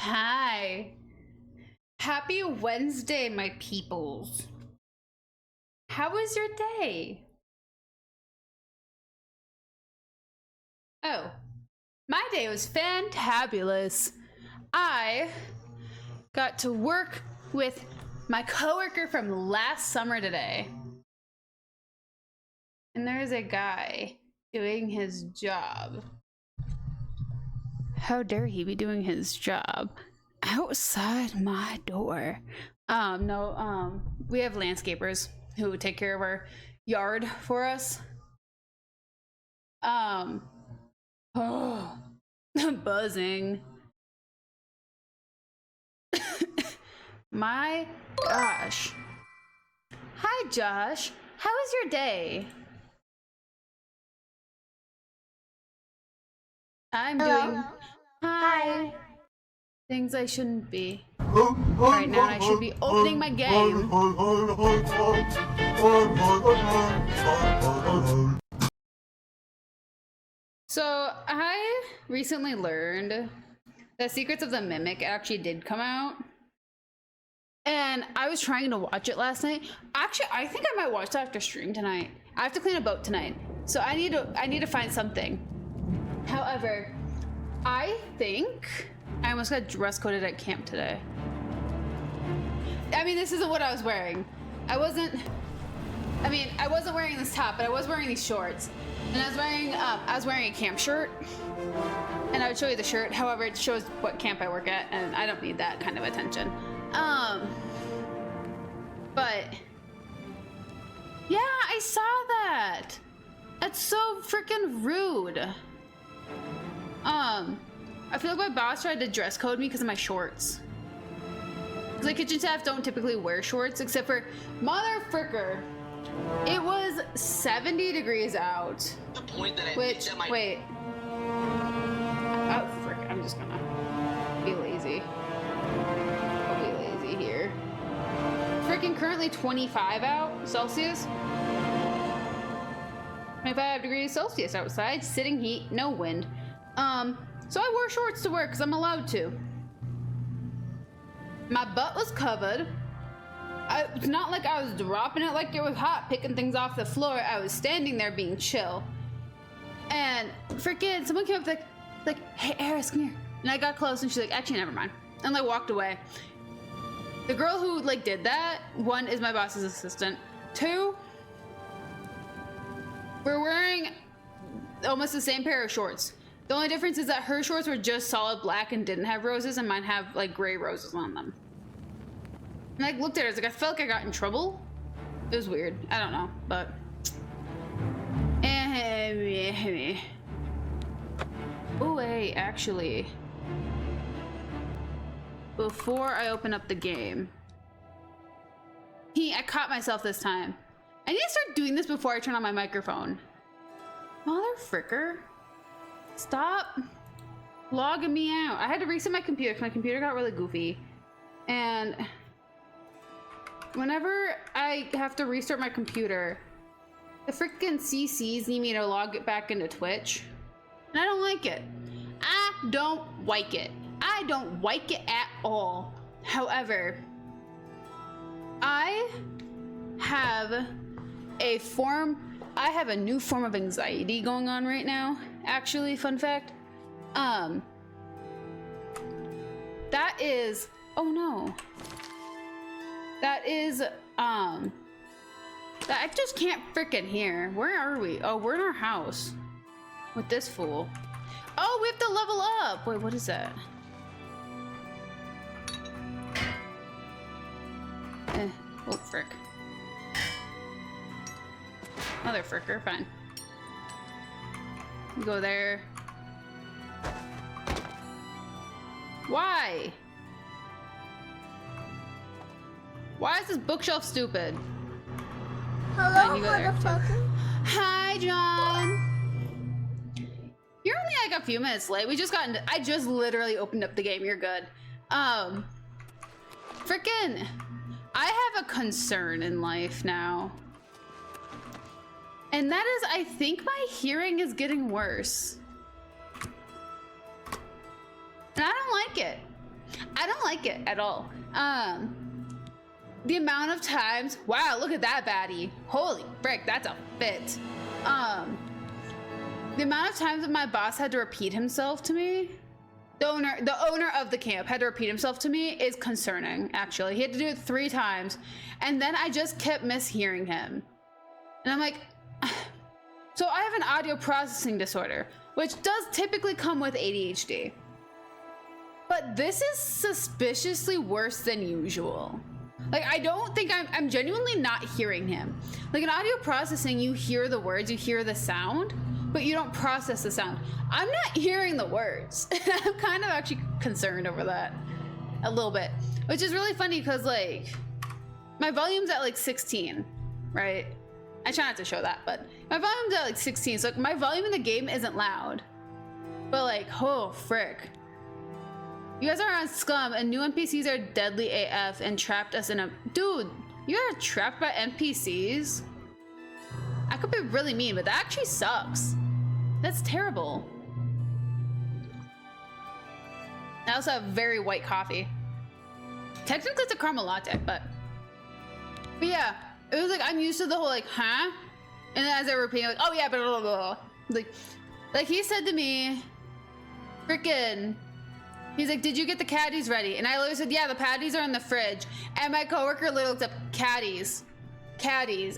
Hi. Happy Wednesday, my peoples. How was your day? Oh, my day was fantabulous. I got to work with my coworker from last summer today. And there's a guy doing his job. How dare he be doing his job outside my door? We have landscapers who take care of our yard for us. Buzzing. My gosh. Hi, Josh. How was your day? I'm doing... Hi. Things I shouldn't be. Right now, I should be opening my game. So, I recently learned that Secrets of the Mimic actually did come out. And I was trying to watch it last night. Actually, I think I might watch that after stream tonight. I have to clean a boat tonight. So I need to find something. However, I think I almost got dress coded at camp today. I mean, this isn't what I was wearing. I wasn't wearing this top, but I was wearing these shorts. And I was wearing a camp shirt. And I would show you the shirt. However, it shows what camp I work at, and I don't need that kind of attention. But yeah, I saw that. That's so freaking rude. I feel like my boss tried to dress code me because of my shorts. Because the kitchen staff don't typically wear shorts, except for motherfricker. It was 70 degrees out. The point that wait. Oh, frick, I'm just gonna be lazy. I'll be lazy here. Freaking currently 25 out Celsius. 25 degrees Celsius outside, sitting heat, no wind. So I wore shorts to work because I'm allowed to. My butt was covered. It's not like I was dropping it like it was hot, picking things off the floor. I was standing there being chill. And freaking someone came up like, hey, Eriss, come here. And I got close and she's like, actually, never mind. And like walked away. The girl who like did that, one is my boss's assistant. Two, we're wearing almost the same pair of shorts. The only difference is that her shorts were just solid black and didn't have roses, and mine have like gray roses on them. And I looked at her, I was like, I felt like I got in trouble. It was weird. I don't know, but. Oh, wait, actually. Before I open up the game. I caught myself this time. I need to start doing this before I turn on my microphone. Motherfricker. Stop logging me out. I had to reset my computer because my computer got really goofy. And whenever I have to restart my computer, the freaking CCs need me to log it back into Twitch. And I don't like it. I don't like it. I don't like it at all. However, I have a new form of anxiety going on right now. Actually, fun fact. That is, oh no. That is, that I just can't frickin' hear. Where are we? Oh, we're in our house. With this fool. Oh, we have to level up. Wait, what is that? Oh, frick. Motherfricker, fine. Go there. Why? Why is this bookshelf stupid? Hello, motherfucker. Hi, John. You're only like a few minutes late. I just literally opened up the game. You're good. Frickin', I have a concern in life now. And that is, I think my hearing is getting worse. And I don't like it. I don't like it at all. The amount of times, wow, look at that baddie. Holy frick, that's a fit. The amount of times that my boss had to repeat himself to me, the owner of the camp had to repeat himself to me is concerning, actually. He had to do it 3 times, and then I just kept mishearing him. And I'm like, so I have an audio processing disorder, which does typically come with ADHD. But this is suspiciously worse than usual. Like, I don't think I'm genuinely not hearing him. Like, in audio processing, you hear the words, you hear the sound, but you don't process the sound. I'm not hearing the words. I'm kind of actually concerned over that a little bit, which is really funny because, like, my volume's at like 16, right? I try not to show that, but my volume's at like 16, so like, my volume in the game isn't loud. But like, oh frick. You guys are on Scum and new NPCs are deadly AF and trapped us in a... Dude, you are trapped by NPCs? I could be really mean, but that actually sucks. That's terrible. I also have very white coffee. Technically it's a caramel latte, but yeah, it was like, I'm used to the whole like, huh? And then as I repeat, like, oh yeah, but blah, blah, blah. Like he said to me, frickin', he's like, did you get the caddies ready? And I literally said, yeah, the patties are in the fridge. And my coworker literally looked up caddies,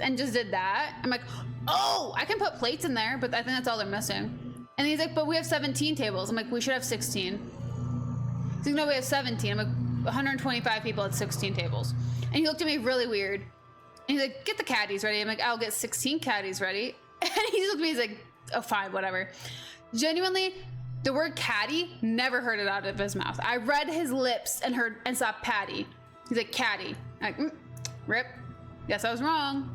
and just did that. I'm like, oh, I can put plates in there, but I think that's all they're missing. And he's like, but we have 17 tables. I'm like, we should have 16. He's like, no, we have 17. I'm like, 125 people at 16 tables. And he looked at me really weird. And he's like, get the caddies ready. I'm like, I'll get 16 caddies ready. And he looked at me, he's like, oh, fine, whatever. Genuinely, the word caddy, never heard it out of his mouth. I read his lips and saw patty. He's like, caddy. I'm like, rip. Guess I was wrong.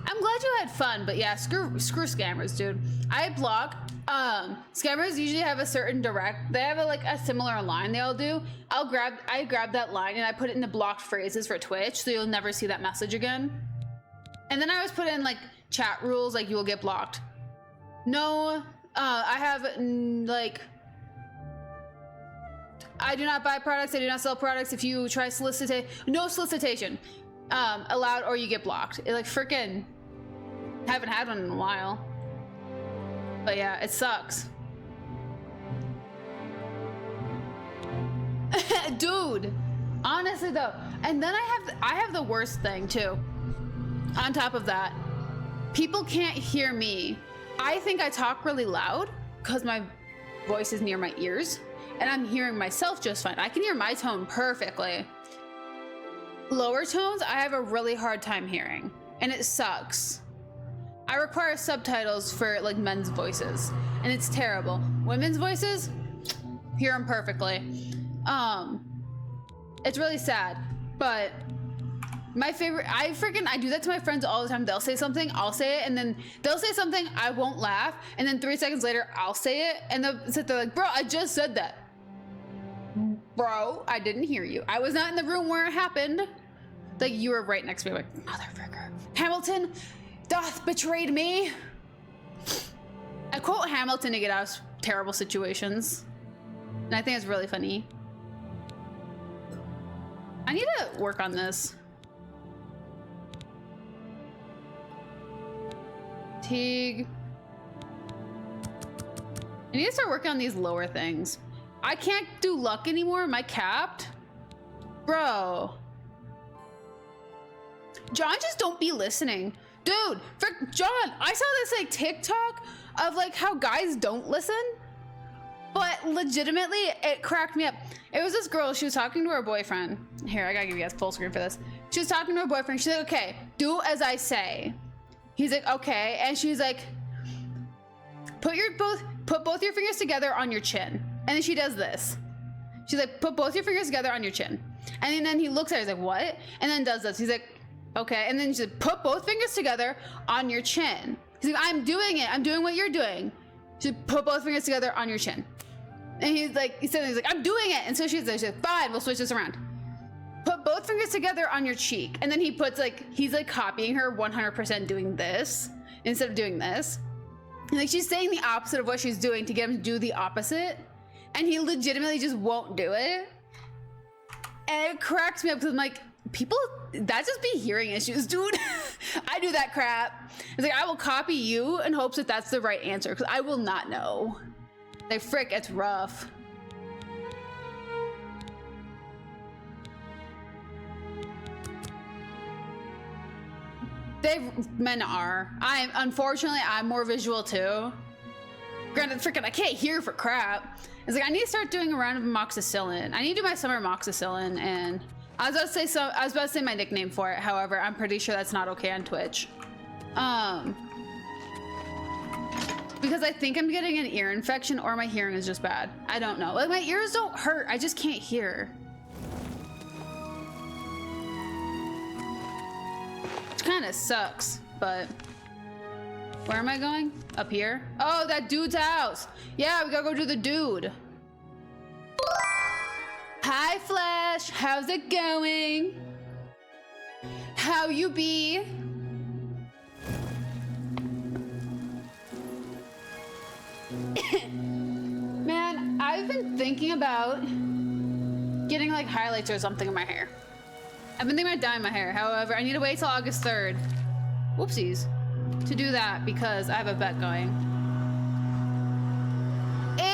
I'm glad you had fun, but yeah, screw scammers, dude. I block. Scammers usually have a certain direct. They have a similar line they all do. I grab that line and I put it into blocked phrases for Twitch, so you'll never see that message again. And then I always put in like chat rules, like you will get blocked. No, I have like, I do not buy products. I do not sell products. If you try no solicitation allowed, or you get blocked. It like freaking haven't had one in a while. But yeah, it sucks. Dude, honestly though. And then I have the worst thing too. On top of that, people can't hear me. I think I talk really loud because my voice is near my ears and I'm hearing myself just fine. I can hear my tone perfectly. Lower tones, I have a really hard time hearing and it sucks. I require subtitles for like men's voices and it's terrible. Women's voices, hear them perfectly. It's really sad, but my favorite, I do that to my friends all the time. They'll say something, I'll say it, and then they'll say something, I won't laugh, and then 3 seconds later, I'll say it, and they'll sit there like, bro, I just said that. Bro, I didn't hear you. I was not in the room where it happened. Like, you were right next to me, like, motherfucker. Hamilton doth betrayed me. I quote Hamilton to get out of terrible situations, and I think it's really funny. I need to work on this. Teague. I need to start working on these lower things. I can't do luck anymore. Am I capped? Bro. John, just don't be listening. Dude, frick, John, I saw this like TikTok of like how guys don't listen. But legitimately, it cracked me up. It was this girl, she was talking to her boyfriend. Here, I gotta give you guys full screen for this. She was talking to her boyfriend. She's like, okay, do as I say. He's like, okay. And she's like, put both your fingers together on your chin. And then she does this. She's like, put both your fingers together on your chin. And then he looks at her, he's like, what? And then does this. He's like, okay. And then she's like, put both fingers together on your chin. He's like, I'm doing it. I'm doing what you're doing. She's like, put both fingers together on your chin. And he's like, he's like, I'm doing it. And so she's like, fine, we'll switch this around. Put both fingers together on your cheek. And then he puts like, he's like copying her 100% doing this instead of doing this. And like she's saying the opposite of what she's doing to get him to do the opposite. and he legitimately just won't do it. And it cracks me up because I'm like, people, that just be hearing issues, dude. I do that crap. It's like, I will copy you in hopes that that's the right answer because I will not know. Like, frick, it's rough. Men are. Unfortunately, I'm more visual too. Granted, freaking, I can't hear for crap. It's like, I need to start doing a round of amoxicillin. I need to do my summer amoxicillin, and I was about to say my nickname for it. However, I'm pretty sure that's not okay on Twitch. Because I think I'm getting an ear infection or my hearing is just bad. I don't know. Like, my ears don't hurt. I just can't hear. Which kind of sucks, but where am I going? Up here? Oh, that dude's house. Yeah, we gotta go to the dude. Hi, Flash. How's it going? How you be? Man, I've been thinking about getting like highlights or something in my hair. I've been thinking about dyeing my hair. However, I need to wait till August 3rd. Whoopsies. To do that because I have a bet going. Ew!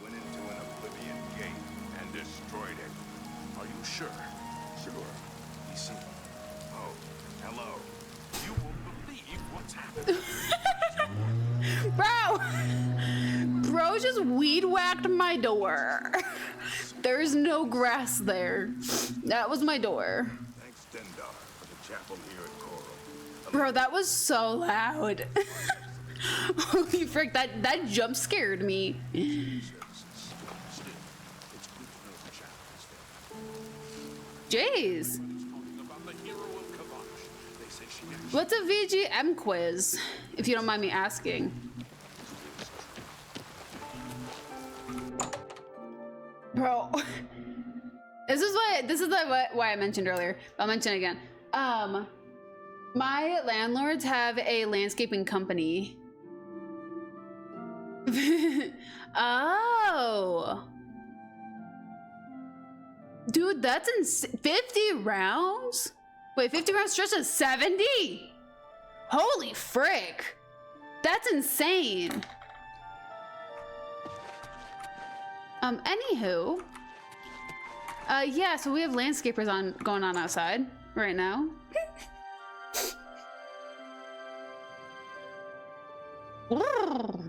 Went into an Oblivion gate and destroyed it. Are you sure? Sure. You see? Oh, hello. You won't believe what's happened. Bro just weed whacked my door. There's no grass there. That was my door. Thanks, Dendar, for the chapel here at Coral. Bro, that was so loud. Holy frick, that jump scared me. Jeez. What's a VGM quiz, if you don't mind me asking? Bro, this is why I mentioned earlier. I'll mention it again. My landlords have a landscaping company. Oh. Dude, that's in 50 rounds? Wait, 50 rounds stretch to 70? Holy frick. That's insane. Anywho. Yeah, so we have landscapers going on outside right now.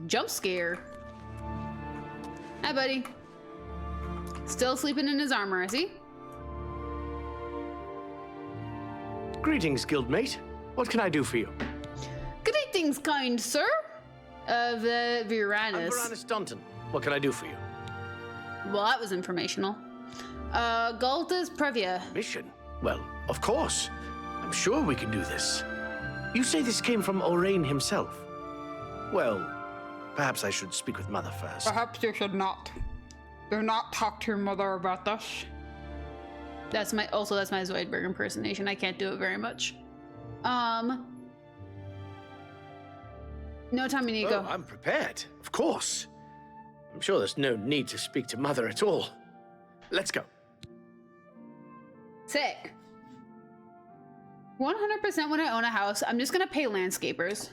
Jump scare. Hi, buddy. Still sleeping in his armor, is he? Greetings, guildmate. What can I do for you? Greetings, kind sir. Of the I'm Viranus. Viranus Dunton. What can I do for you? Well, that was informational. Galta's Previa. Mission? Well, of course. I'm sure we can do this. You say this came from Orain himself? Well, perhaps I should speak with Mother first. Perhaps you should not. Do not talk to your mother about this. That's my Zoidberg impersonation. I can't do it very much. No time you go. Oh, I'm prepared. Of course. I'm sure there's no need to speak to Mother at all. Let's go. Sick. 100% when I own a house, I'm just gonna pay landscapers.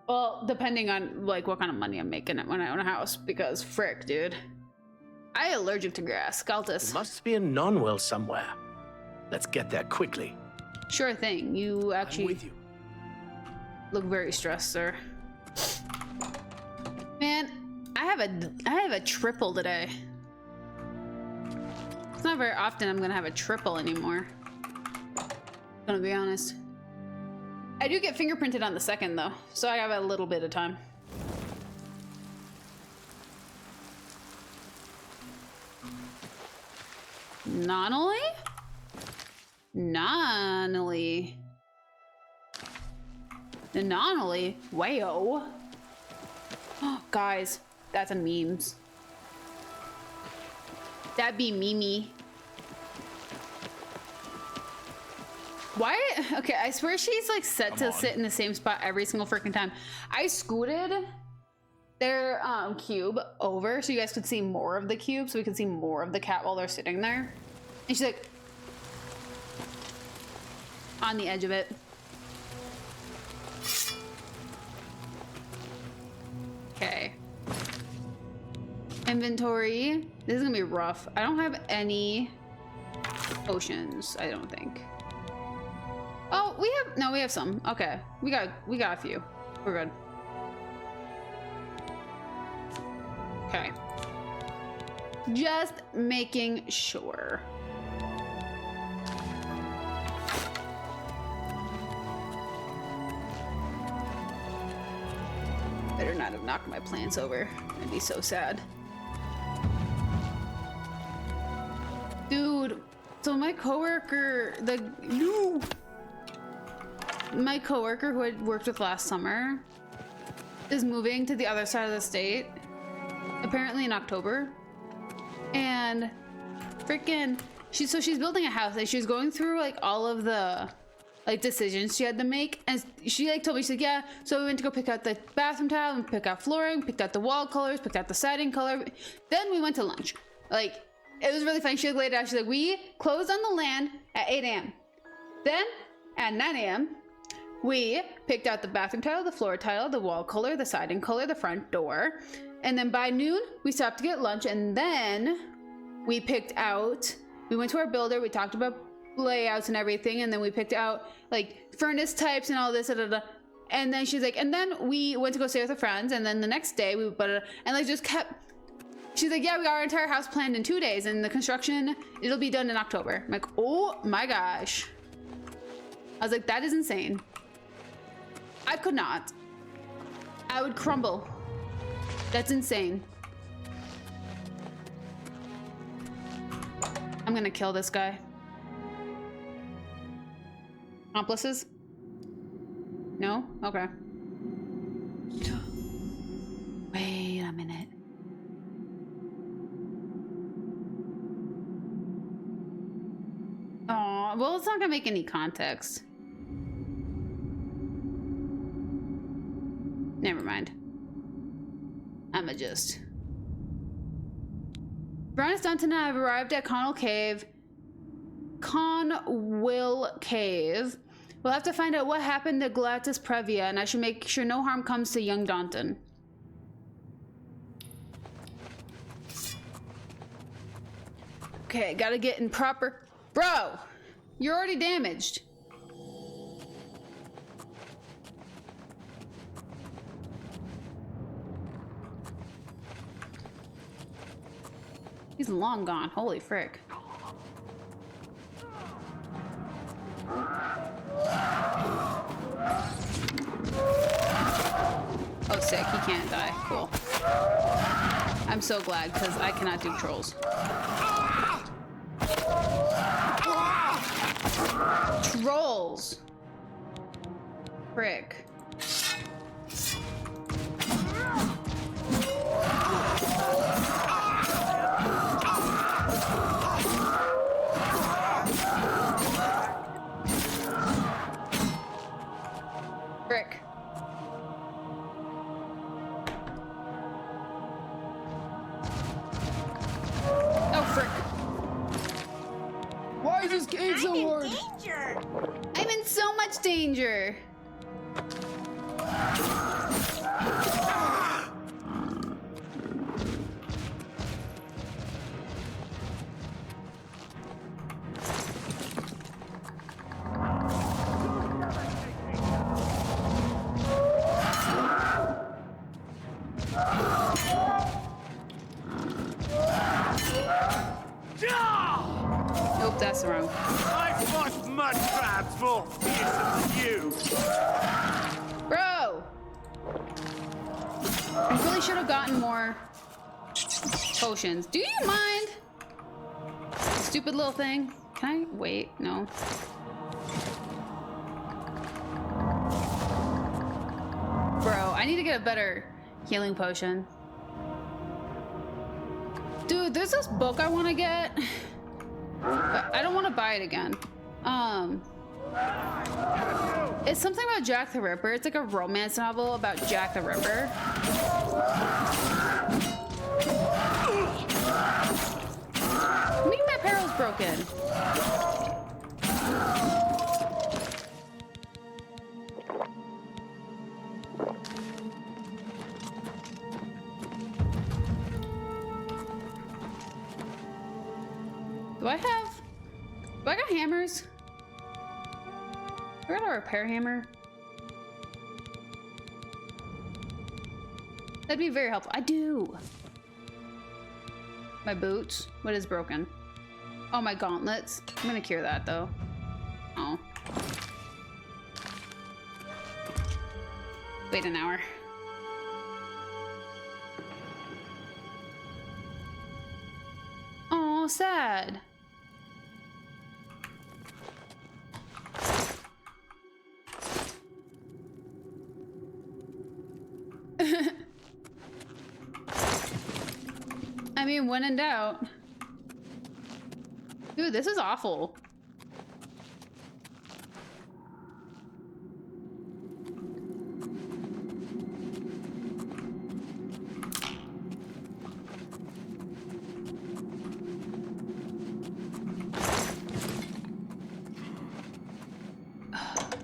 Well, depending on like what kind of money I'm making when I own a house, because frick, dude. I am allergic to grass. Galtus. There must be a non-well somewhere. Let's get there quickly. Sure thing. You I'm actually with you. look very stressed, sir. Man, I have a triple today. It's not very often I'm gonna have a triple anymore. Gonna be honest. I do get fingerprinted on the 2nd though, so I have a little bit of time. Not only? Nonally. The Nonally? Wayo. Guys, that's a memes. That'd be Mimi. Why? Okay, I swear she's like set to sit in the same spot every single freaking time. I scooted their cube over so you guys could see more of the cube, so we could see more of the cat while they're sitting there. And she's like on the edge of it. Okay. Inventory. This is gonna be rough. I don't have any potions, I don't think. Oh, we have some. Okay. We got a few. We're good. Okay. Just making sure. Better not have knocked my plants over. I'd be so sad. Dude, so my coworker, my coworker who I worked with last summer is moving to the other side of the state, apparently in October. And freaking, she's building a house. Like, she's going through like all of the like decisions she had to make, and she like told me, she's like, yeah, so we went to go pick out the bathroom tile and pick out flooring, picked out the wall colors, picked out the siding color, then we went to lunch. Like, it was really funny. She like laid it out. She's like, we closed on the land at 8 a.m. Then at 9 a.m. we picked out the bathroom tile, the floor tile, the wall color, the siding color, the front door, and then by noon we stopped to get lunch, and then we went to our builder, we talked about layouts and everything, and then we picked out like furnace types and all this, and then she's like, and then we went to go stay with her friends, and then the next day we and like just kept. She's like, yeah, we got our entire house planned in 2 days, and the construction, it'll be done in October. I'm like, oh my gosh. I was like, that is insane. I could not. I would crumble. That's insane. I'm gonna kill this guy. Accomplices? No? Okay. Wait a minute. Oh, well, it's not gonna make any context. Never mind. I'ma just. Brian Stanton and I have arrived at Conwill Cave. We'll have to find out what happened to Glatis Previa, and I should make sure no harm comes to young Daunton. Okay, gotta get in proper. Bro, you're already damaged. He's long gone. Holy frick. Oh, sick. He can't die. Cool. I'm so glad, because I cannot do trolls. Trolls! Frick. Frick. Oh, frick. Why is this game so hard? Danger. I'm in so much danger. Nope, that's the wrong. I've fought mud crabs more fearsome than you. Bro! I really should have gotten more potions. Do you mind? Stupid little thing. Can Can I wait? No. Bro, I need to get a better healing potion. Dude, there's this book I want to get. But I don't want to buy it again. It's something about Jack the Ripper. It's like a romance novel about Jack the Ripper. Maybe my apparel's broken. Do I got hammers? I got a repair hammer. That'd be very helpful. I do. My boots. What is broken? Oh, my gauntlets. I'm gonna cure that though. Oh. Wait an hour. Oh, sad. I mean, when in doubt. Dude, this is awful.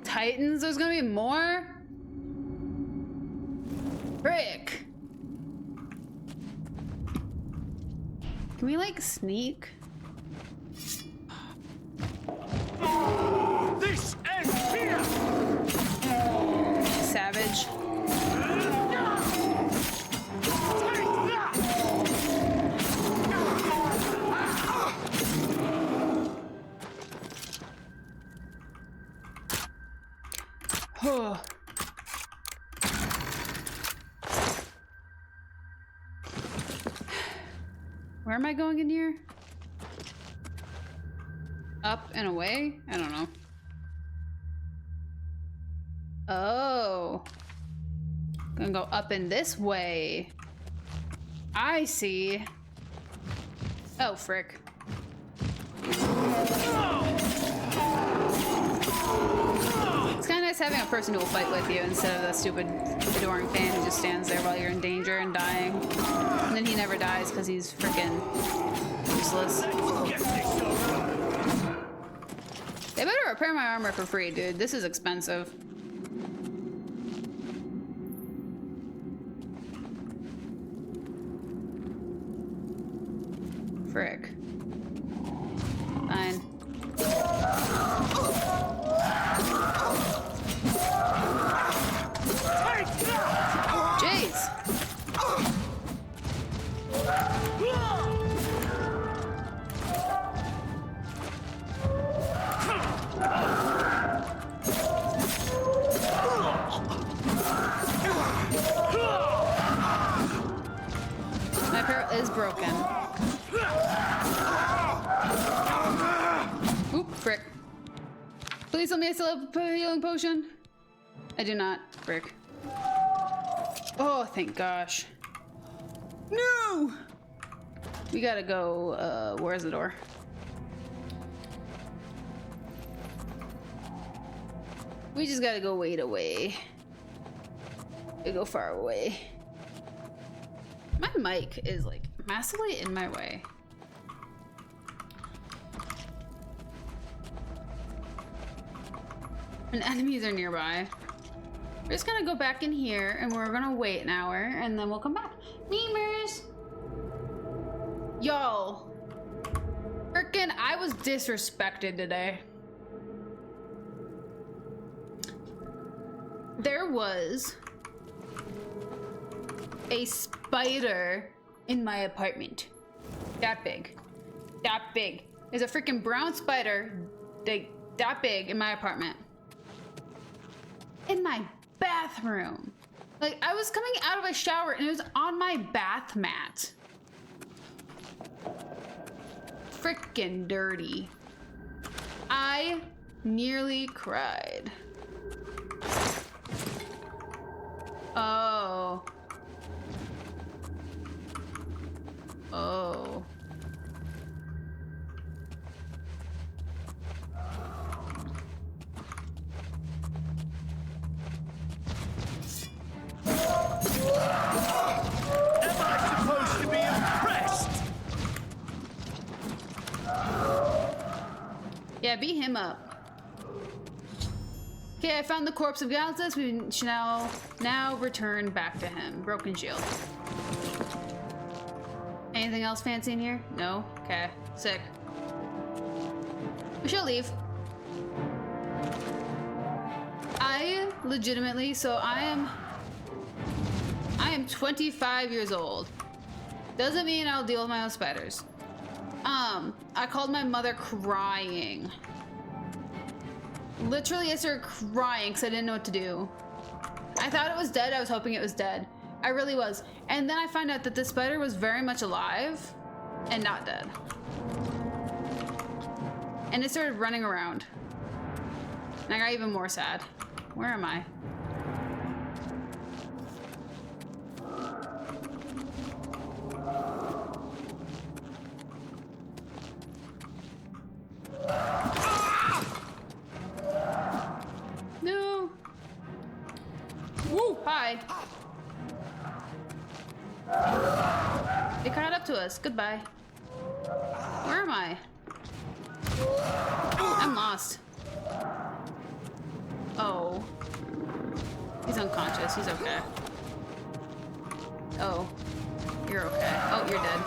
Titans, there's gonna be more? Frick. Can we like sneak? This ends here. Savage. Where am I going in here? Up and away? I don't know. Oh. Gonna go up in this way. I see. Oh, frick. It's kind of nice having a person who will fight with you instead of the stupid adoring fan who just stands there while you're in danger and dying. And then he never dies because he's freaking useless. They better repair my armor for free, dude. This is expensive. Frick. Fine. Jeez. My apparel is broken. Oop, frick. Please tell me I still have a healing potion. I do not, frick. Oh, thank gosh. No! We gotta go, where's the door? We just gotta go wait away. We go far away. My mic is like massively in my way. And enemies are nearby. We're just gonna go back in here and we're gonna wait an hour and then we'll come back. Memers! Yo. Frickin', I was disrespected today. There was a spider in my apartment. That big. That big. There's a freaking brown spider that big in my apartment. In my bathroom. Like, I was coming out of a shower and it was on my bath mat. Frickin' dirty. I nearly cried. Oh. Oh. Am I supposed to be impressed? Yeah, beat him up. Okay, I found the corpse of Galactus. We should now return back to him. Broken shield. Anything else fancy in here? No? Okay. Sick. We shall leave. I legitimately, so I am 25 years old. Doesn't mean I'll deal with my own spiders. I called my mother crying. Literally, I started crying because I didn't know what to do. I thought it was dead. I was hoping it was dead. I really was. And then I found out that the spider was very much alive and not dead. And it started running around. And I got even more sad. Where am I? No. Woo! Hi. They caught up to us. Goodbye. Where am I? I'm lost. Oh. He's unconscious. He's okay. Oh. You're okay. Oh, you're dead.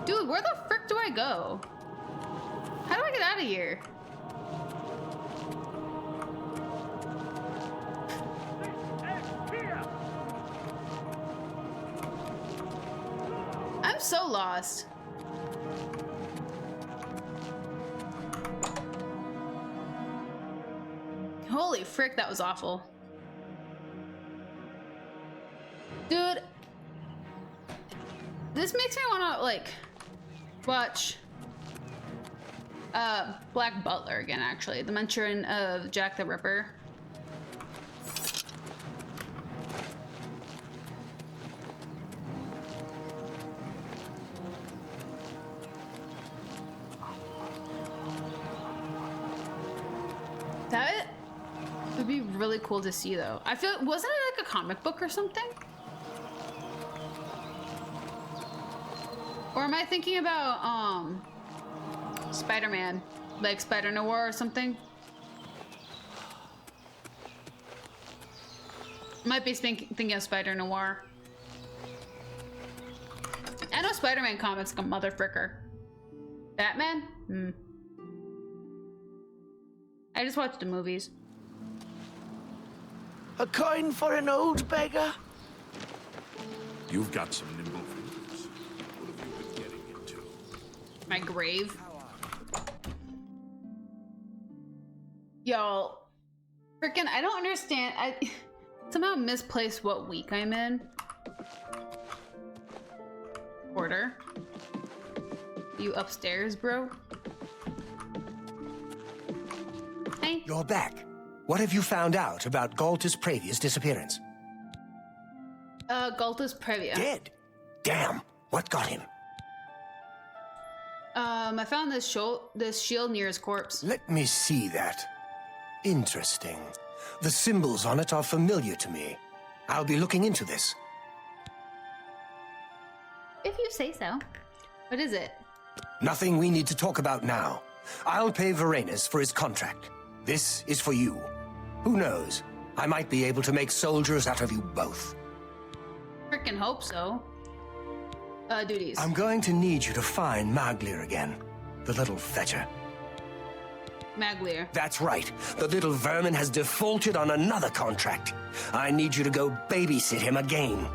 Dude, where the frick do I go? How do I get out of here? I'm so lost. Holy frick, that was awful. Dude, this makes me want to, like, watch Black Butler again, actually. The Manchurian of Jack the Ripper. That would be really cool to see, though. I feel, wasn't it like a comic book or something? Or am I thinking about, Spider-Man? Like Spider Noir or something? Might be thinking of Spider Noir. I know Spider-Man comics like a motherfricker. Batman? Hmm. I just watched the movies. A coin for an old beggar? You've got some nimble fingers. What have you been getting into? My grave. Y'all, freaking, I don't understand. I somehow misplaced what week I'm in. Porter, you upstairs, bro? Hey. You're back. What have you found out about Galtus Pravia's disappearance? Galtus Previa. Dead? Damn. What got him? I found this shield near his corpse. Let me see that. Interesting. The symbols on it are familiar to me. I'll be looking into this. If you say so. What is it? Nothing we need to talk about now. I'll pay Varanus for his contract. This is for you. Who knows? I might be able to make soldiers out of you both. Frickin' hope so. Duties. I'm going to need you to find Maglir again. The little fetcher. Maglir. That's right. The little vermin has defaulted on another contract. I need you to go babysit him again.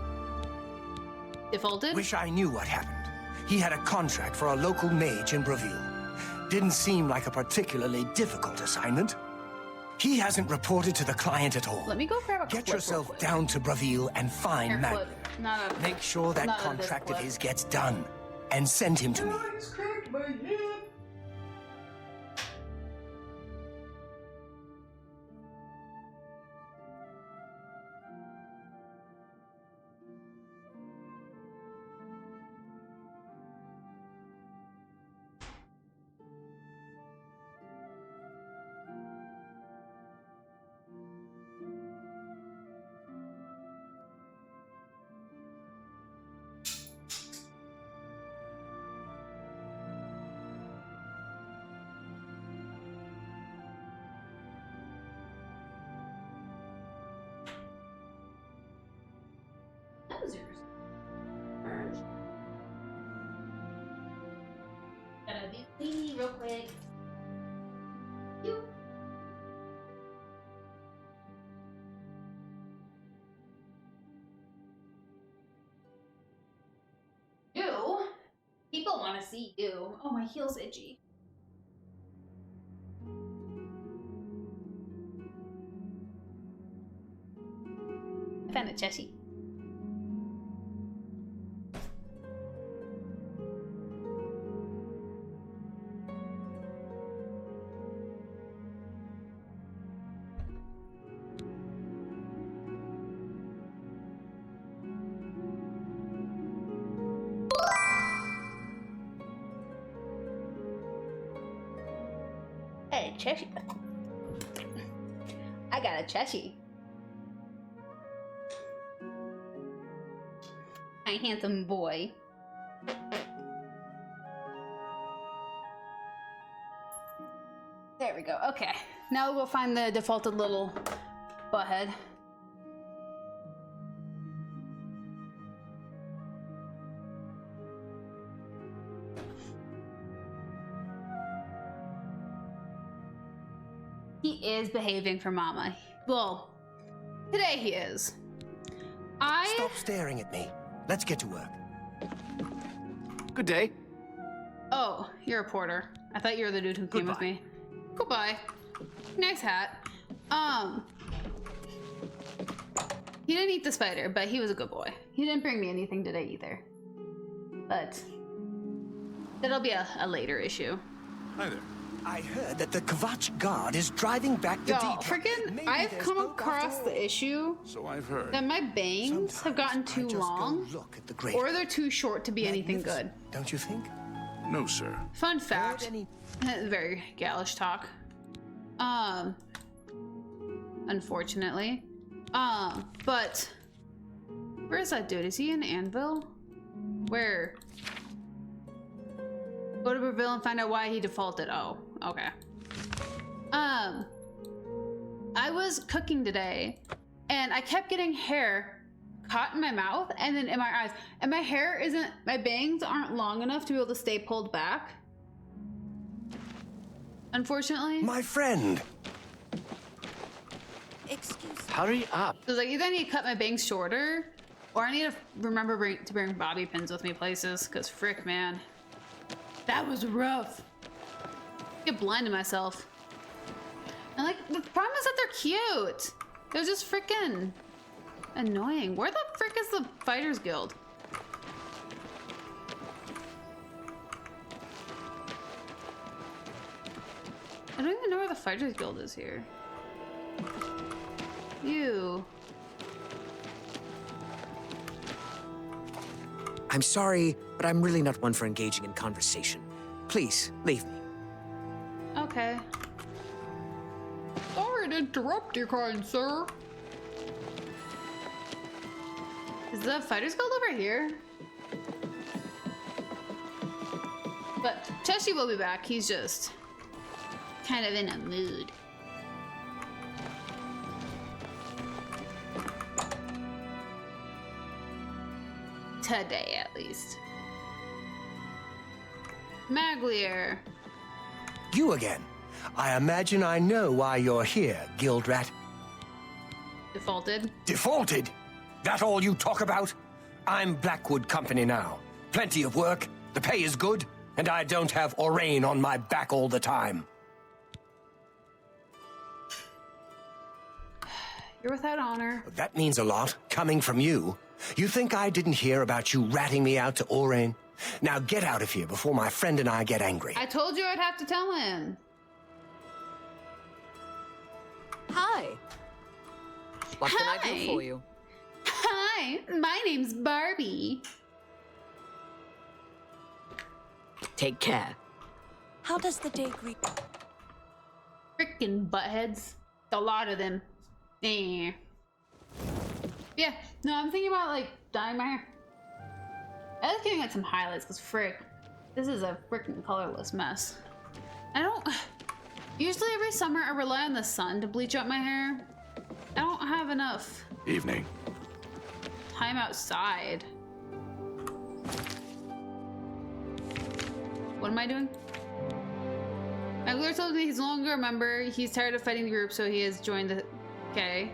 Defaulted? Wish I knew what happened. He had a contract for a local mage in Bravil. Didn't seem like a particularly difficult assignment. He hasn't reported to the client at all. Let me go grab a Get clip yourself real quick. down to Bravil and find Here, Maglir. clip. Not a, Make sure that Not a contract of discipline. his gets done, and send him to me. that was yours. Merge. Gotta be clean real quick. You. You? People want to see you. Oh, my heel's itchy. I found a cheshy. Hey, cheshy. I got a cheshy. My handsome boy. There we go. Okay. Now we'll find the defaulted little butthead. He is behaving for Mama. Well, today he is. Stop staring at me. Let's get to work. Good day. Oh, you're a porter. I thought you were the dude who came with Goodbye. me. Goodbye. Nice hat. He didn't eat the spider, but he was a good boy. He didn't bring me anything today either. But that'll be a later issue. Hi there. I heard that the Kvatch guard is driving back the Y'all, D-truck. freaking, Maybe I've there's come hope across after all. the issue So I've heard. that my bangs have gotten Sometimes I too just go long, look at the great or they're too short to be anything good. magnificent, don't you think? No, sir. Fun fact, Heard any- very Galish talk. Unfortunately. But where is that dude? Is he in Anvil? Where? Go to Brazil and find out why he defaulted. Oh, okay. I was cooking today and I kept getting hair caught in my mouth and then in my eyes. And my bangs aren't long enough to be able to stay pulled back. Unfortunately. My friend. Hurry up. So it's like either I need to cut my bangs shorter or I need to remember to bring bobby pins with me places. Cause frick, man. That was rough. I get blind to myself. And like, the problem is that they're cute. They're just freaking annoying. Where the frick is the Fighters Guild? I don't even know where the Fighters Guild is here. You. I'm sorry, but I'm really not one for engaging in conversation. Please, leave me. Okay. Sorry to interrupt you, kind sir. Is the Fighters Guild over here? But Cheshi will be back. He's just kind of in a mood. Today, at least. Maglier. You again. I imagine I know why you're here, Guild Rat. Defaulted. Defaulted? That all you talk about? I'm Blackwood Company now. Plenty of work, the pay is good, and I don't have Orain on my back all the time. You're without honor. That means a lot, coming from you. You think I didn't hear about you ratting me out to Orain? Now get out of here before my friend and I get angry. I told you I'd have to tell him. Hi. What can I Hi. do for you? Hi, my name's Barbie. Take care. How does the day greet? Frickin' buttheads. A lot of them. Eh. Yeah, no, I'm thinking about like dyeing my hair. I was getting like some highlights because frick, this is a freaking colorless mess. Usually every summer I rely on the sun to bleach out my hair. I don't have enough Evening. time outside. What am I doing? My lawyer told me he's no longer a member. He's tired of fighting the group, so he has joined the... Okay.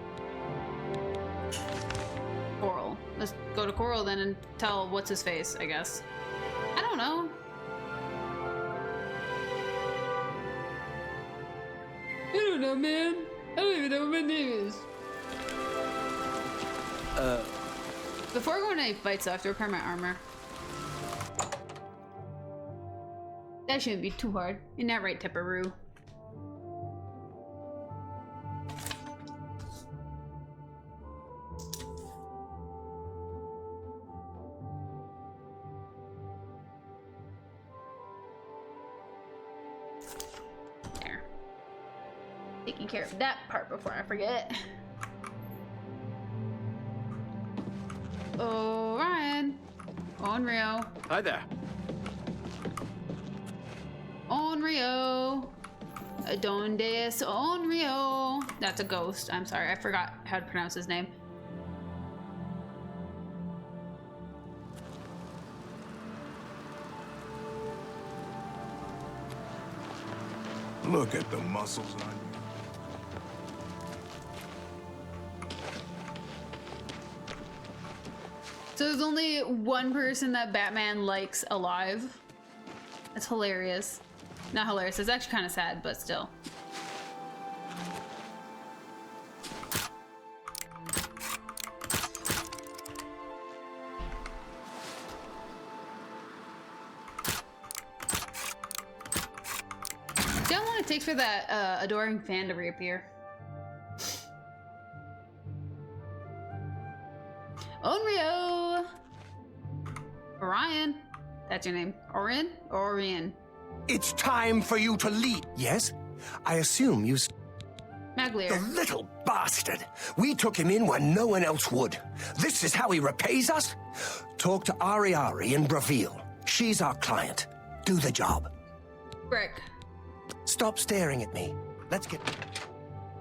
Coral. Let's go to Coral then and tell what's his face, I guess. I don't know. I don't know, man. I don't even know what my name is. Before going to any fights, I have to repair my armor. That shouldn't be too hard. Isn't that right, Tipperoo? There. Taking care of that part before I forget. Oh, Ryan. Onryo. Hi there. Onryo. Donde es Onryo? That's a ghost. I'm sorry, I forgot how to pronounce his name. Look at the muscles on you. So there's only one person that Batman likes alive. That's hilarious. Not hilarious, it's actually kind of sad, but still. See how long it takes for that adoring fan to reappear. Onryo! Orion. That's your name. Orion? Orion. It's time for you to leave. Yes? I assume you... Maglier. The little bastard! We took him in when no one else would. This is how he repays us? Talk to Ariari in Bravil. She's our client. Do the job. Brick. Stop staring at me. Let's get...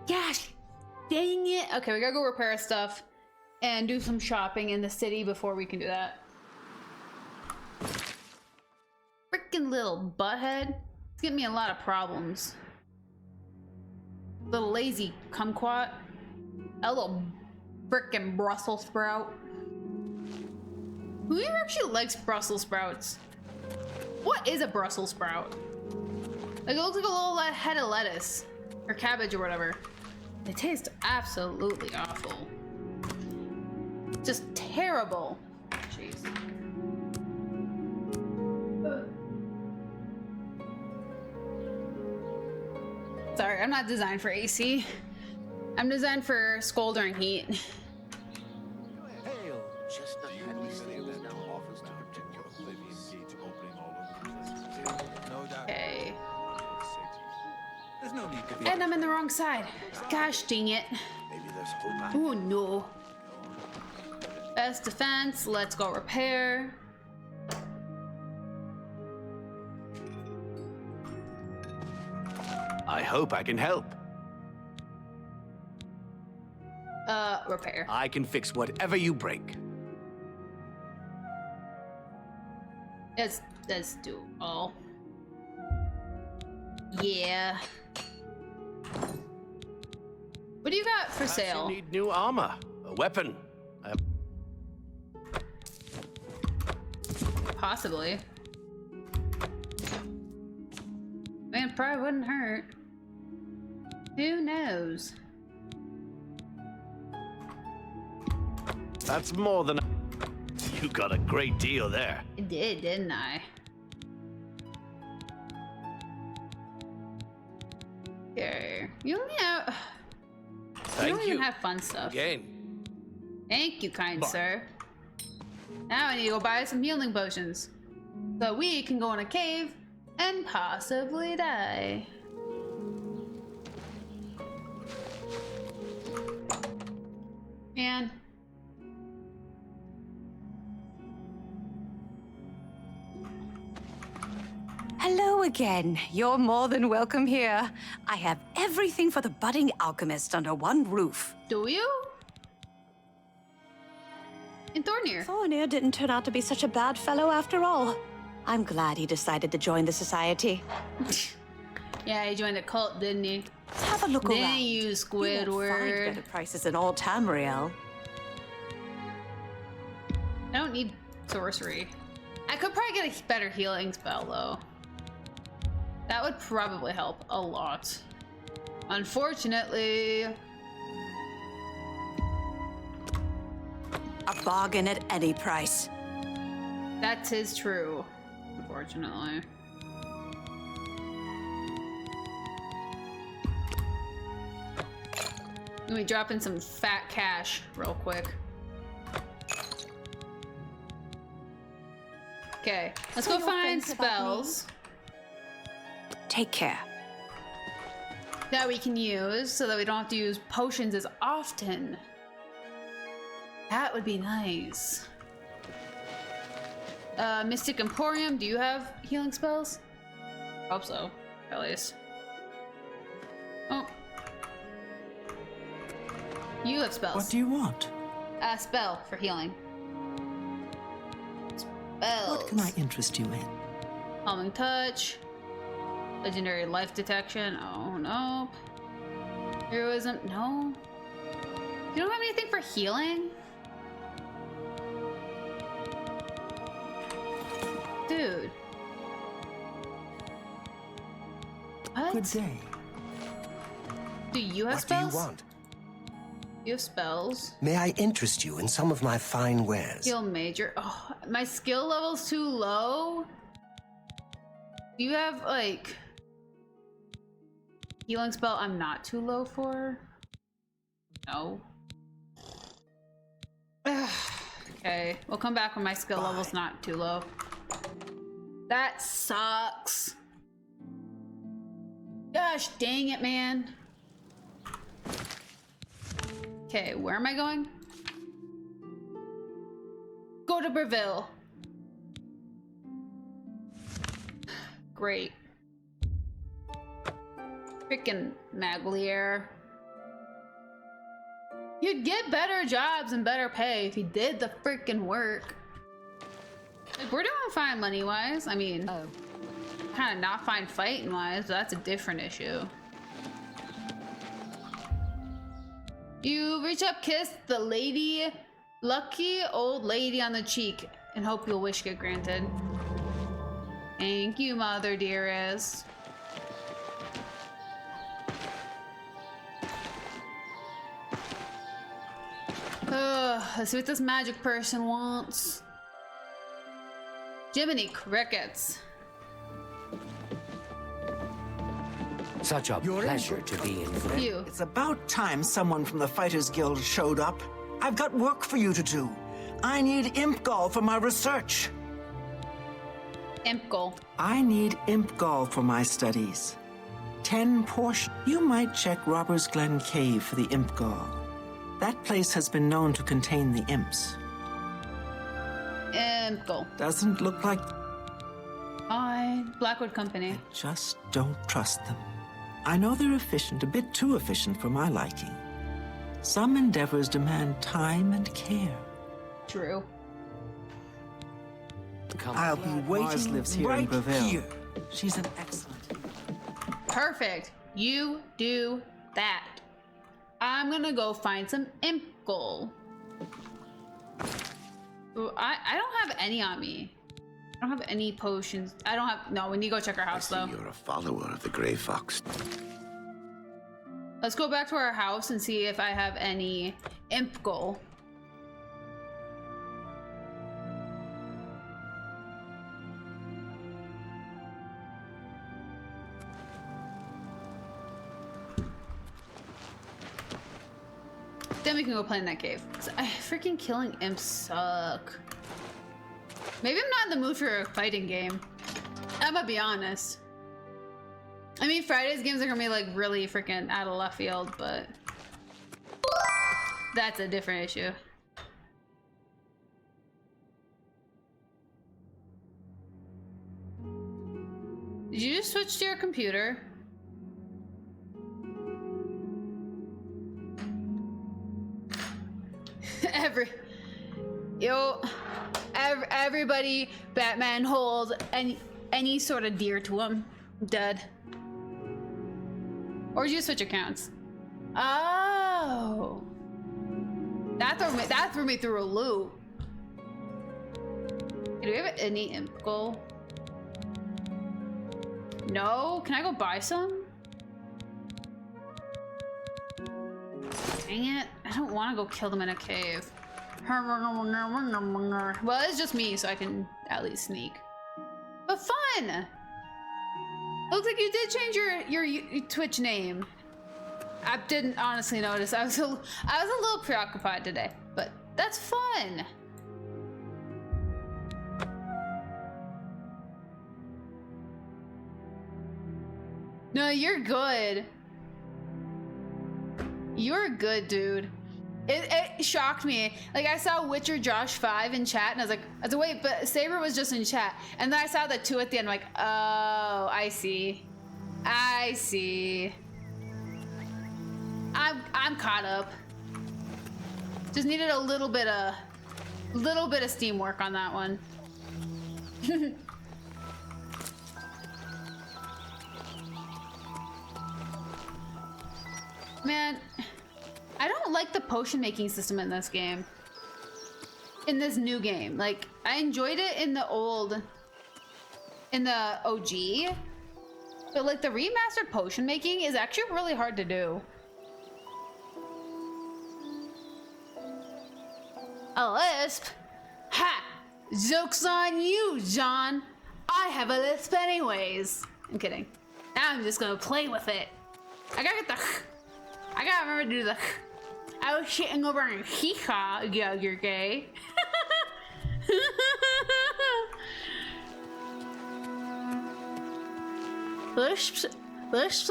Gosh, dang it. Okay, we gotta go repair stuff and do some shopping in the city before we can do that. Freaking little butthead. It's giving me a lot of problems. Little lazy kumquat. A little frickin' Brussels sprout. Who here actually likes Brussels sprouts? What is a Brussels sprout? Like, it looks like a little head of lettuce. Or cabbage or whatever. They taste absolutely awful. Just terrible. Jeez. Sorry, I'm not designed for AC. I'm designed for scolding heat. Okay. And I'm in the wrong side. Gosh dang it. Oh no. Best defense, let's go repair. I hope I can help. Repair. I can fix whatever you break. Let's do all. Yeah. What do you got for Perhaps sale? you need new armor, a weapon. Possibly. Man, probably wouldn't hurt. Who knows? That's more than... You got a great deal there. I did, didn't I? Okay. You only have. You Thank don't you. even have fun stuff. Again. Thank you, kind Bye. sir. Now I need to go buy some healing potions. So we can go in a cave and possibly die. Man. Hello again. You're more than welcome here. I have everything for the budding alchemist under one roof. Do you? In Thornir. Thornir didn't turn out to be such a bad fellow after all. I'm glad he decided to join the society. Yeah, he joined a cult, didn't he? Have a look Didn't around. you, You won't find Squidward? better prices in all Tamriel. I don't need sorcery. I could probably get a better healing spell, though. That would probably help a lot. Unfortunately, A bargain at any price. that is true. Unfortunately. Let me drop in some fat cash real quick. Okay, let's go Say no find offense about me. spells Take care. that we can use so that we don't have to use potions as often. That would be nice. Mystic Emporium, do you have healing spells? Hope so, at least. Oh. You have spells. What do you want? A spell for healing. Spells. What can I interest you in? Calming touch. Legendary life detection. Oh no. Heroism. No. You don't have anything for healing? Dude. What? Good day. Do you have What spells? do you want? You have spells. May I interest you in some of my fine wares? Skill major. Oh, my skill level's too low. Do you have like healing spell I'm not too low for? No. Okay, we'll come back when my skill level's not too low. That sucks. Gosh dang it, man. Okay, where am I going? Go to Breville. Great. Frickin' Maglier. You'd get better jobs and better pay if you did the frickin' work. Like, we're doing fine money-wise. I mean, kind of not fine fighting-wise, but that's a different issue. You reach up, kiss the lucky old lady on the cheek, and hope your wish get granted. Thank you, mother dearest. Let's see what this magic person wants. Jiminy Crickets. Such a pleasure to be in for. You. It's about time someone from the Fighters Guild showed up. I've got work for you to do. I need imp gall for my research. Imp goal. I need imp gall for my studies. 10 portions. You might check Robbers Glen Cave for the imp gall. That place has been known to contain the imps. Imp goal. Doesn't look like... Fine. Blackwood Company. Just don't trust them. I know they're efficient, a bit too efficient for my liking. Some endeavors demand time and care. True. I'll be waiting Mars lives here in right Breville. here. She's an excellent... Perfect. You do that. I'm gonna go find some imp goal. Ooh, I don't have any on me. I don't have any potions. I don't have... No, we need to go check our house, though. You're a follower of the Grey Fox. Let's go back to our house and see if I have any imp goal. Then we can go play in that cave. 'Cause freaking killing imps suck. Maybe I'm not in the mood for a fighting game. I'm gonna be honest. I mean, Friday's games are gonna be like really freaking out of left field, but that's a different issue. Did you just switch to your computer? Everybody, Batman holds any sort of dear to him dead. Or did you switch accounts? Oh, that threw me through a loop. Do we have any imp goal? No. Can I go buy some? Dang it! I don't want to go kill them in a cave. Well, it's just me, so I can at least sneak. But fun! Looks like you did change your Twitch name. I didn't honestly notice. I was a little preoccupied today, but that's fun. No, you're good. You're good, dude. It shocked me. Like, I saw Witcher Josh 5 in chat, and I was like, wait, but Saber was just in chat. And then I saw the 2 at the end, I'm like, oh, I see. I see. I'm caught up. Just needed a little bit of steam work on that one. Man, I don't like the potion making system in this game. In this new game. Like, I enjoyed it in the OG, but like the remastered potion making is actually really hard to do. A lisp? Ha! Joke's on you, John. I have a lisp anyways. I'm kidding. Now I'm just gonna play with it. I gotta remember to do the. I was shitting over and hee-haw, yeah, you're gay. Lisps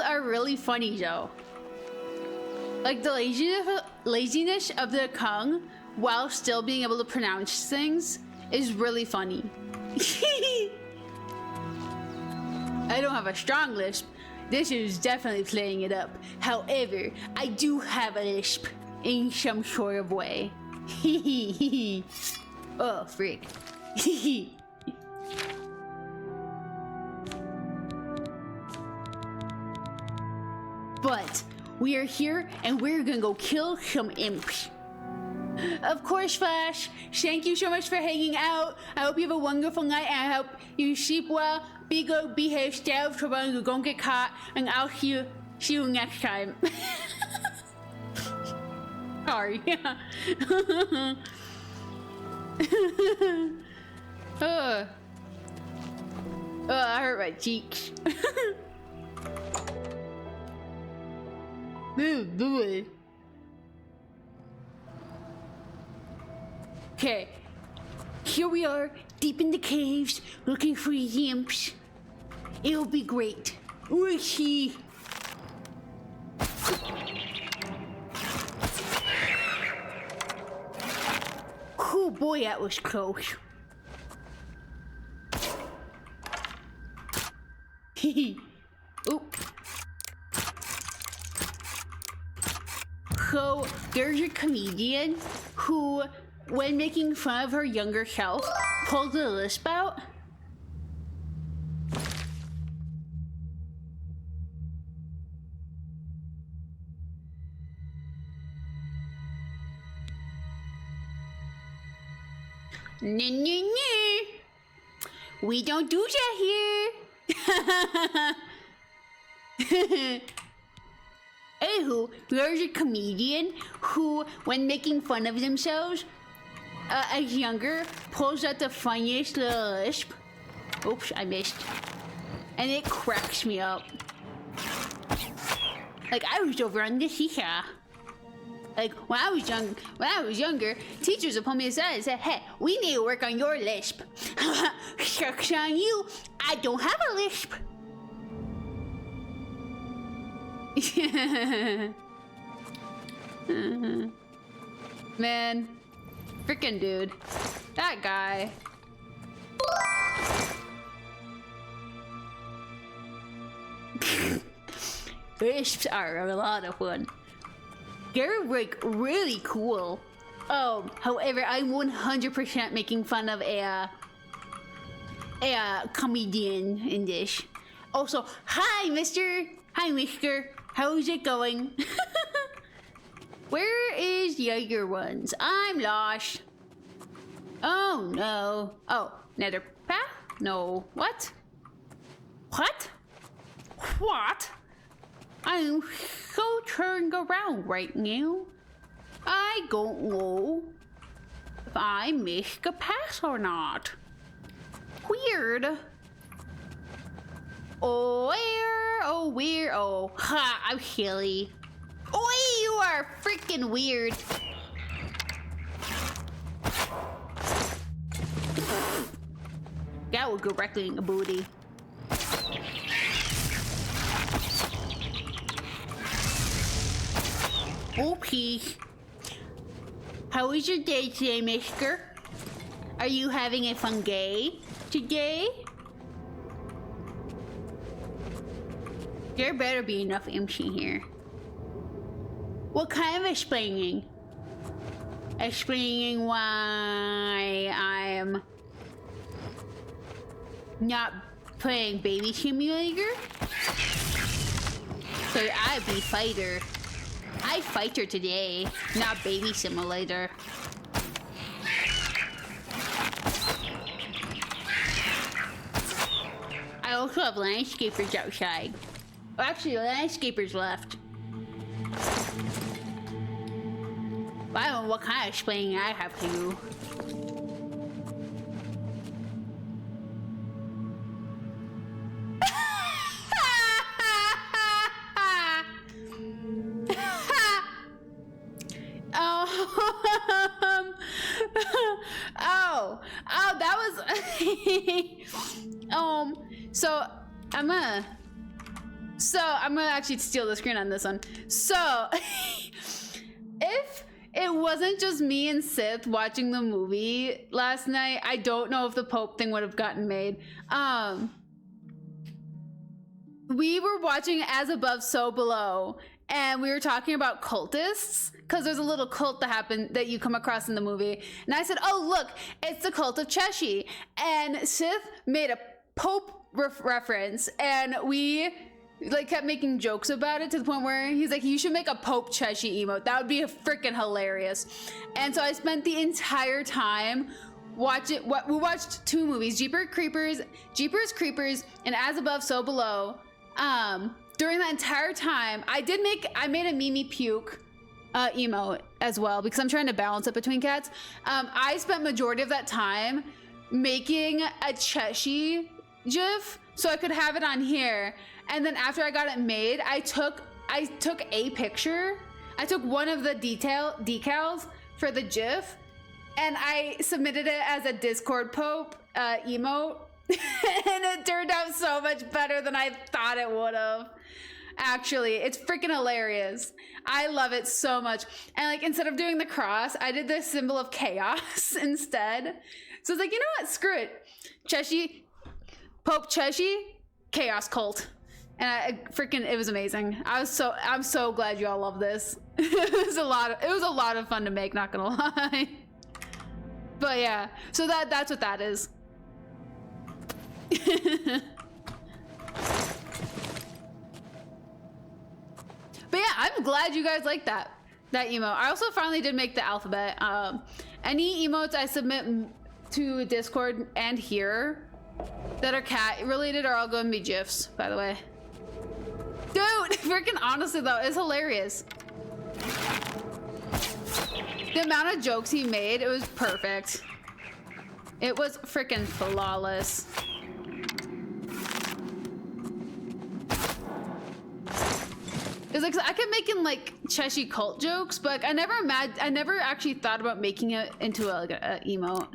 are really funny though. Like the laziness of the tongue while still being able to pronounce things is really funny. I don't have a strong lisp. This is definitely playing it up. However, I do have a lisp in some sort of way. Oh, freak. But we are here and we're gonna go kill some imps. Of course, Flash. Thank you so much for hanging out. I hope you have a wonderful night and I hope you sleep well. Be good, behave, stay out of trouble, you don't get caught, and I'll see you next time. Sorry. Oh, I hurt my cheeks. Okay, here we are, deep in the caves, looking for imps. It'll be great. We'll see. Oh boy, that was close. Oop. So, there's a comedian who, when making fun of her younger self, pulled the lisp out. We don't do that here. Anywho, there's a comedian who, when making fun of themselves, as younger, pulls out the funniest little lisp. Oops, I missed. And it cracks me up. Like I was over on the seesaw. Like when I was younger, teachers would pull me aside and say, "Hey, we need to work on your lisp." Shucks on you, I don't have a lisp. Man, freaking dude, that guy. Lisps are a lot of fun. They're like really cool. Oh, however, I'm 100% making fun of a comedian in this. Also, hi, mister. Hi, mister. How's it going? Where is the other ones? I'm lost. Oh, no. Oh, nether path? No. What? What? What? I'm so turned around right now. I don't know if I missed a pass or not. Weird. Oh, where? Oh, weird. Oh, ha, I'm silly. Oh, you are freaking weird. That would go directly in the booty. Okay. How was your day today, mister? Are you having a fun day today? There better be enough MC here. What kind of explaining? Explaining why I'm not playing Baby Simulator? So I be fighter. I fighter today, not Baby Simulator. I also have landscapers outside. Well, actually, landscapers left. I don't know what kind of explaining I have to do. Oh, that was so I'm gonna actually steal the screen on this one. So if it wasn't just me and Sith watching the movie last night, I don't know if the Pope thing would have gotten made. We were watching As Above, So Below, and we were talking about cultists, because there's a little cult that you come across in the movie. And I said, oh, look, it's the cult of Cheshi. And Sith made a Pope reference, and we like kept making jokes about it to the point where he's like, you should make a Pope Cheshi emote. That would be freaking hilarious. And so I spent the entire time watching, we watched two movies, Jeepers Creepers, and As Above, So Below. During that entire time, I made a Mimi puke emote as well, because I'm trying to balance it between cats. I spent majority of that time making a Cheshi GIF so I could have it on here. And then after I got it made, I took a picture. I took one of the decals for the GIF, and I submitted it as a Discord Pope emote. And it turned out so much better than I thought it would have. Actually, it's freaking hilarious. I love it so much. And like, instead of doing the cross, I did the symbol of chaos instead. So it's like, you know what? Screw it. Cheshi, Pope Cheshi, chaos cult. And it was amazing. I'm so glad you all love this. It was a lot of fun to make, not gonna lie. But yeah, so that's what that is. But yeah, I'm glad you guys like that emote. I also finally did make the alphabet. Any emotes I submit to Discord and here that are cat related are all going to be GIFs, by the way. Dude, freaking honestly though, it's hilarious. The amount of jokes he made, it was perfect. It was freaking flawless. It's like I kept making like Cheshi cult jokes, but I never actually thought about making it into a emote.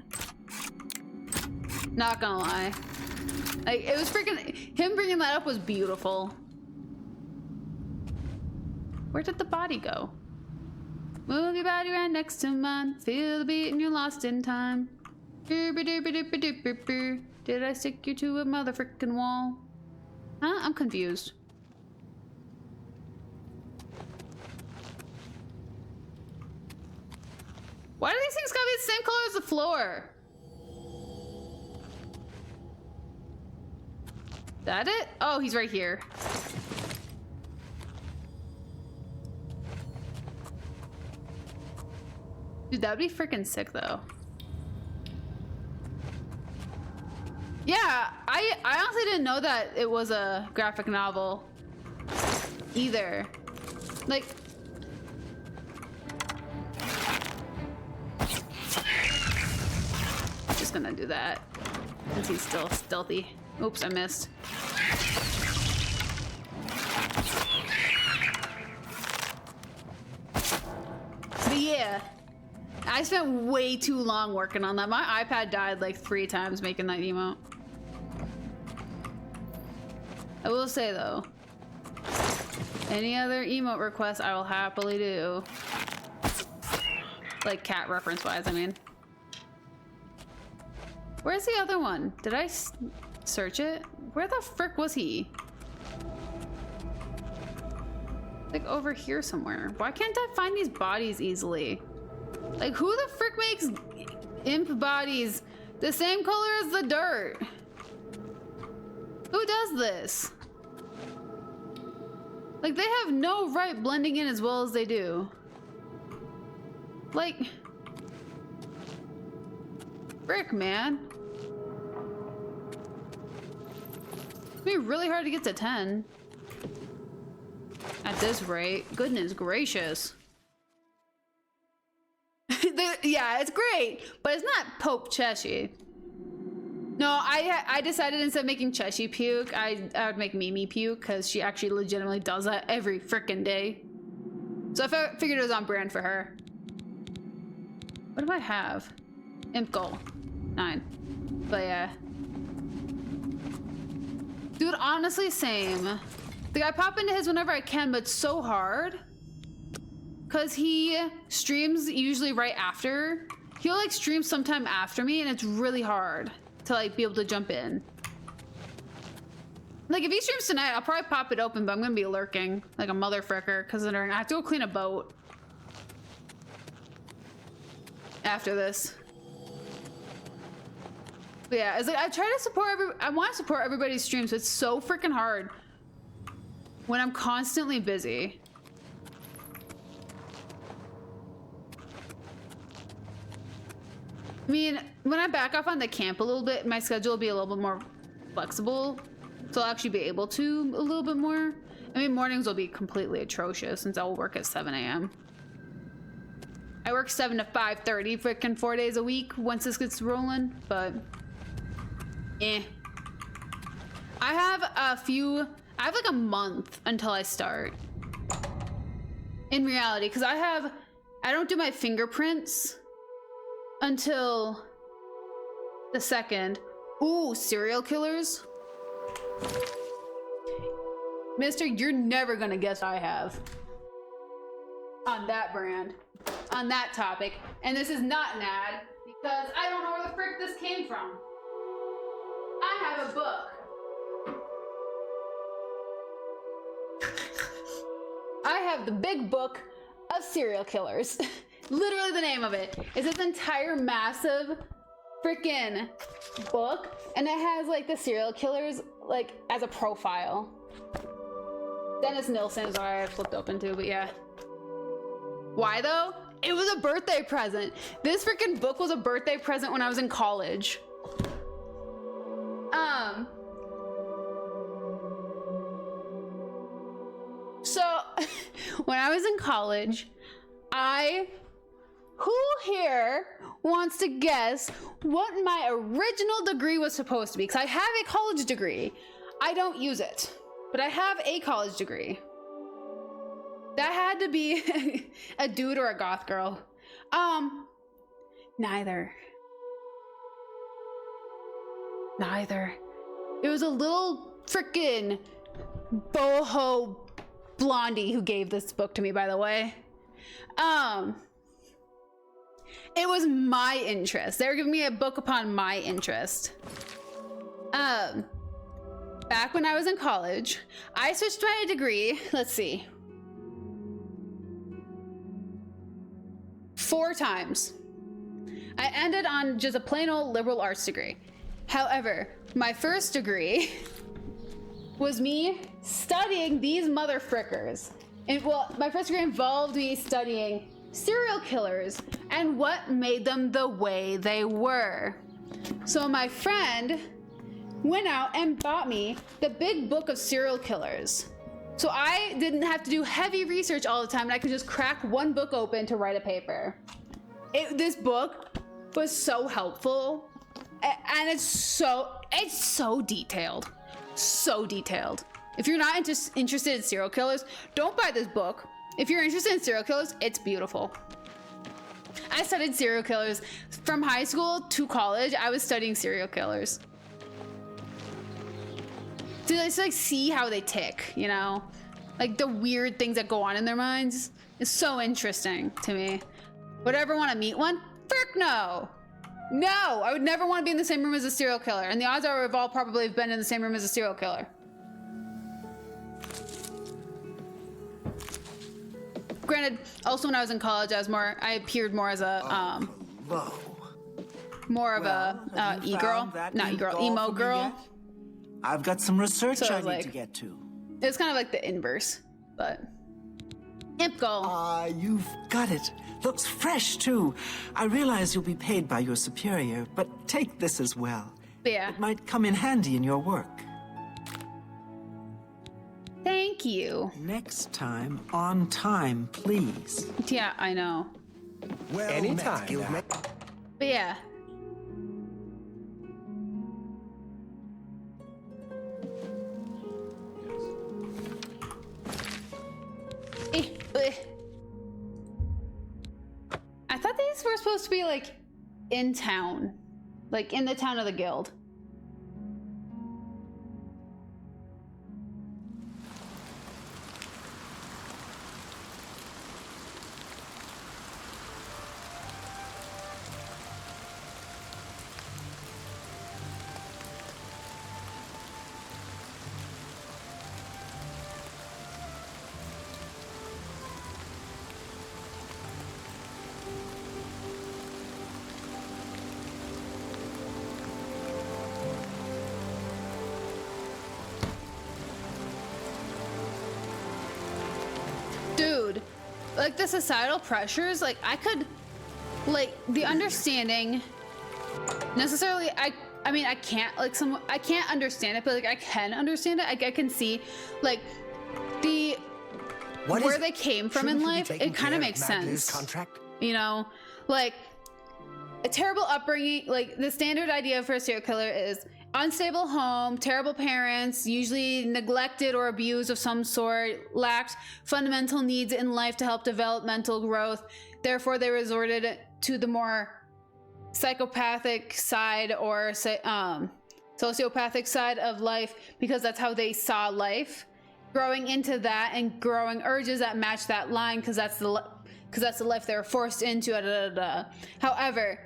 Not gonna lie. Like, it was freaking, him bringing that up was beautiful. Where did the body go? Move your body right next to mine. Feel the beat and you're lost in time. Did I stick you to a mother frickin' wall? Huh? I'm confused. Why do these things gotta be the same color as the floor? That it? Oh, he's right here. Dude, that'd be freaking sick though. Yeah, I honestly didn't know that it was a graphic novel either. Like, just gonna do that since he's still stealthy. Oops, I missed. But yeah, I spent way too long working on that. My iPad died like 3 times making that emote. I will say though, any other emote requests I will happily do. Like cat reference wise, I mean. Where's the other one? Did I search it? Where the frick was he? Like over here somewhere. Why can't I find these bodies easily? Like, who the frick makes imp bodies the same color as the dirt? Who does this? Like, they have no right blending in as well as they do. Like, frick, man. It'd be really hard to get to 10. At this rate. Goodness gracious. Yeah, it's great, but it's not Pope Cheshi. No, I decided instead of making Cheshi puke, I would make Mimi puke, because she actually legitimately does that every frickin' day. So I figured it was on brand for her. What do I have? Imp goal. 9. But yeah. Dude, honestly, same. Like, I pop into his whenever I can, but it's so hard. Because he streams usually right after. He'll like stream sometime after me, and it's really hard to like be able to jump in. Like, if he streams tonight, I'll probably pop it open, but I'm gonna be lurking like a mother fricker, considering I have to go clean a boat after this. But yeah, it's like I try to support I want to support everybody's streams, but it's so freaking hard when I'm constantly busy. I mean, when I back off on the camp a little bit, my schedule will be a little bit more flexible, so I'll actually be able to a little bit more. I mean, mornings will be completely atrocious since I will work at 7 a.m. I work 7 to 5:30 freaking 4 days a week once this gets rolling, but eh. I have like a month until I start. In reality, because I don't do my fingerprints until the 2nd. Ooh, serial killers. Mister, you're never gonna guess I have. On that brand. On that topic. And this is not an ad, because I don't know where the frick this came from. I have a book. I have the big book of serial killers. Literally the name of it is this entire massive freaking book, and it has like the serial killers like as a profile. Dennis Nilsen is what I flipped open to, but yeah. Why though? It was a birthday present. This freaking book was a birthday present when I was in college. So when I was in college, who here wants to guess what my original degree was supposed to be? Because I have a college degree. I don't use it, but I have a college degree. That had to be a dude or a goth girl. Neither. It was a little freaking boho blondie who gave this book to me, by the way. It was my interest. They were giving me a book upon my interest. Back when I was in college, I switched my degree, let's see, 4 times. I ended on just a plain old liberal arts degree. However, my first degree was me studying these motherfrickers. Well, my first degree involved me studying serial killers and what made them the way they were. So my friend went out and bought me the big book of serial killers. So I didn't have to do heavy research all the time, and I could just crack one book open to write a paper. This book was so helpful, and it's so detailed. So detailed. If you're not interested in serial killers, don't buy this book. If you're interested in serial killers, it's beautiful. I studied serial killers from high school to college. I was studying serial killers to just like see how they tick, you know, like the weird things that go on in their minds. It's so interesting to me. Would I ever want to meet one? Frick no. No, I would never want to be in the same room as a serial killer, and the odds are we've all probably been in the same room as a serial killer. Granted, also when I was in college, I appeared more as a more of a e-girl, not e-girl, emo girl. I've got some research So I need like, to get to. It's kind of like the inverse, but imp goal. You've got it. Looks fresh too. I realize you'll be paid by your superior, but take this as well. But yeah. It might come in handy in your work. Thank you. Next time, on time, please. Yeah, I know. Well, Anytime. But yeah. I thought these were supposed to be like in town, like in the town of the guild. Dude, like the societal pressures, like I could, like the understanding necessarily, I mean, I can't I can't understand it, but like I can understand it. I can see like where they came from in life. It kind of makes sense. Contract? You know, like a terrible upbringing, like the standard idea for a serial killer is unstable home, terrible parents, usually neglected or abused of some sort, lacked fundamental needs in life to help develop mental growth. Therefore, they resorted to the more psychopathic side or sociopathic side of life because that's how they saw life. Growing into that and growing urges that match that line because that's the life they were forced into. However,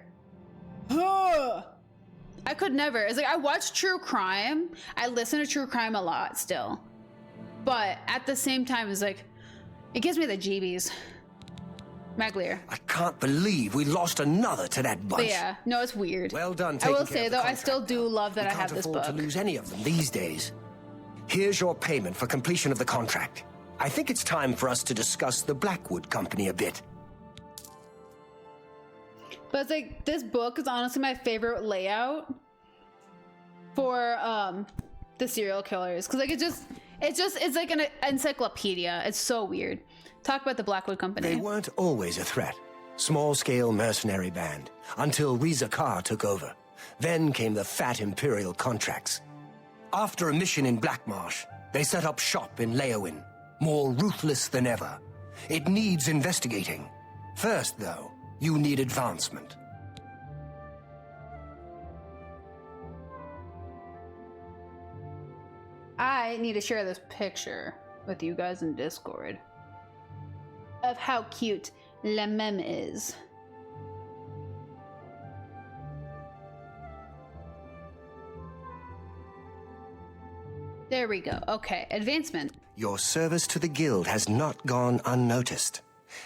I could never. It's like I watch true crime. I listen to true crime a lot still. But at the same time, it's like, it gives me the jeebies. Maglier. I can't believe we lost another to that bunch. But yeah, no, it's weird. Well done. I will taking care say of the though, I still contract, do though. love that We I have can't this afford book. to lose any of them these days. Here's your payment for completion of the contract. I think it's time for us to discuss the Blackwood Company a bit. But it's like, this book is honestly my favorite layout for the serial killers. Cause like it's like an encyclopedia. It's so weird. Talk about the Blackwood Company. They weren't always a threat. Small-scale mercenary band, until Reza Carr took over. Then came the fat Imperial contracts. After a mission in Blackmarsh, they set up shop in Leowin, more ruthless than ever. It needs investigating. First, though, you need advancement. I need to share this picture with you guys in Discord of how cute La Meme is. There we go. Okay, advancement. Your service to the guild has not gone unnoticed.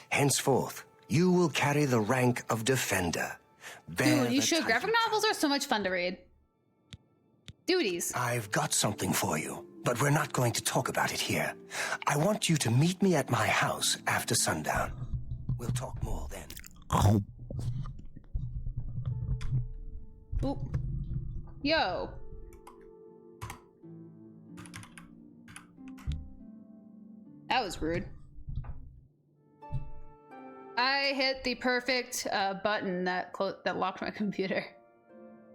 Henceforth, you will carry the rank of defender. Bear Dude, you the should. title. Graphic novels are so much fun to read. Duties. I've got something for you, but we're not going to talk about it here. I want you to meet me at my house after sundown. We'll talk more then. Oop. Yo. That was rude. I hit the perfect button that locked my computer.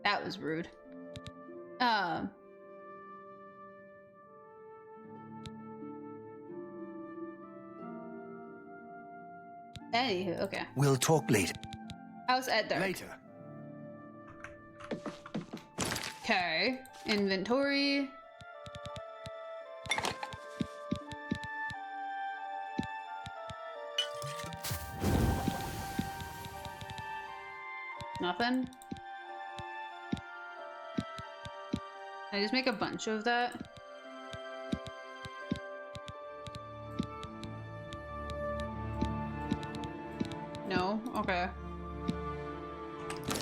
That was rude. Anywho, okay. We'll talk later. How's Ed there? Later. Okay. Inventory. Nothing. Can I just make a bunch of that? No? Okay.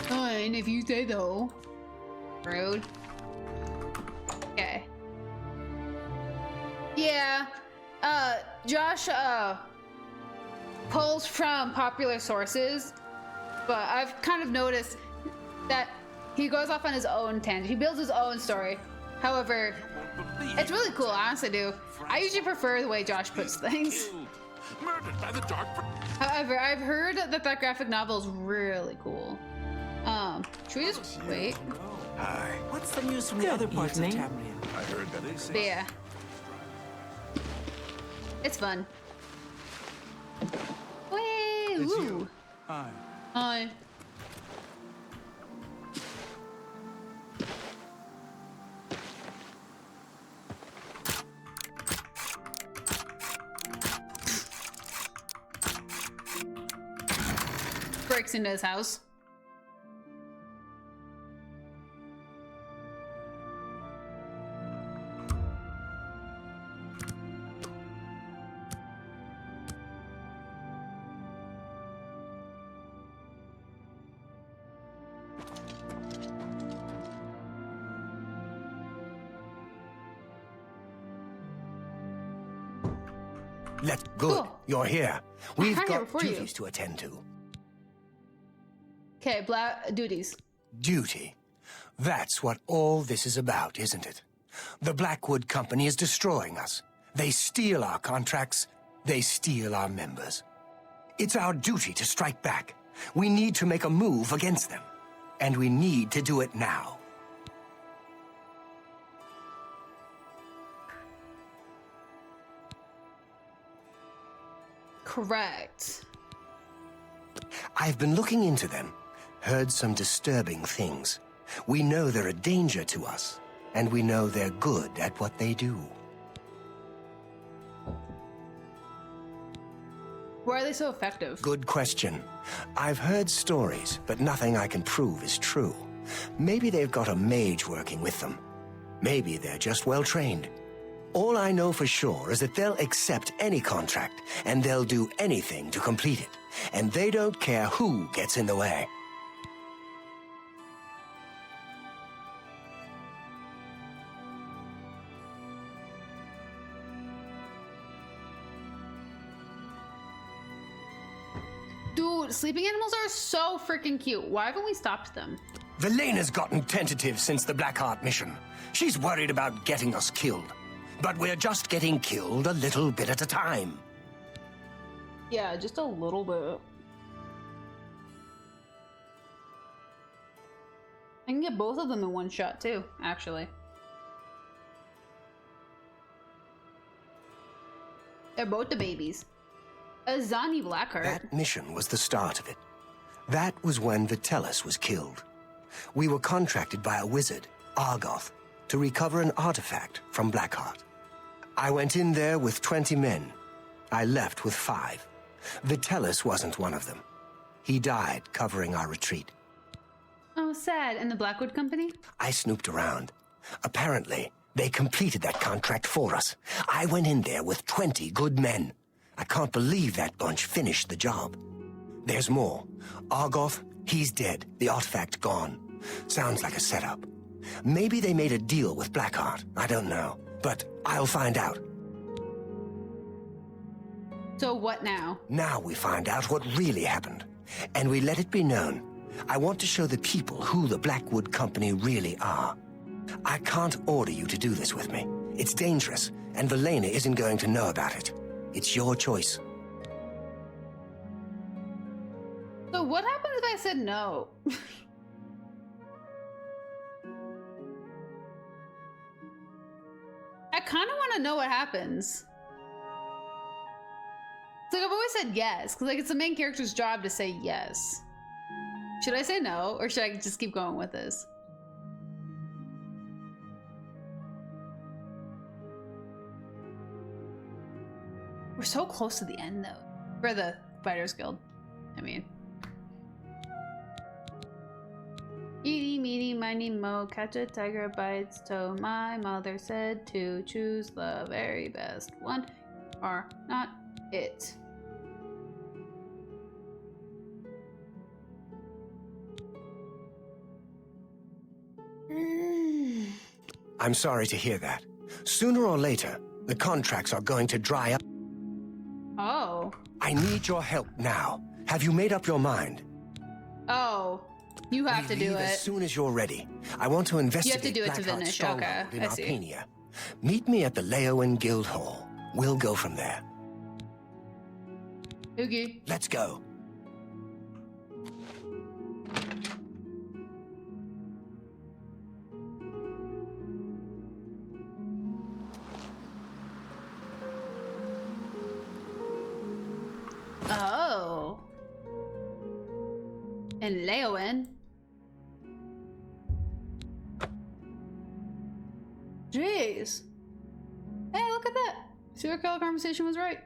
Fine, if you say so. Rude. Okay. Yeah. Josh, pulls from popular sources, but I've kind of noticed that he goes off on his own tangent. He builds his own story. However, it's really cool, I honestly do. I usually prefer the way Josh puts things. Murdered by the dark. However, I've heard that graphic novel is really cool. Should we just wait? Hi. What's the news from the other parts of Tamriel? I heard that they say. But yeah. It's fun. Wait, ooh. Hi. Hi. Breaks into his house. Let's good. Cool. You're here. We've I'm here got for you. duties to attend to. Okay, black duties. Duty. That's what all this is about, isn't it? The Blackwood Company is destroying us. They steal our contracts. They steal our members. It's our duty to strike back. We need to make a move against them. And we need to do it now. Correct. I've been looking into them, heard some disturbing things. We know they're a danger to us, and we know they're good at what they do. Why are they so effective? Good question. I've heard stories, but nothing I can prove is true. Maybe they've got a mage working with them. Maybe they're just well trained. All I know for sure is that they'll accept any contract, and they'll do anything to complete it. And they don't care who gets in the way. Dude, sleeping animals are so freaking cute. Why haven't we stopped them? Velena's gotten tentative since the Blackheart mission. She's worried about getting us killed. But we're just getting killed a little bit at a time. Yeah, just a little bit. I can get both of them in one shot too, actually. They're both the babies. A Zani Blackheart. That mission was the start of it. That was when Vitellis was killed. We were contracted by a wizard, Argoth, to recover an artifact from Blackheart. I went in there with 20 men. I left with 5. Vitellis wasn't one of them. He died covering our retreat. Oh, sad. And the Blackwood Company? I snooped around. Apparently, they completed that contract for us. I went in there with 20 good men. I can't believe that bunch finished the job. There's more. Argoth, he's dead. The artifact gone. Sounds like a setup. Maybe they made a deal with Blackheart. I don't know. But I'll find out. So what now? Now we find out what really happened. And we let it be known. I want to show the people who the Blackwood Company really are. I can't order you to do this with me. It's dangerous, and Velena isn't going to know about it. It's your choice. So what happens if I said no? I kind of want to know what happens. It's like I've always said yes, because like it's the main character's job to say yes. Should I say no, or should I just keep going with this? We're so close to the end, though. For the Fighters Guild, I mean. Eeny, meeny, miny, mo, catch a tiger by its toe. My mother said to choose the very best one, or not it. I'm sorry to hear that. Sooner or later, the contracts are going to dry up. Oh. I need your help now. Have you made up your mind? Oh. You have to do Leave it. as soon as you're ready. I want to investigate do it to Blackheart's finish. stronghold Okay, in I see. Arpenia. Meet me at the Leowen Guild Hall. We'll go from there. Okay. Let's go. Oh. And Leowen. Jeez. Hey, look at that. Serial killer conversation was right.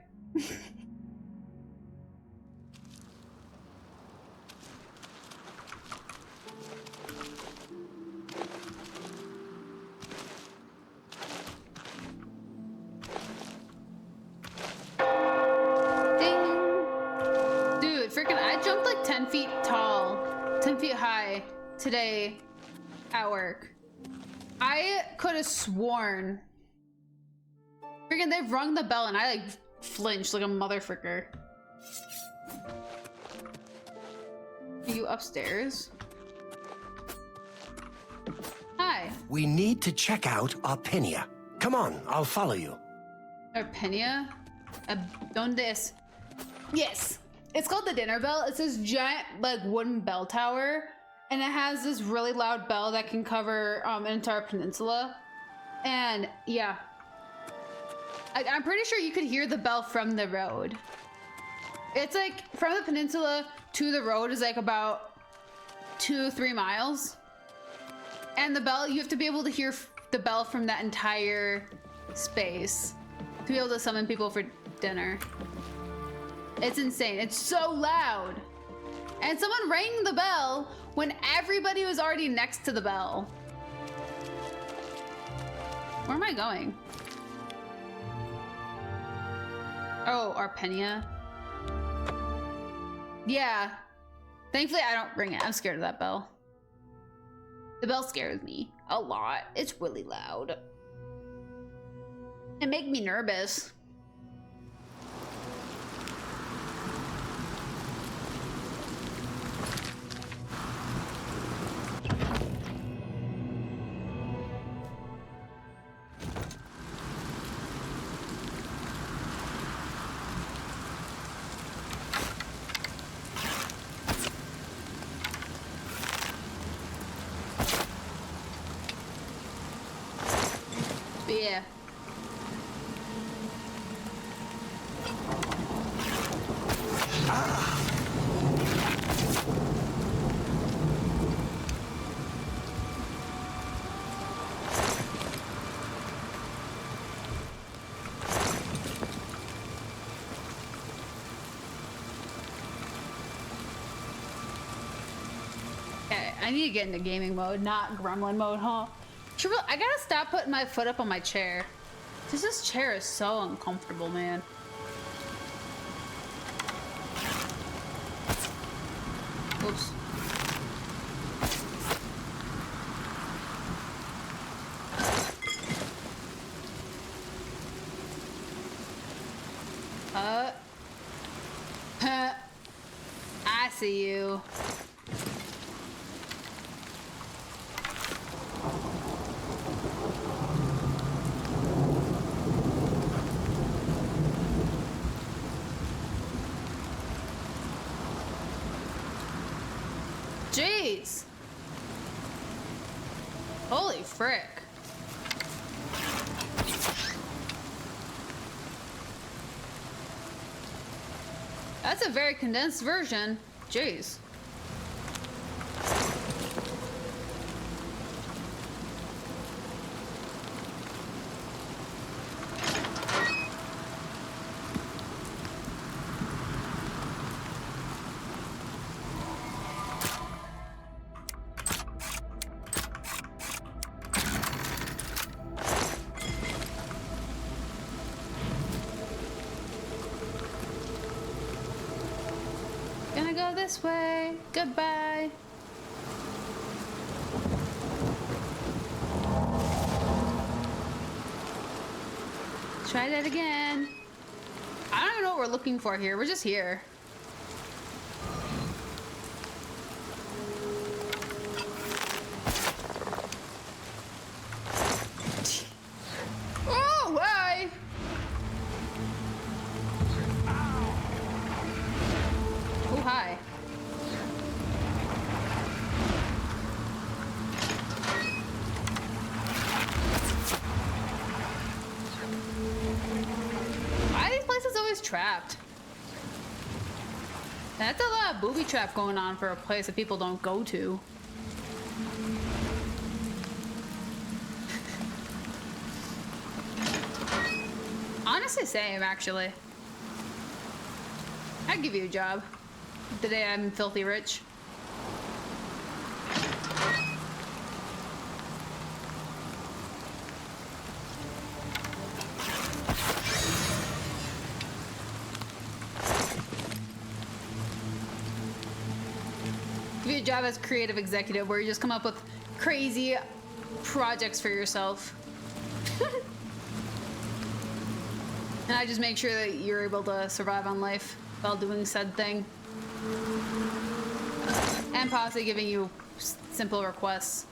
Ding. Dude, freaking, I jumped like 10 feet tall, 10 feet high today at work. I could have sworn. Freaking, they've rung the bell and I like flinched like a motherfucker. Are you upstairs? Hi. We need to check out Arpenia. Come on, I'll follow you. Arpenia? ¿Dónde es? Yes. It's called the Dinner Bell. It's this giant like wooden bell tower. And it has this really loud bell that can cover an entire peninsula. And yeah. I'm pretty sure you could hear the bell from the road. It's like from the peninsula to the road is like about 2-3 miles. And the bell, you have to be able to hear the bell from that entire space to be able to summon people for dinner. It's insane. It's so loud. And someone rang the bell when everybody was already next to the bell. Where am I going? Oh, Arpenia. Yeah. Thankfully, I don't ring it. I'm scared of that bell. The bell scares me a lot. It's really loud. It makes me nervous. Yeah. Okay, I need to get into gaming mode, not gremlin mode, huh? I gotta stop putting my foot up on my chair. This chair is so uncomfortable, man. Oops. I see you. Jeez. Holy frick. That's a very condensed version. Jeez. Gonna go this way. Goodbye. Try that again. I don't even know what we're looking for here. We're just here. Oh, why? Oh, hi. Why are these places always trapped? That's a lot of booby trap going on for a place that people don't go to. Honestly, same, actually. I'd give you a job. The day I'm filthy rich. Give you a job as creative executive where you just come up with crazy projects for yourself. And I just make sure that you're able to survive on life while doing said thing. And possibly giving you simple requests.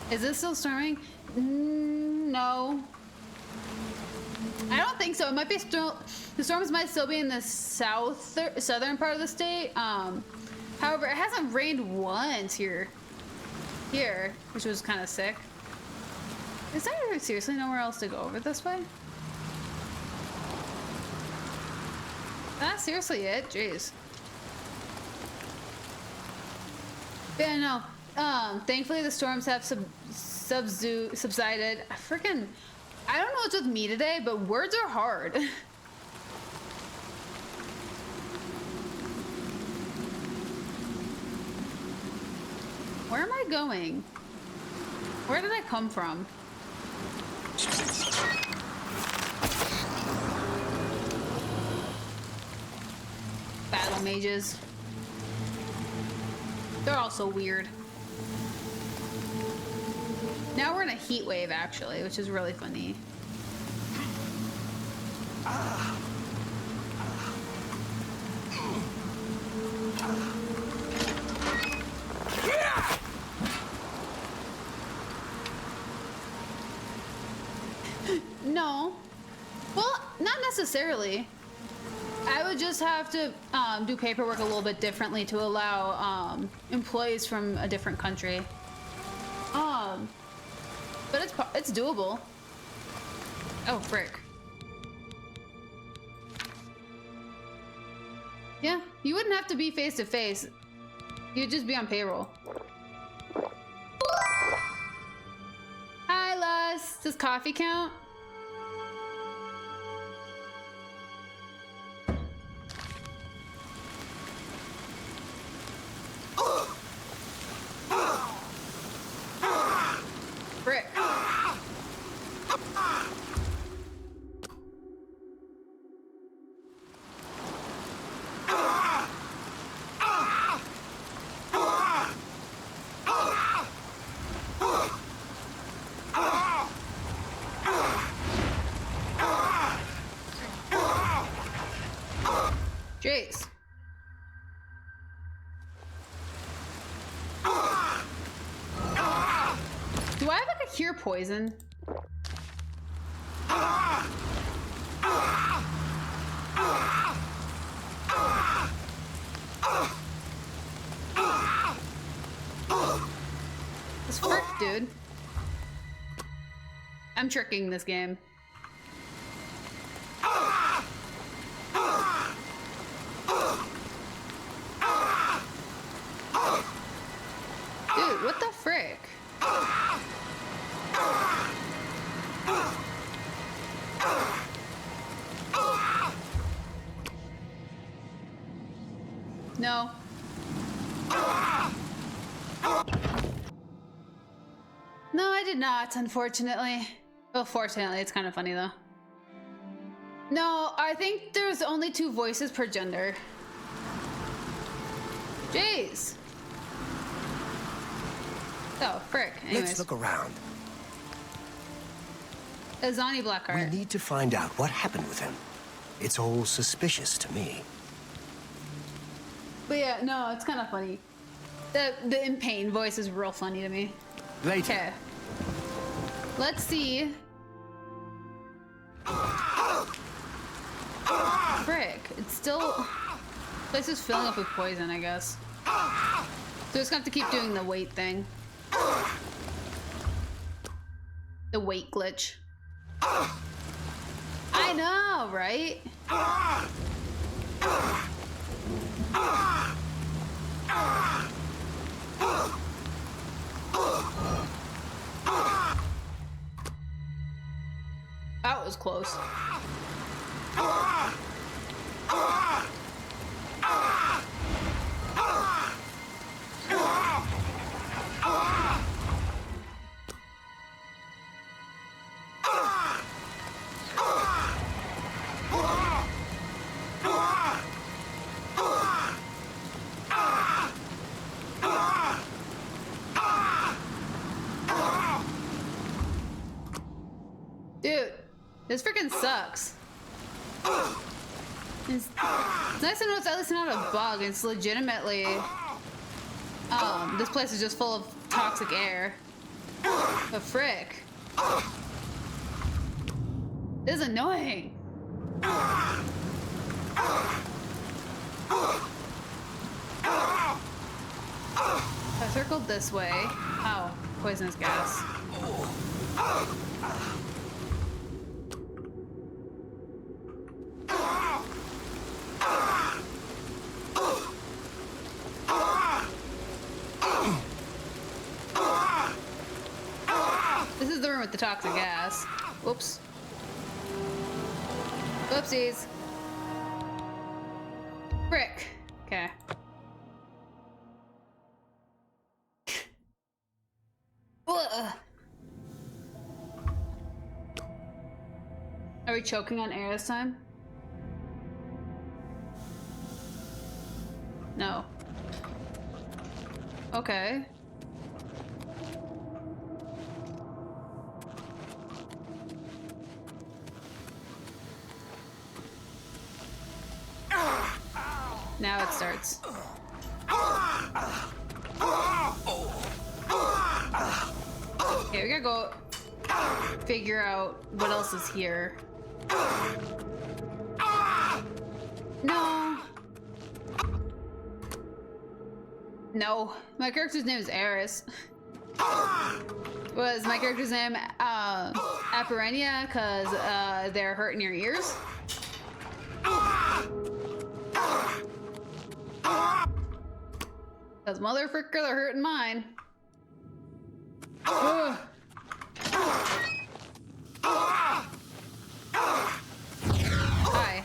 Is this still storming? No. I don't think so. It might be still. The storms might still be in the southern part of the state. However, it hasn't rained once here, which was kind of sick. Is there seriously nowhere else to go over this way? That's seriously it? Jeez. Yeah, no. Thankfully the storms have subsided. I don't know what's with me today, but words are hard. Where am I going? Where did I come from? Battle mages. They're all so weird. Now we're in a heat wave, actually, which is really funny. No. Well, not necessarily. I would just have to do paperwork a little bit differently to allow employees from a different country. But it's doable. Oh, frick. Yeah. You wouldn't have to be face to face. You'd just be on payroll. Hi, Lus. Does coffee count? Frick. Jace. Do I have like a cure poison? This frick, dude. I'm tricking this game. Dude, what the frick? No. No, I did not, unfortunately. Well, fortunately, it's kind of funny though. No, I think there's only 2 voices per gender. Jeez. Oh, frick. Anyways. Let's look around. Azani Blackheart. We need to find out what happened with him. It's all suspicious to me. But yeah, no, it's kind of funny. The in pain voice is real funny to me. Later. Okay. Let's see. Frick. It's still... Place is filling up with poison, I guess. So just gonna have to keep doing the weight thing. The weight glitch. I know, right? That was close. Dude, this freaking sucks. It's nice to know it's at least not a bug. It's legitimately... this place is just full of toxic air. But frick. This is annoying. If I circled this way... Oh, poisonous gas. This is the room with the toxic gas. Whoops. Whoopsies. Frick. Okay. Are we choking on air this time? No. Okay. Now it starts. Okay, we gotta go figure out what else is here. No. No. My character's name is Eriss. Was my character's name Apparenia because they're hurting your ears? Those motherfuckers are hurting mine. Ugh. Hi.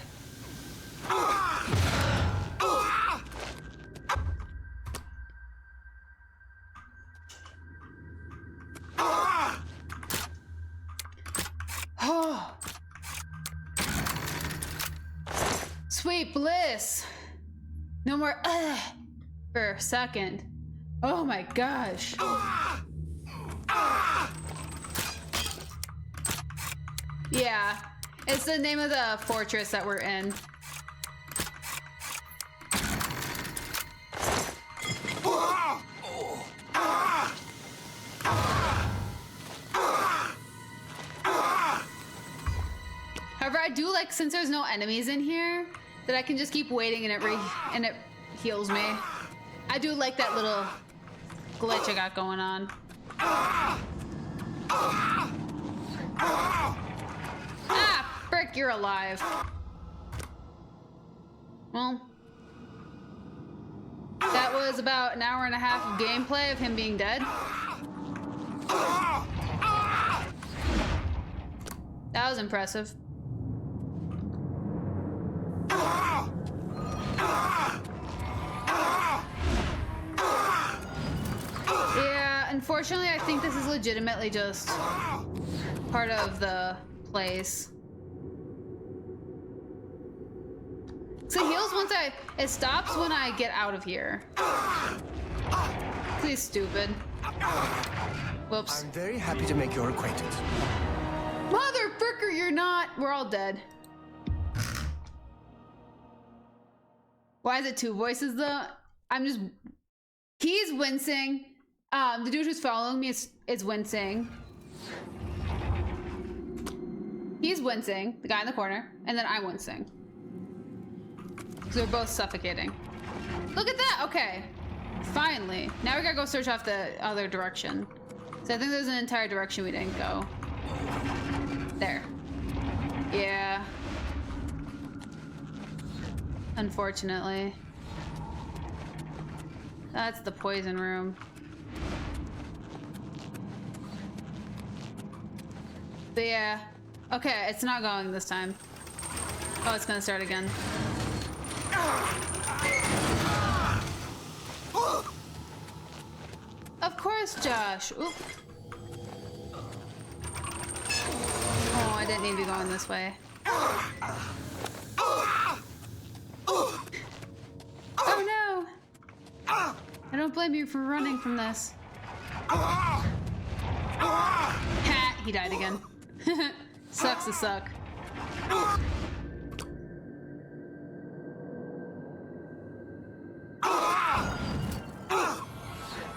Oh. Sweet bliss. No more for a second. Oh my gosh. Yeah, it's the name of the fortress that we're in. However, I do like, since there's no enemies in here, that I can just keep waiting and it heals me. I do like that little glitch I got going on. Ah, frick, you're alive. Well, that was about an hour and a half of gameplay of him being dead. That was impressive. Yeah, unfortunately, I think this is legitimately just part of the place. So it heals once it stops when I get out of here. Please, stupid. Whoops. I'm very happy to make your acquaintance. Motherfucker, you're not. We're all dead. Why is it two voices though? He's wincing. The dude who's following me is wincing. He's wincing, the guy in the corner, and then I'm wincing. So we're both suffocating. Look at that, okay. Finally. Now we gotta go search off the other direction. So I think there's an entire direction we didn't go. There. Yeah. Unfortunately. That's the poison room. But yeah. Okay, it's not going this time. Oh, it's gonna start again. Of course, Josh. Oop. Oh, I didn't need to be going this way. Oh no! I don't blame you for running from this. Ha! He died again. Sucks to suck.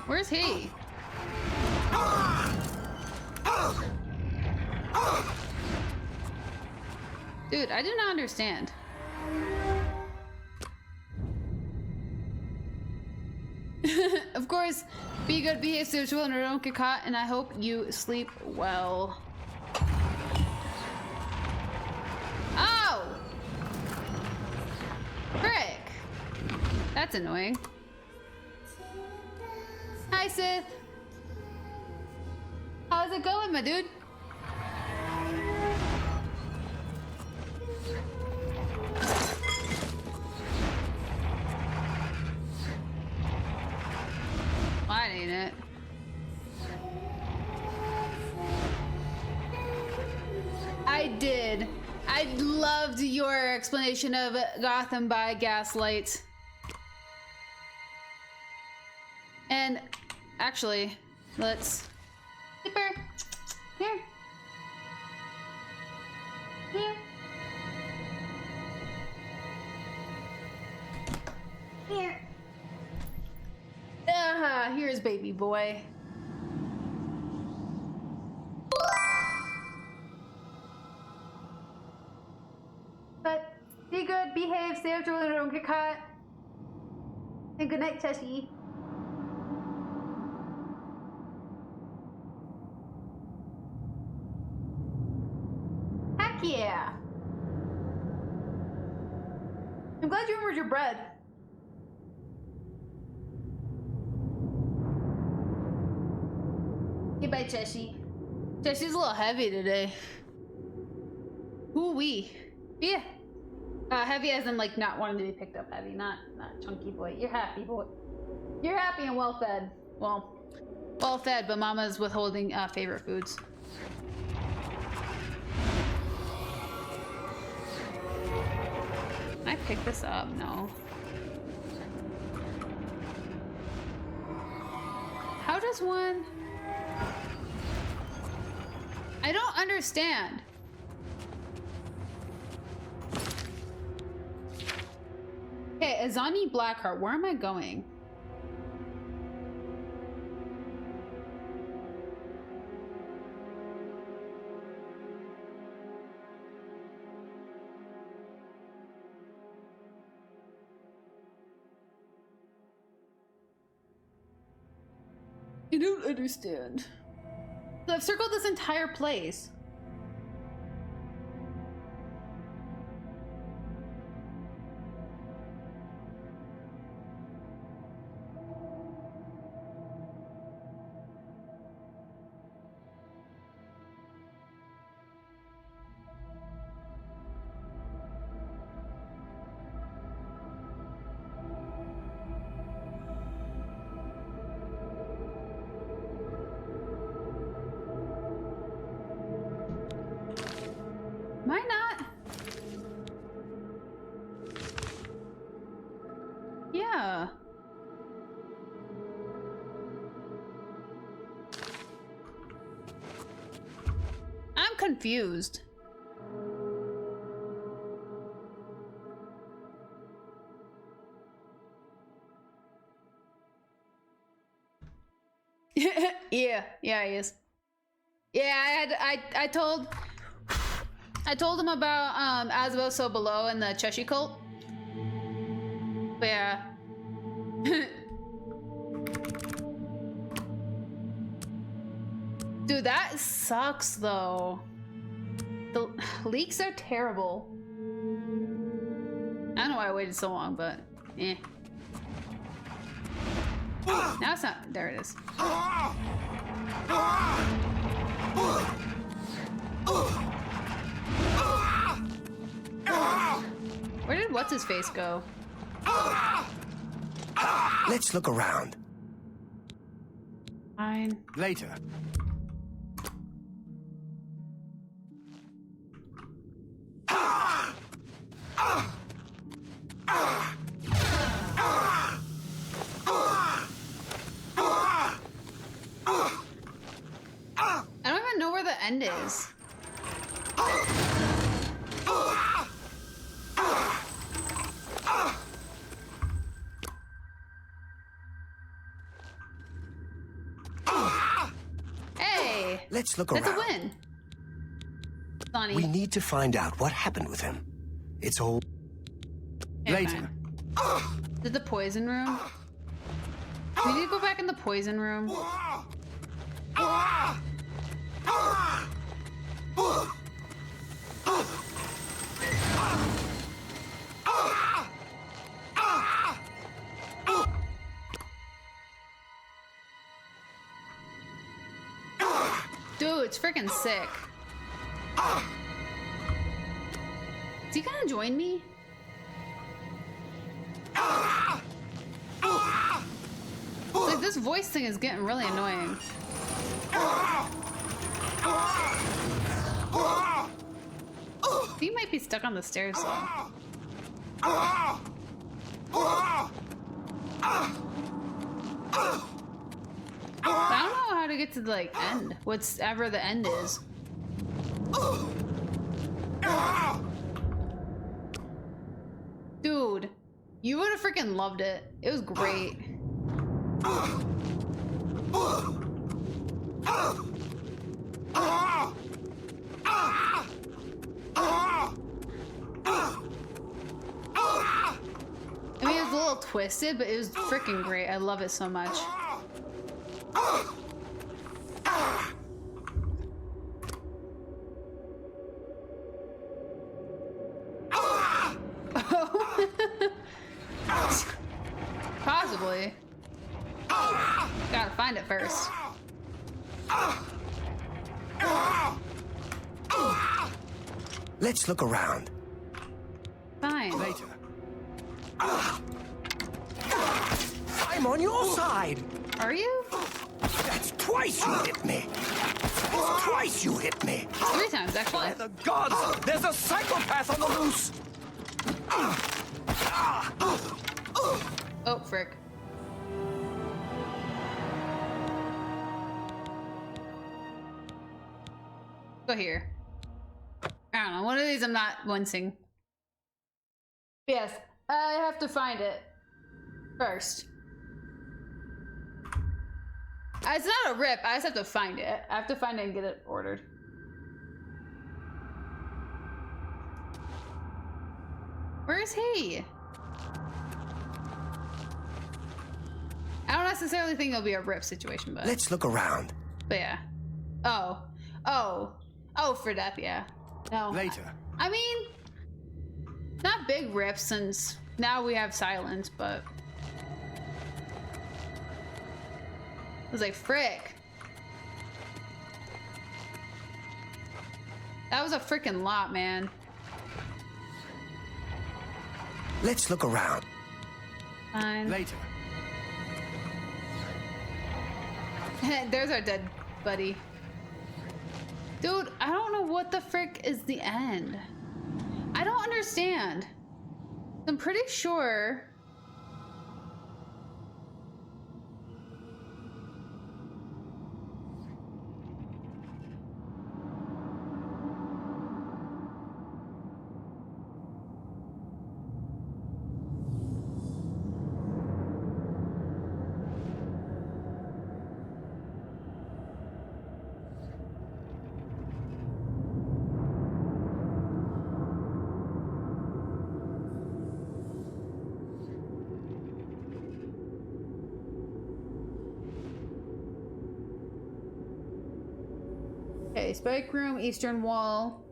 Where's he? Dude, I do not understand. Of course, be good, behave, spiritual, and don't get caught, and I hope you sleep well. Oh! Frick! That's annoying. Hi, Sith. How's it going, my dude? That ain't it. I did. I loved your explanation of Gotham by Gaslight. And actually, let's... Skipper! Here. Here. Here. Here's baby boy. But be good, behave, stay up to whether don't get caught. And good night, Tessie. Heck yeah! I'm glad you remembered your bread. by Cheshi. Cheshi's a little heavy today. Ooh-wee. Yeah. Heavy as in like not wanting to be picked up heavy, not chunky boy. You're happy boy. You're happy and well fed. Well fed, but Mama's withholding favorite foods. Can I pick this up? No. How does one? I don't understand. Okay, Azani Blackheart, where am I going? I don't understand. So I've circled this entire place. Am I not? Yeah. I'm confused. Yeah, he is. Yeah, I told him about Asbo So Below and the Cheshi cult. But yeah. Dude, that sucks though. The leaks are terrible. I don't know why I waited so long, but eh. Now it's not. There it is. Where did what's his face go? Let's look around. Fine. Later. I don't even know where the end is. Hey! Let's look That's around. a win. Sonny. We need to find out what happened with him. It's all... Okay, Later. fine. Did the poison room? We need to go back in the poison room. Dude, it's freaking sick. Is he gonna join me? Like, this voice thing is getting really annoying. He might be stuck on the stairs though. I don't know how to get to the like end. Whatever the end is. Dude, you would have freaking loved it. It was great. I mean, it was a little twisted, but it was freaking great. I love it so much. Possibly. Gotta find it first. Let's look around. Fine. Later. I'm on your side. Are you? That's twice you hit me. Twice you hit me. 3 times, actually. By the gods, there's a psychopath on the loose. Oh, frick. Go here. I don't know. One of these I'm not wincing. Yes, I have to find it first. It's not a rip. I just have to find it. I have to find it and get it ordered. Where is he? I don't necessarily think it'll be a rip situation, but Let's look around. yeah. Oh, for death, yeah. No. Later. I mean, not big rips since now we have silence, but I was like, frick. That was a freaking lot, man. Let's look around. Fine. Later. There's our dead buddy. Dude, I don't know what the frick is the end. I don't understand. I'm pretty sure. Okay, spike room, eastern wall.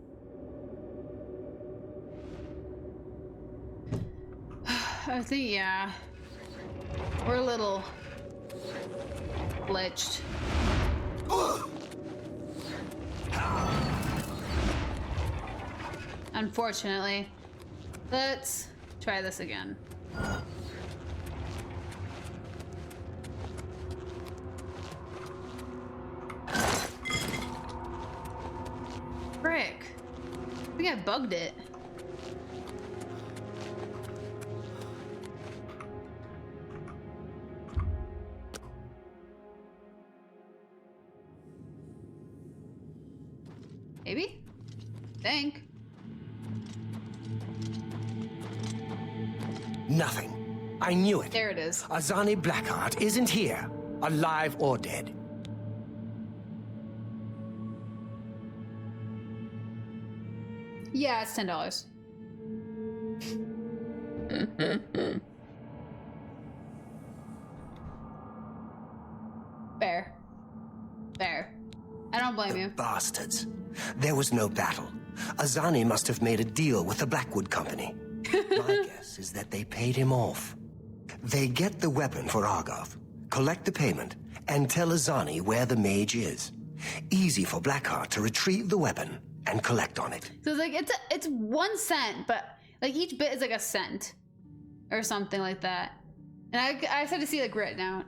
I think, yeah. We're a little glitched. Unfortunately. Let's try this again. Frick. I think I bugged it. Maybe? Think. Nothing. I knew it. There it is. Azani Blackheart isn't here, alive or dead. Yeah, it's $10. Fair. Fair. I don't blame you. Bastards. There was no battle. Azani must have made a deal with the Blackwood Company. My guess is that they paid him off. They get the weapon for Argoth, collect the payment, and tell Azani where the mage is. Easy for Blackheart to retrieve the weapon and collect on it. So it's like it's 1 cent, but like each bit is like a cent or something like that. And I just have to see like written out.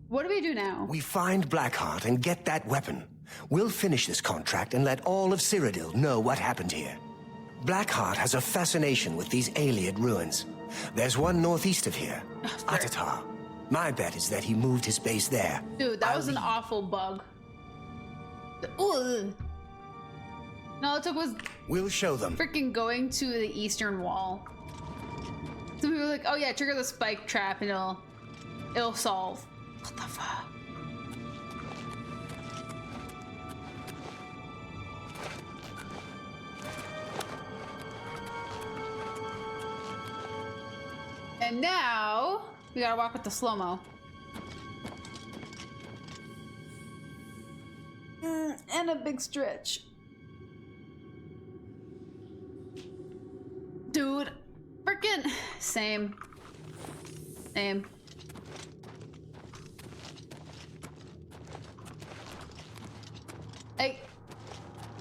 What do we do now? We find Blackheart and get that weapon. We'll finish this contract and let all of Cyrodiil know what happened here. Blackheart has a fascination with these Ayleid ruins. There's one northeast of here, Atatar. My bet is that he moved his base there. Dude, that was an awful bug. Ooh. No, all it took was We'll show them. freaking going to the eastern wall. So we were like, oh yeah, trigger the spike trap and it'll solve. What the fuck? And now we gotta walk with the slow-mo. And a big stretch. Dude, freaking same.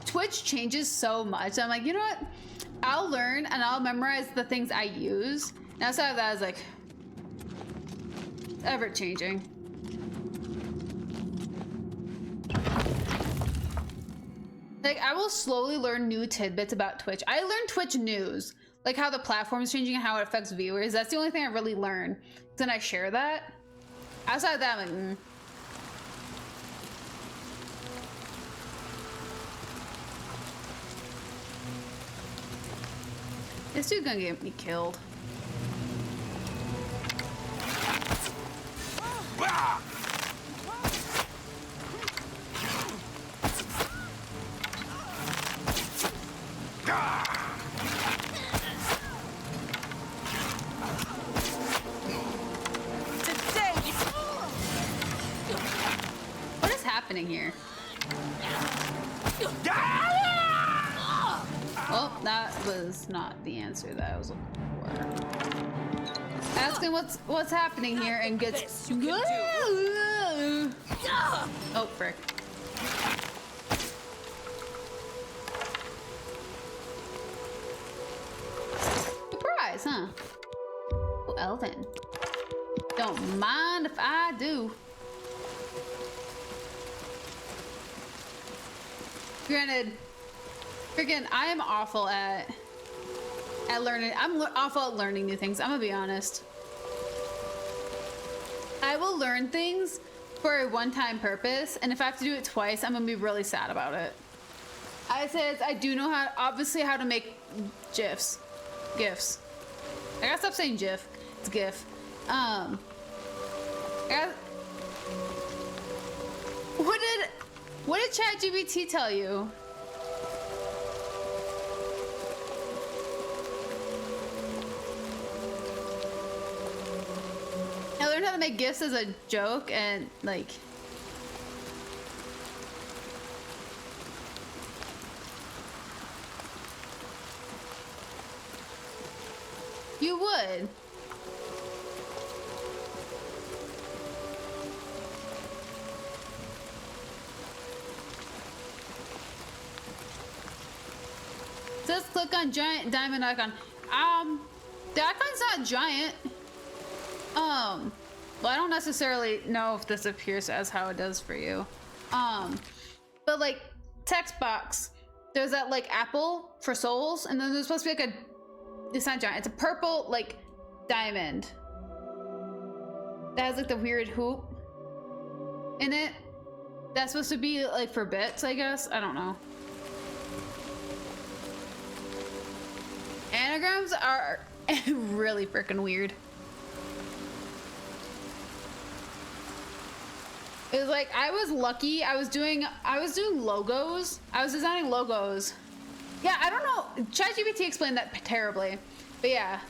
Twitch changes so much. I'm like, you know what? I'll learn and I'll memorize the things I use. And outside of that, I was like, ever changing. Like, I will slowly learn new tidbits about Twitch. I learned Twitch news, like how the platform is changing and how it affects viewers. That's the only thing I really learn. Then I share that. Outside of that, I'm like, This dude's gonna get me killed. What is happening here? Well, that was not the answer that I was looking for. Asking what's happening here and gets oh frick. Surprise, huh? Well then. Don't mind if I do. Granted, freaking, I am awful at learning. I'm awful at learning new things. I'm gonna be honest. I will learn things for a one-time purpose, and if I have to do it twice, I'm gonna be really sad about it. I do know obviously how to make gifs. I gotta stop saying GIF. It's GIF. What did ChatGPT tell you? I learned how to make gifs as a joke and like you would. Just click on giant diamond icon. The icon's not giant. Well, I don't necessarily know if this appears as how it does for you. But like text box, there's that like apple for souls, and then there's supposed to be like it's not giant, it's a purple like diamond that has like the weird hoop in it. That's supposed to be like for bits, I guess. I don't know. Anagrams are really freaking weird. It was like I was lucky. I was doing logos. I was designing logos. Yeah, I don't know. ChatGPT explained that terribly, but yeah,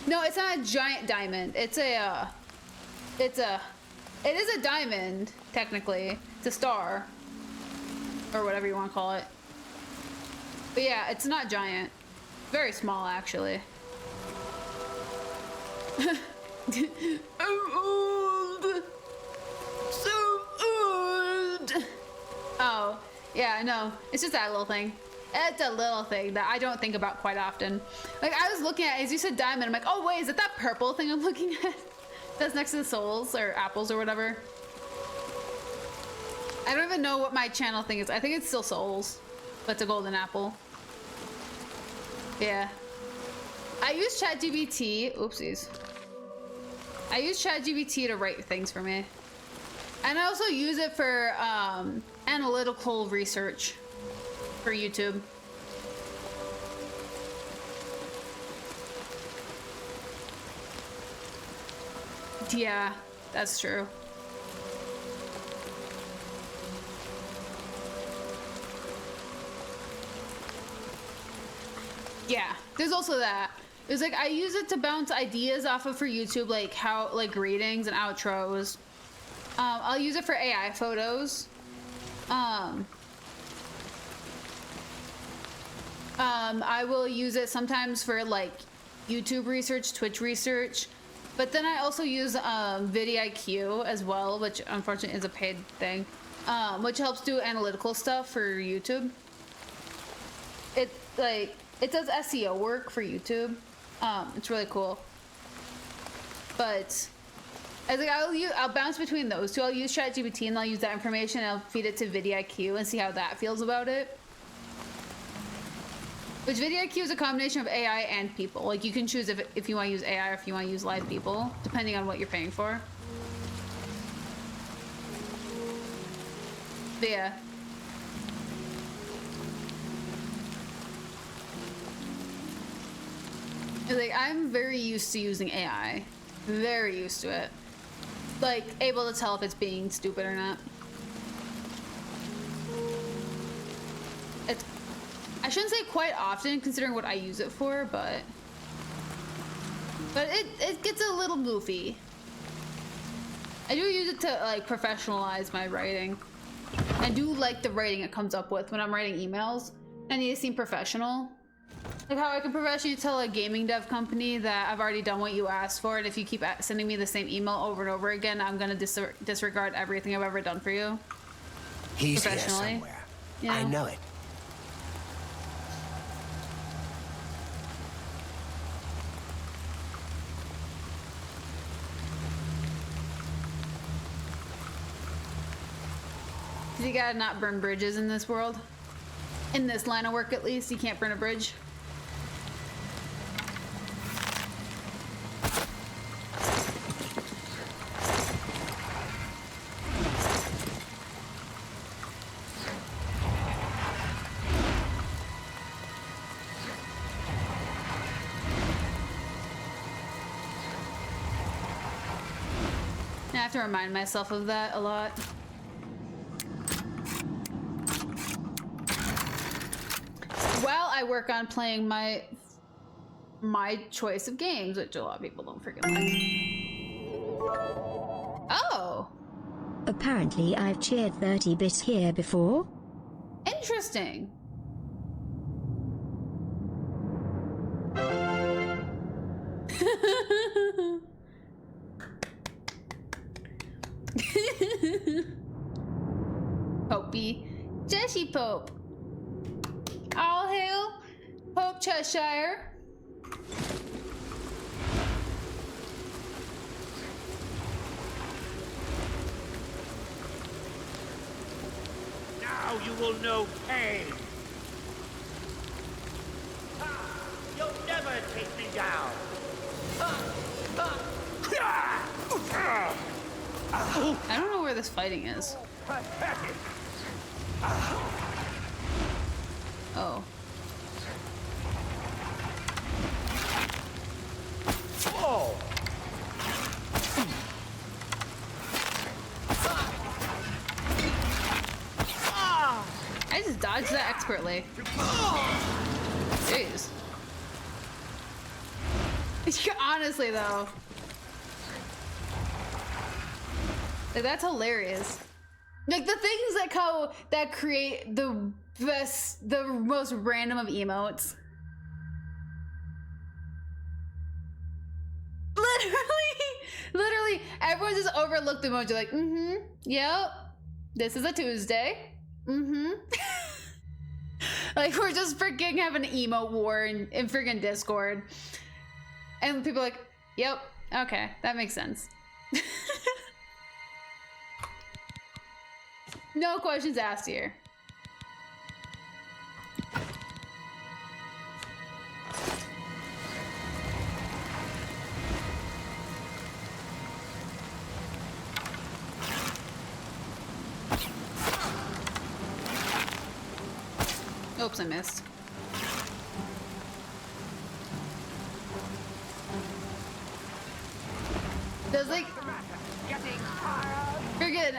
no, it's not a giant diamond. It is a diamond technically. It's a star, or whatever you want to call it. But yeah, it's not giant. Very small, actually. I'm old. So old. Oh, yeah, no. It's just that little thing. It's a little thing that I don't think about quite often. Like, I was looking at, as you said diamond, I'm like, oh, wait, is it that purple thing I'm looking at? That's next to the souls, or apples, or whatever. I don't even know what my channel thing is. I think it's still souls, but it's a golden apple. Yeah. I use ChatGPT. Oopsies. I use ChatGPT to write things for me. And I also use it for analytical research for YouTube. Yeah, that's true. Yeah, there's also that. It's like I use it to bounce ideas off of for YouTube, like how like greetings and outros. I'll use it for AI photos. I will use it sometimes for like YouTube research, Twitch research, but then I also use vidIQ as well, which unfortunately is a paid thing, which helps do analytical stuff for YouTube. it like it does SEO work for YouTube. It's really cool. But I was like, I'll bounce between those two. I'll use ChatGPT and I'll use that information and I'll feed it to vidIQ and see how that feels about it. Which vidIQ is a combination of AI and people. Like you can choose if you want to use AI or if you want to use live people, depending on what you're paying for. But yeah. Like I'm very used to using AI. Very used to it. Like able to tell if it's being stupid or not. I shouldn't say quite often considering what I use it for, but it gets a little goofy. I do use it to like professionalize my writing. I do like the writing it comes up with when I'm writing emails. I need to seem professional. Like how I can professionally tell a gaming dev company that I've already done what you asked for, and if you keep sending me the same email over and over again, I'm gonna disregard everything I've ever done for you. He's here somewhere. You know? I know it. You gotta not burn bridges in this world. In this line of work, at least, you can't burn a bridge. I have to remind myself of that a lot. While I work on playing my choice of games, which a lot of people don't freaking like. Oh! Apparently I've cheered 30-bit here before. Interesting. Popey. Jessie Pope. All hail Pope Cheshire. Now you will know pain. You'll never take me down. I don't know where this fighting is. Pathetic. Oh. Oh. I just dodged that expertly. Jeez. Honestly, though. Like, that's hilarious. Like, the things that create the most random of emotes. Literally, everyone just overlooked the emoji, like, yep, this is a Tuesday. Like, we're just freaking having an emote war in freaking Discord. And people are like, yep, okay, that makes sense. No questions asked here. Oops, I missed. Does like freaking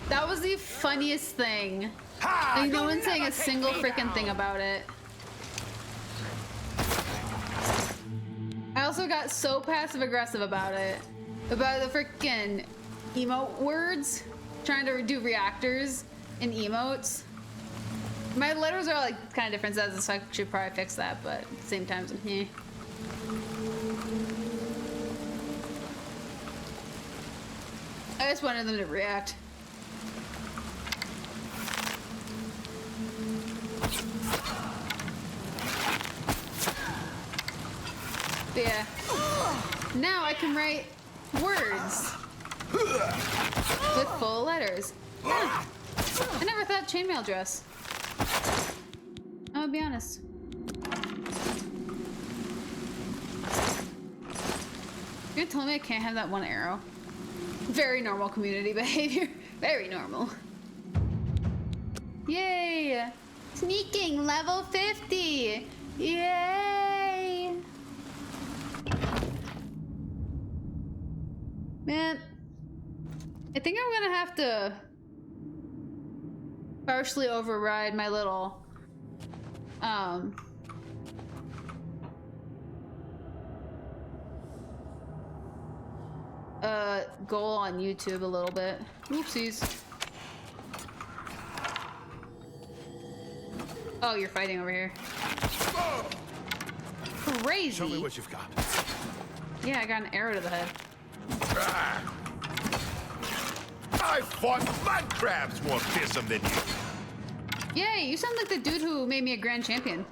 that was the funniest thing. Like no one's saying a single freaking thing about it. I also got so passive aggressive about it. About the freaking emote words. Trying to do reactors in emotes. My letters are like kind of different sizes, so I should probably fix that, but at the same time, eh. I just wanted them to react. But yeah. Now I can write words with full letters. Huh. I never thought chainmail dress. I'll be honest. You're telling me I can't have that one arrow? Very normal community behavior. Very normal. Yay! Sneaking level 50! Yay! Man, I think I'm gonna have to partially override my little goal on YouTube a little bit. Oopsies. Oh, you're fighting over here. Crazy. Show me what you've got. Yeah, I got an arrow to the head. I fought mud crabs more fearsome than you. Yay, you sound like the dude who made me a grand champion.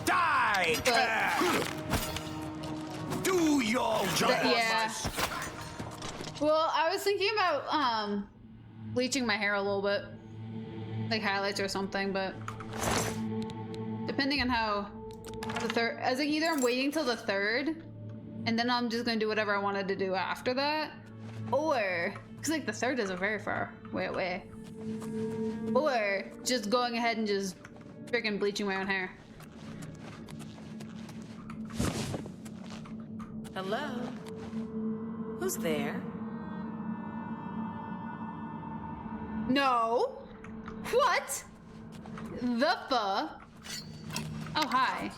Die, crab! Do your job. Yeah. Well, I was thinking about bleaching my hair a little bit, like highlights or something, but depending on how the third, I was like, either I'm waiting till the 3rd, and then I'm just gonna do whatever I wanted to do after that, or because like the 3rd isn't very far way away, or just going ahead and just freaking bleaching my own hair. Hello? Who's there? No. What? The fuck? Oh, hi.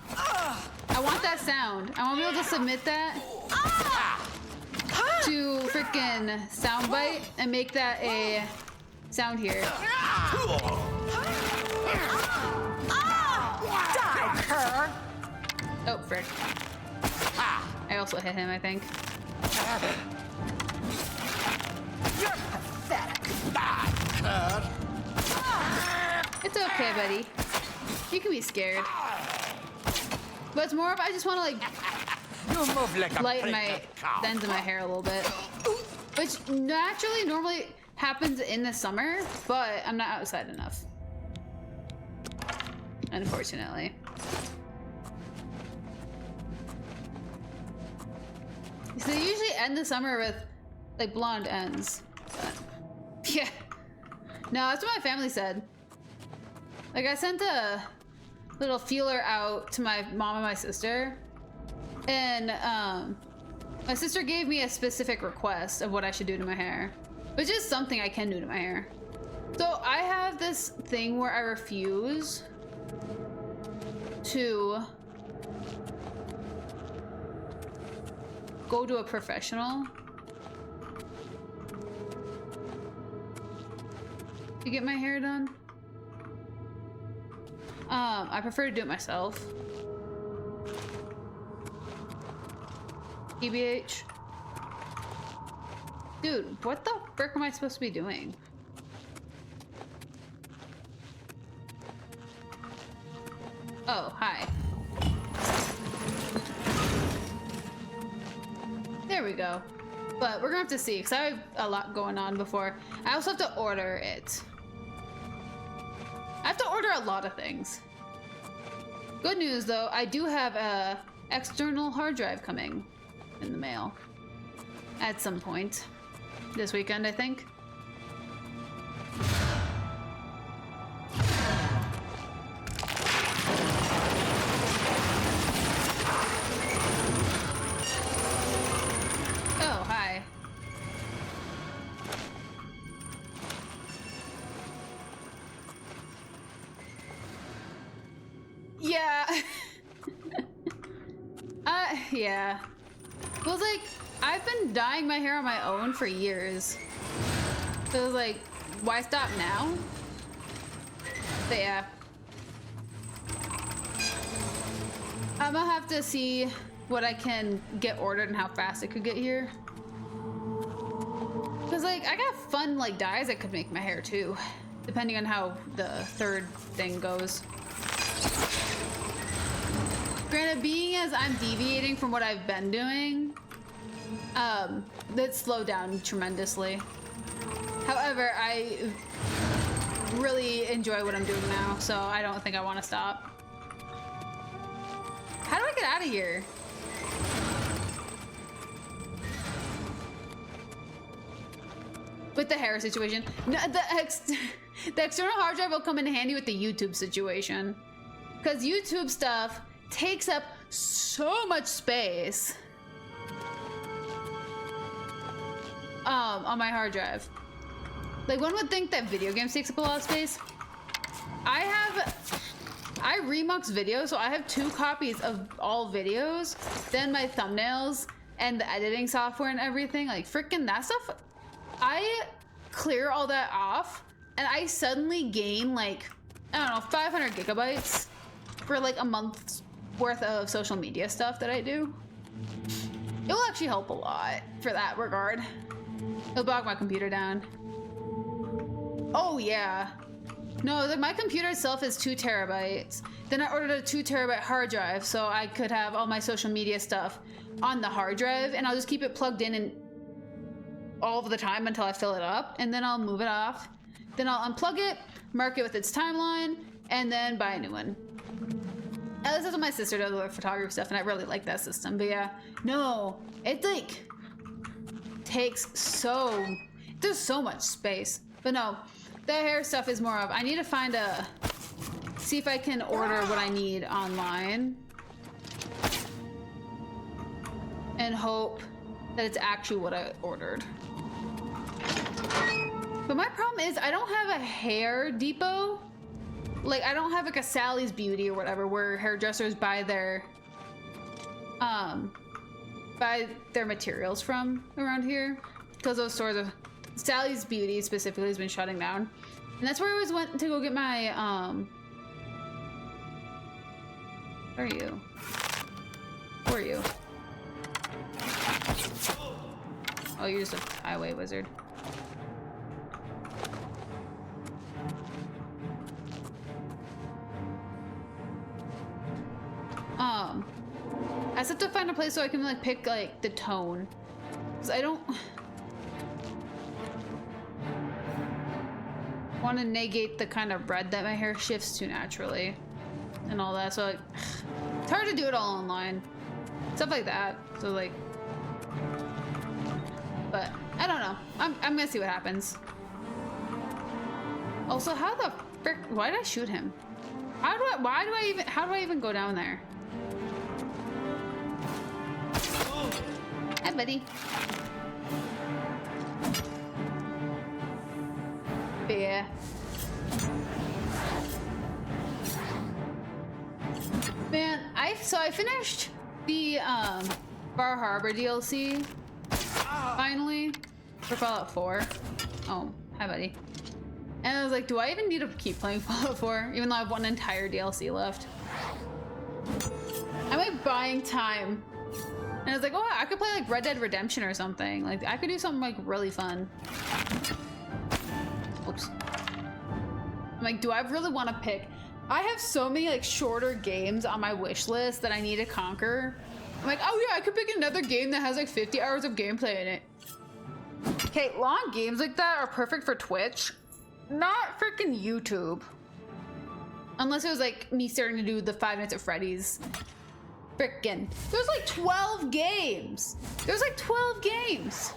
I want that sound. I want to be able to submit that to freaking soundbite and make that a sound here. Die, cur! Oh, frick. I also hit him, I think. You're pathetic. It's okay, buddy. You can be scared. But it's more of I just want to like You move like a lighten my pregnant cow. ends of my hair a little bit, which naturally normally happens in the summer, but I'm not outside enough, unfortunately. So they usually end the summer with like blonde ends. But, yeah. No, that's what my family said. Like I sent a little feeler out to my mom and my sister, and my sister gave me a specific request of what I should do to my hair, which is something I can do to my hair. So I have this thing where I refuse to go to a professional to get my hair done. I prefer to do it myself. TBH. Dude, what the frick am I supposed to be doing? Oh, hi. There we go. But we're gonna have to see, because I have a lot going on before. I also have to order it. I have to order a lot of things. Good news though, I do have a external hard drive coming in the mail at some point this weekend, I think. Oh, hi. Yeah. Yeah. Well, it's like, I've been dyeing my hair on my own for years. So it was like, why stop now? But yeah. I'm gonna have to see what I can get ordered and how fast it could get here. Cause like, I got fun like dyes that could make my hair too, depending on how the third thing goes. Granted, being as I'm deviating from what I've been doing, that slowed down tremendously. However, I really enjoy what I'm doing now, so I don't think I want to stop. How do I get out of here? With the hair situation. No, the external hard drive will come in handy with the YouTube situation. Because YouTube stuff takes up so much space. On my hard drive. Like, one would think that video games takes up a lot of space. I remux videos, so I have 2 copies of all videos, then my thumbnails and the editing software and everything. Like, freaking that stuff, I clear all that off and I suddenly gain like, I don't know, 500 gigabytes for like a month's worth of social media stuff that I do. It will actually help a lot for that regard. It'll bog my computer down. Oh yeah. No, like my computer itself is 2 terabytes. Then I ordered a 2 terabyte hard drive so I could have all my social media stuff on the hard drive, and I'll just keep it plugged in and all of the time until I fill it up, and then I'll move it off. Then I'll unplug it, mark it with its timeline, and then buy a new one. At least that's what my sister does with photography stuff, and I really like that system. But yeah, no, it like takes there's so much space. But no, the hair stuff is more of, I need to find see if I can order what I need online and hope that it's actually what I ordered. But my problem is I don't have a hair depot. Like, I don't have like a Sally's Beauty or whatever where hairdressers buy their materials from around here, because those stores are, Sally's Beauty specifically has been shutting down, and that's where I always went to go get my where are you? Who are you? Oh, you're just a highway wizard. I just have to find a place so I can like pick like the tone, because I don't want to negate the kind of red that my hair shifts to naturally and all that. So like, it's hard to do it all online, stuff like that. So like, but I don't know. I'm gonna see what happens. Also, how the frick? Why did I shoot him? How do I even go down there? Hi, buddy. Yeah. Man, I finished the Bar Harbor DLC finally for Fallout 4. Oh, hi, buddy. And I was like, do I even need to keep playing Fallout 4, even though I have one entire DLC left? I'm like buying time. And I was like, oh, I could play like Red Dead Redemption or something. Like, I could do something like really fun. Oops. I'm like, do I really want to pick? I have so many like shorter games on my wish list that I need to conquer. I'm like, oh yeah, I could pick another game that has like 50 hours of gameplay in it. Okay, long games like that are perfect for Twitch, not freaking YouTube. Unless it was like me starting to do the 5 Nights at Freddy's. Frickin'. There's like 12 games. There's like 12 games.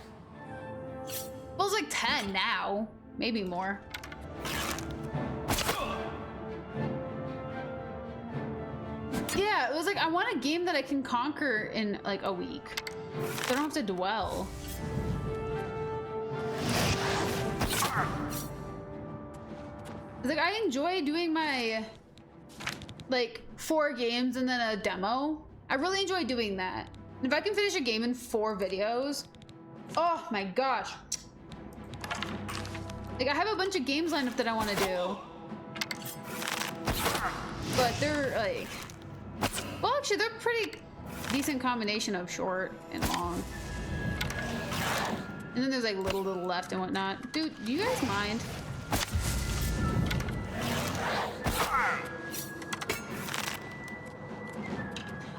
Well, it's like 10 now. Maybe more. Yeah, it was like, I want a game that I can conquer in like a week. So I don't have to dwell. It's like, I enjoy doing my like 4 games and then a demo. I really enjoy doing that. And if I can finish a game in 4 videos, oh my gosh. Like, I have a bunch of games lined up that I want to do. But they're like, well, actually, they're pretty decent combination of short and long. And then there's like little left and whatnot. Dude, do you guys mind?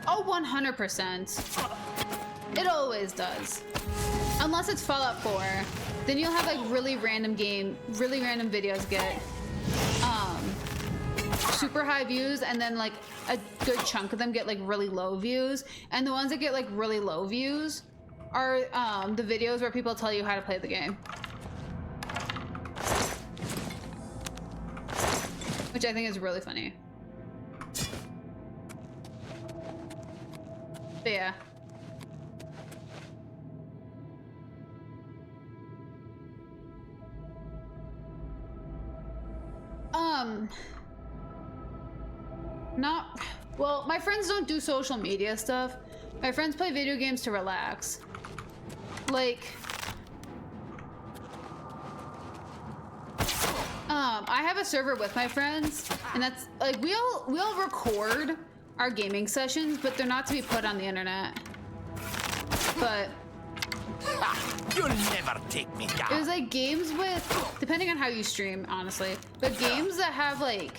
Oh, 100%. It always does. Unless it's Fallout 4, then you'll have like really random videos get super high views, and then like a good chunk of them get like really low views. And the ones that get like really low views are the videos where people tell you how to play the game. Which I think is really funny. But yeah. Not well, my friends don't do social media stuff. My friends play video games to relax. Like I have a server with my friends, and that's like we all record our gaming sessions, but they're not to be put on the internet. But You'll never take me down. it was like games with, depending on how you stream, honestly, but games that have like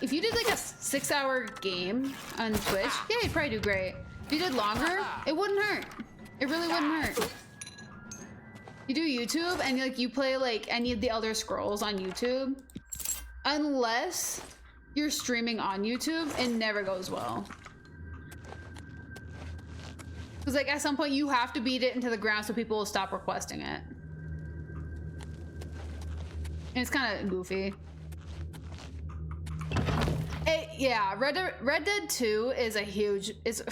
if you did like a 6-hour game on Twitch, yeah, you'd probably do great. If you did longer, it wouldn't hurt. It really wouldn't hurt. You do YouTube and like you play like any of the Elder Scrolls on YouTube, unless you're streaming on YouTube, it never goes well. Because like at some point you have to beat it into the ground so people will stop requesting it. And it's kind of goofy. Yeah, Red Dead 2 is a huge, it's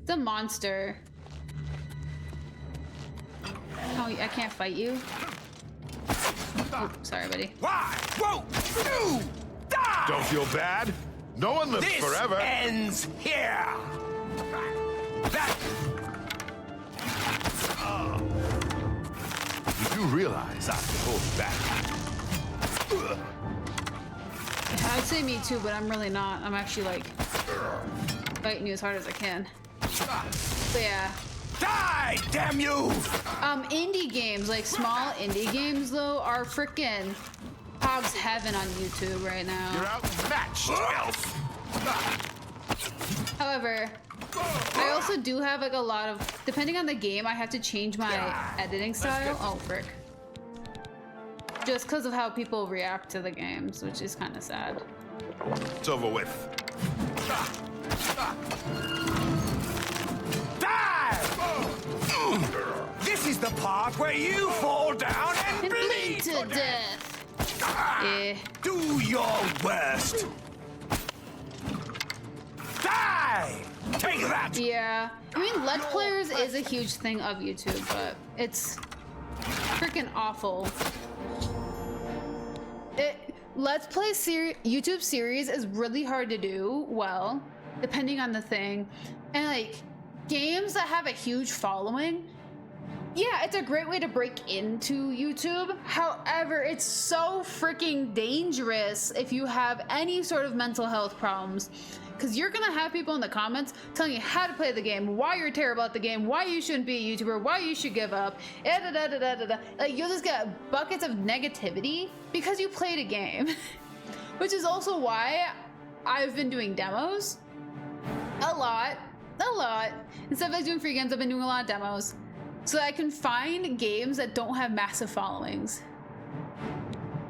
a monster. Oh, I can't fight you. Oh, sorry, buddy. Why? Whoa! You die! Don't feel bad. No one lives forever. This ends here. That. You do realize I can hold you back. I'd say me too, but I'm really not. I'm actually like fighting you as hard as I can. But yeah. Die, damn you! Indie games, like small indie games though, are freaking Hog's heaven on YouTube right now. You're outmatched, elf. However, I also do have like a lot of, depending on the game, I have to change my editing style. Oh, frick. Just because of how people react to the games, which is kind of sad. It's over with. Die! This is the part where you fall down and bleed to death. Yeah. Do your worst. Die! Take that! Yeah. I mean, Let's Players is a huge thing of YouTube, but it's freaking awful. Let's Play YouTube series is really hard to do well, depending on the thing. And like, games that have a huge following, yeah, it's a great way to break into YouTube. However, it's so freaking dangerous if you have any sort of mental health problems, because you're gonna have people in the comments telling you how to play the game, why you're terrible at the game, why you shouldn't be a YouTuber, why you should give up, like you'll just get buckets of negativity because you played a game. Which is also why I've been doing demos a lot. Instead of like doing free games, I've been doing a lot of demos so that I can find games that don't have massive followings.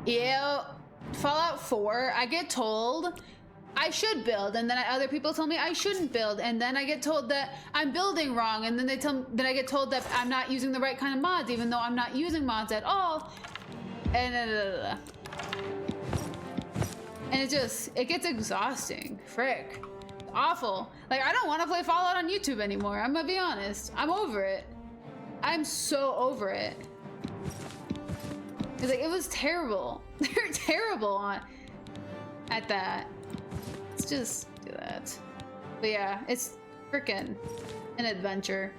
Yeah, Fallout 4, I get told I should build, and then other people tell me I shouldn't build, and then I get told that I'm building wrong, and then I get told that I'm not using the right kind of mods, even though I'm not using mods at all. And it gets exhausting. Frick. Awful. Like, I don't want to play Fallout on YouTube anymore. I'm gonna be honest. I'm over it. I'm so over it. It's like, it was terrible. They're terrible at that. Let's just do that. But yeah, it's frickin' an adventure.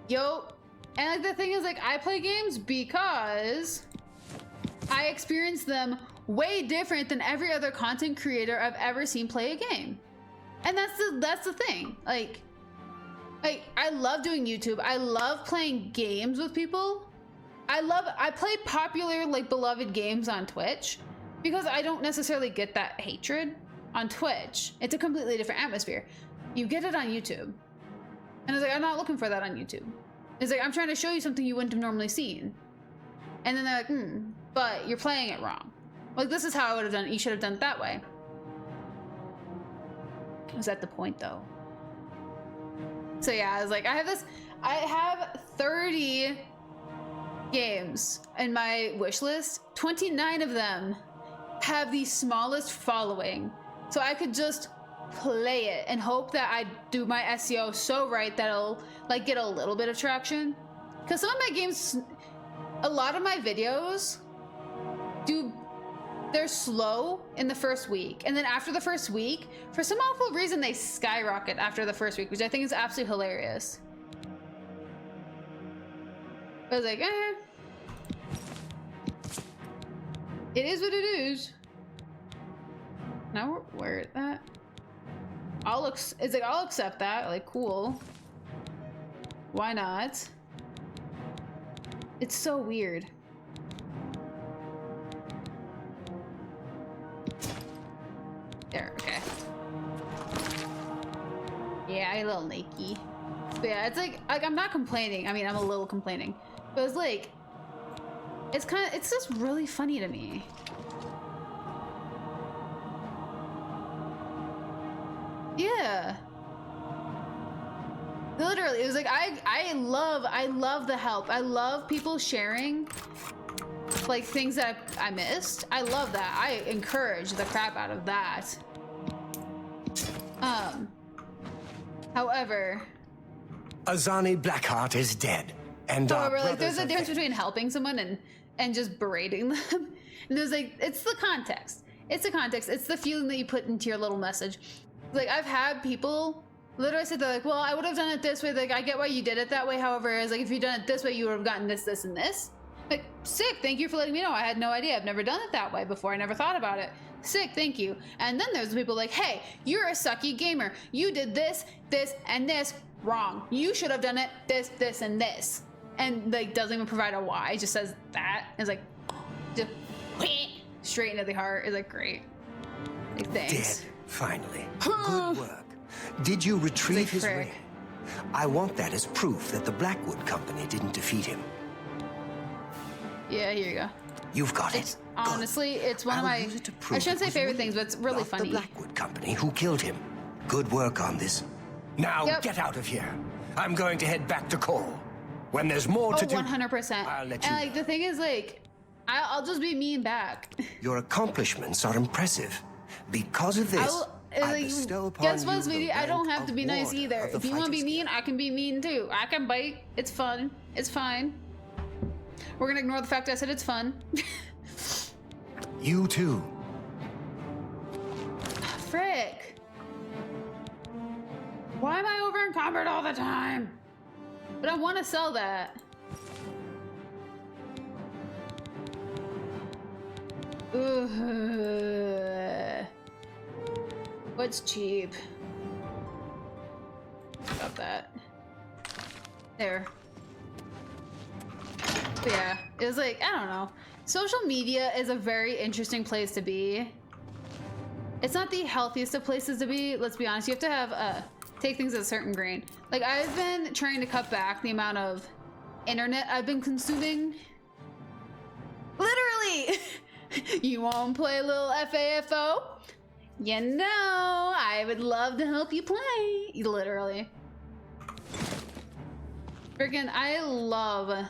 Yo, and like the thing is, like, I play games because I experience them way different than every other content creator I've ever seen play a game. And that's the thing. Like I love doing YouTube. I love playing games with people. I play popular, like, beloved games on Twitch because I don't necessarily get that hatred on Twitch. It's a completely different atmosphere. You get it on YouTube. And it's like, I'm not looking for that on YouTube. It's like, I'm trying to show you something you wouldn't have normally seen. And then they're like, but you're playing it wrong. Like, this is how I would have done it. You should have done it that way. Was that the point, though? So yeah, I was like, I have 30 games in my wish list. 29 of them have the smallest following. So I could just play it and hope that I do my SEO so right that it'll like get a little bit of traction. Because some of my games, a lot of my videos they're slow in the first week, and then after the first week, for some awful reason, they skyrocket after the first week, which I think is absolutely hilarious. I was like, it is what it is. Now where is that? It's like, I'll accept that. Like, cool. Why not? It's so weird. There, okay. Yeah, a little naked. But yeah, it's like I'm not complaining. I mean, I'm a little complaining. But it's like, it's just really funny to me. Yeah. Literally, it was like, I love the help. I love people sharing like things that I missed. I love that. I encourage the crap out of that. However, Azani Blackheart is dead, and our like, there's brothers a are difference dead. between helping someone and just berating them. And there's like, it's the context. It's the context. It's the feeling that you put into your little message. Like, I've had people literally say, they're like, well, I would have done it this way. Like, I get why you did it that way. However, it's like, if you'd done it this way, you would have gotten this, this, and this. Like, sick, thank you for letting me know. I had no idea. I've never done it that way before. I never thought about it. Sick, thank you. And then there's the people like, hey, you're a sucky gamer. You did this, this, and this wrong. You should have done it this, this, and this. And like, doesn't even provide a why. It just says that. It's like, just straight into the heart. It's like, great. Like, thanks. Dead, finally. Good work. Did you retrieve his frick. ring? I want that as proof that the Blackwood Company didn't defeat him. Yeah, here you go. You've got It's it. honestly, it's one of my, I shouldn't say favorite things, but it's really funny. The Blackwood Company who killed him. Good work on this. Now get out of here. I'm going to head back to Coral. When there's more to do, 100%. I'll let And you like, the thing is, like, I'll just be mean back. Your accomplishments are impressive. Because of this, I bestow upon guess what, you the sweetie? I don't rank have to of be nice Warder either. of the If you want to be Fighters mean, I can be mean too. I can bite. It's fun. It's fine. We're gonna ignore the fact I said it's fun. You too. Frick. Why am I over encumbered all the time? But I want to sell that. Ugh. What's cheap? Got that. There. But yeah, it was like, I don't know. Social media is a very interesting place to be. It's not the healthiest of places to be, let's be honest. You have to have, take things at a certain grain. Like, I've been trying to cut back the amount of internet I've been consuming. Literally! You wanna play a little FAFO? You know, I would love to help you play. Literally. Freaking, I love...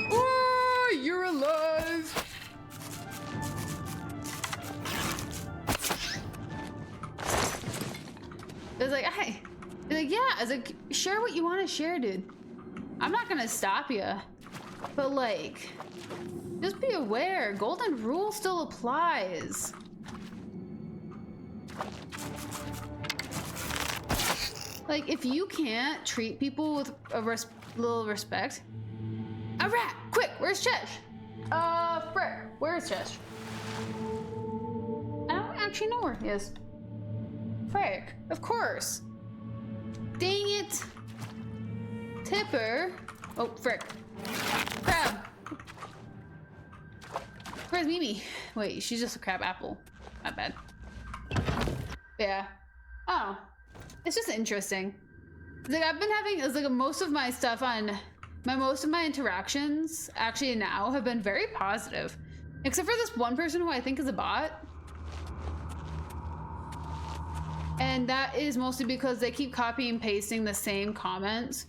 Oh, you're alive! It was like, hey. Like, yeah, I was like, share what you want to share, dude. I'm not gonna stop you. But like, just be aware, golden rule still applies. Like, if you can't treat people with a little respect. A rat! Quick, where's Chesh? Frick, where's Chesh? I don't actually know where he is. Frick, of course. Dang it. Tipper. Oh, frick. Crab! Where's Mimi? Wait, she's just a crab apple. Not bad. Yeah. Oh. It's just interesting. It's like I've been having, it's like most of my stuff on, most of my interactions actually now have been very positive. Except for this one person who I think is a bot. And that is mostly because they keep copying and pasting the same comments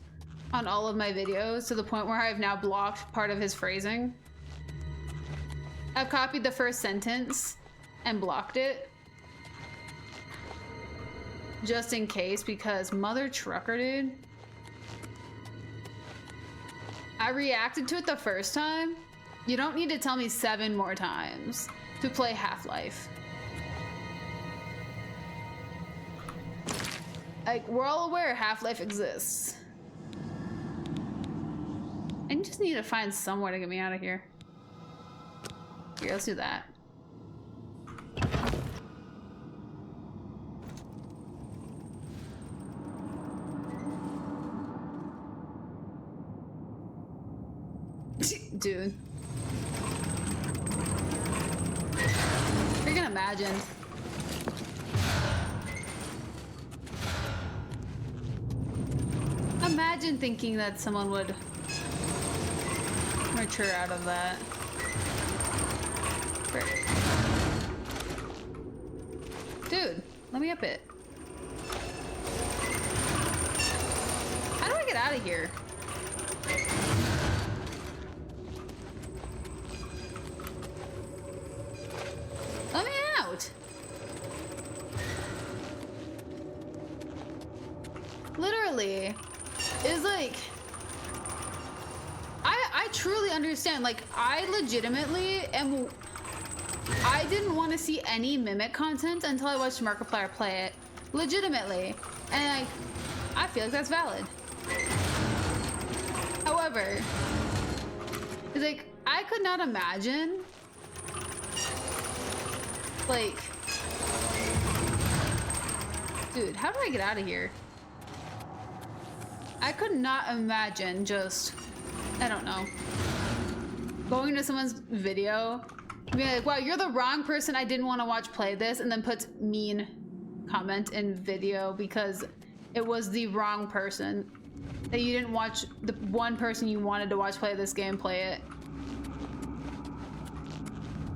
on all of my videos to the point where I've now blocked part of his phrasing. I've copied the first sentence and blocked it. Just in case, because mother trucker, dude. I reacted to it the first time. You don't need to tell me 7 more times to play Half-Life. Like, we're all aware Half-Life exists. I just need to find somewhere to get me out of here. Here, let's do that. Dude. Freaking imagine. Imagine thinking that someone would mature out of that. Frick. Dude, let me up it. How do I get out of here? Let me out! Literally, it's like, I truly understand. Like, I legitimately am. I didn't want to see any Mimic content until I watched Markiplier play it. Legitimately. And I feel like that's valid. However, it's like, I could not imagine, like, dude, how do I get out of here? I could not imagine just, I don't know, going to someone's video, being like, wow, you're the wrong person I didn't want to watch play this, and then puts mean comment in video because it was the wrong person. That you didn't watch the one person you wanted to watch play this game play it.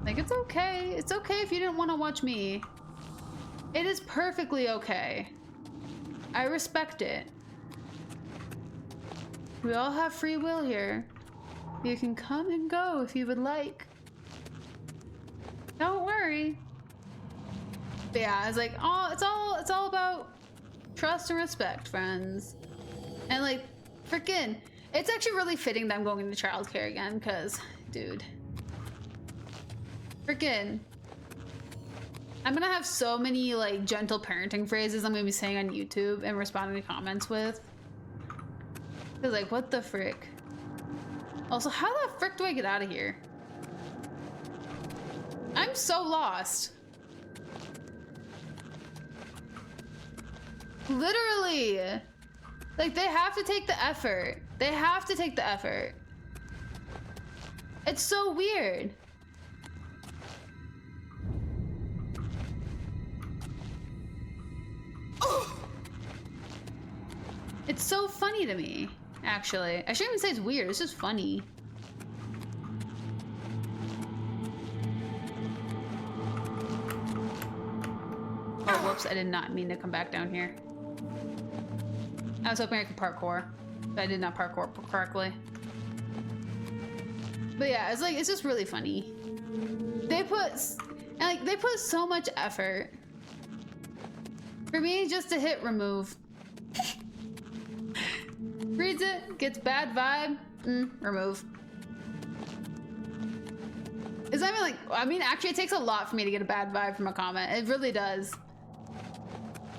Like, it's okay. It's okay if you didn't want to watch me. It is perfectly okay. I respect it. We all have free will here. You can come and go if you would like. Don't worry. But yeah, it's like, oh, it's all about trust and respect, friends. And like, freaking, it's actually really fitting that I'm going into childcare again, because, dude. Freaking. I'm gonna have so many like gentle parenting phrases I'm gonna be saying on YouTube and responding to comments with. Cause like, what the frick? Also, how the frick do I get out of here? I'm so lost. Literally. Like, they have to take the effort. They have to take the effort. It's so weird. Oh! It's so funny to me, actually. I shouldn't even say it's weird, it's just funny. Oh, whoops, I did not mean to come back down here. I was hoping I could parkour, but I did not parkour correctly. But yeah, it's like, it's just really funny. They put so much effort for me just to hit remove. Reads it, gets bad vibe, remove. It's not even like, I mean, actually it takes a lot for me to get a bad vibe from a comment. It really does.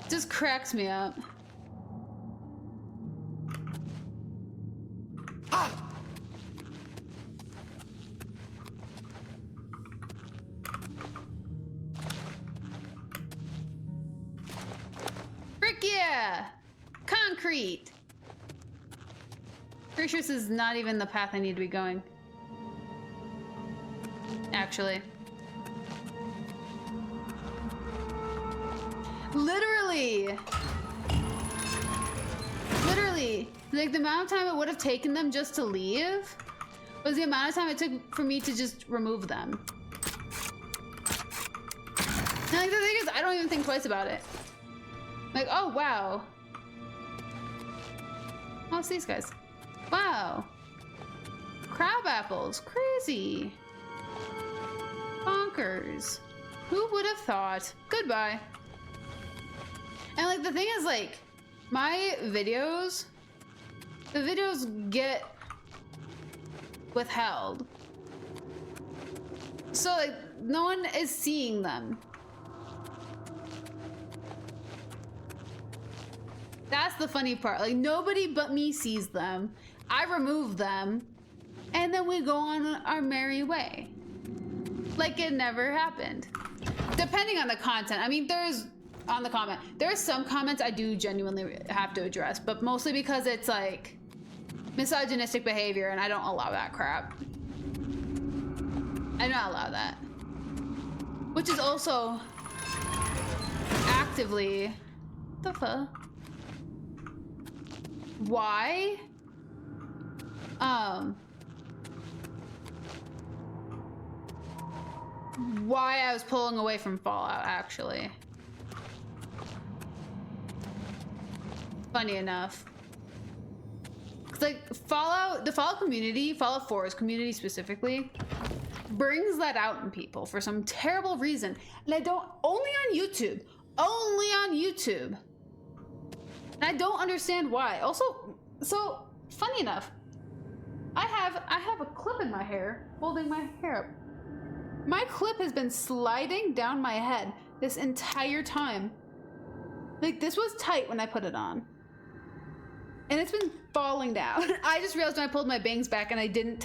It just cracks me up. Frick yeah! Concrete! Pretty sure this is not even the path I need to be going. Actually. Literally! Literally! Like, the amount of time it would have taken them just to leave was the amount of time it took for me to just remove them. And like, the thing is, I don't even think twice about it. Like, oh, wow. Oh, it's these guys. Wow. Crab apples. Crazy. Bonkers. Who would have thought? Goodbye. And like, the thing is, like, my videos, the videos get withheld. So like, no one is seeing them. That's the funny part. Like, nobody but me sees them. I remove them, and then we go on our merry way. Like it never happened. Depending on the content. I mean, there's some comments I do genuinely have to address, but mostly because it's like misogynistic behavior, and I don't allow that crap. I don't allow that. Which is also actively the fuck. Why? Why I was pulling away from Fallout, actually. Funny enough. 'Cause like, Fallout, the Fallout community, Fallout 4's community specifically, brings that out in people for some terrible reason. And I don't, only on YouTube. Only on YouTube. And I don't understand why. Also, so funny enough, I have a clip in my hair holding my hair up. My clip has been sliding down my head this entire time. Like, this was tight when I put it on. And it's been falling down. I just realized when I pulled my bangs back and they didn't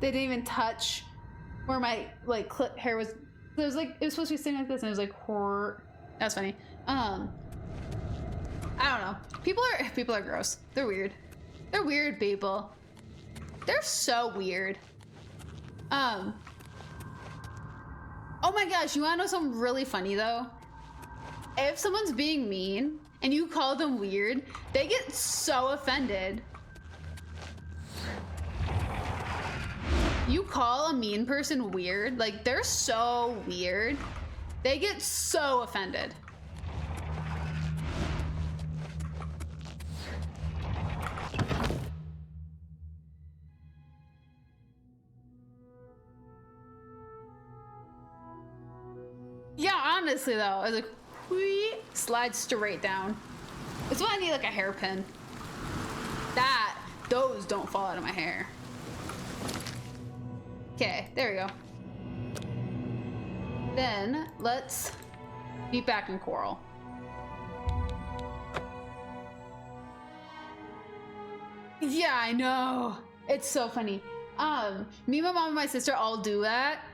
even touch where my like clip hair was. It was supposed to be sitting like this, and it was like, that's funny. I don't know. People are gross. They're weird. They're weird people. They're so weird. Oh my gosh, you wanna know something really funny though? If someone's being mean and you call them weird, they get so offended. You call a mean person weird, like they're so weird, they get so offended. Yeah, honestly though, I was like, whee, slide straight down. It's why I need like a hairpin. Those don't fall out of my hair. Okay, there we go. Then let's meet back in Coral. Yeah, I know. It's so funny. Me, my mom, and my sister all do that.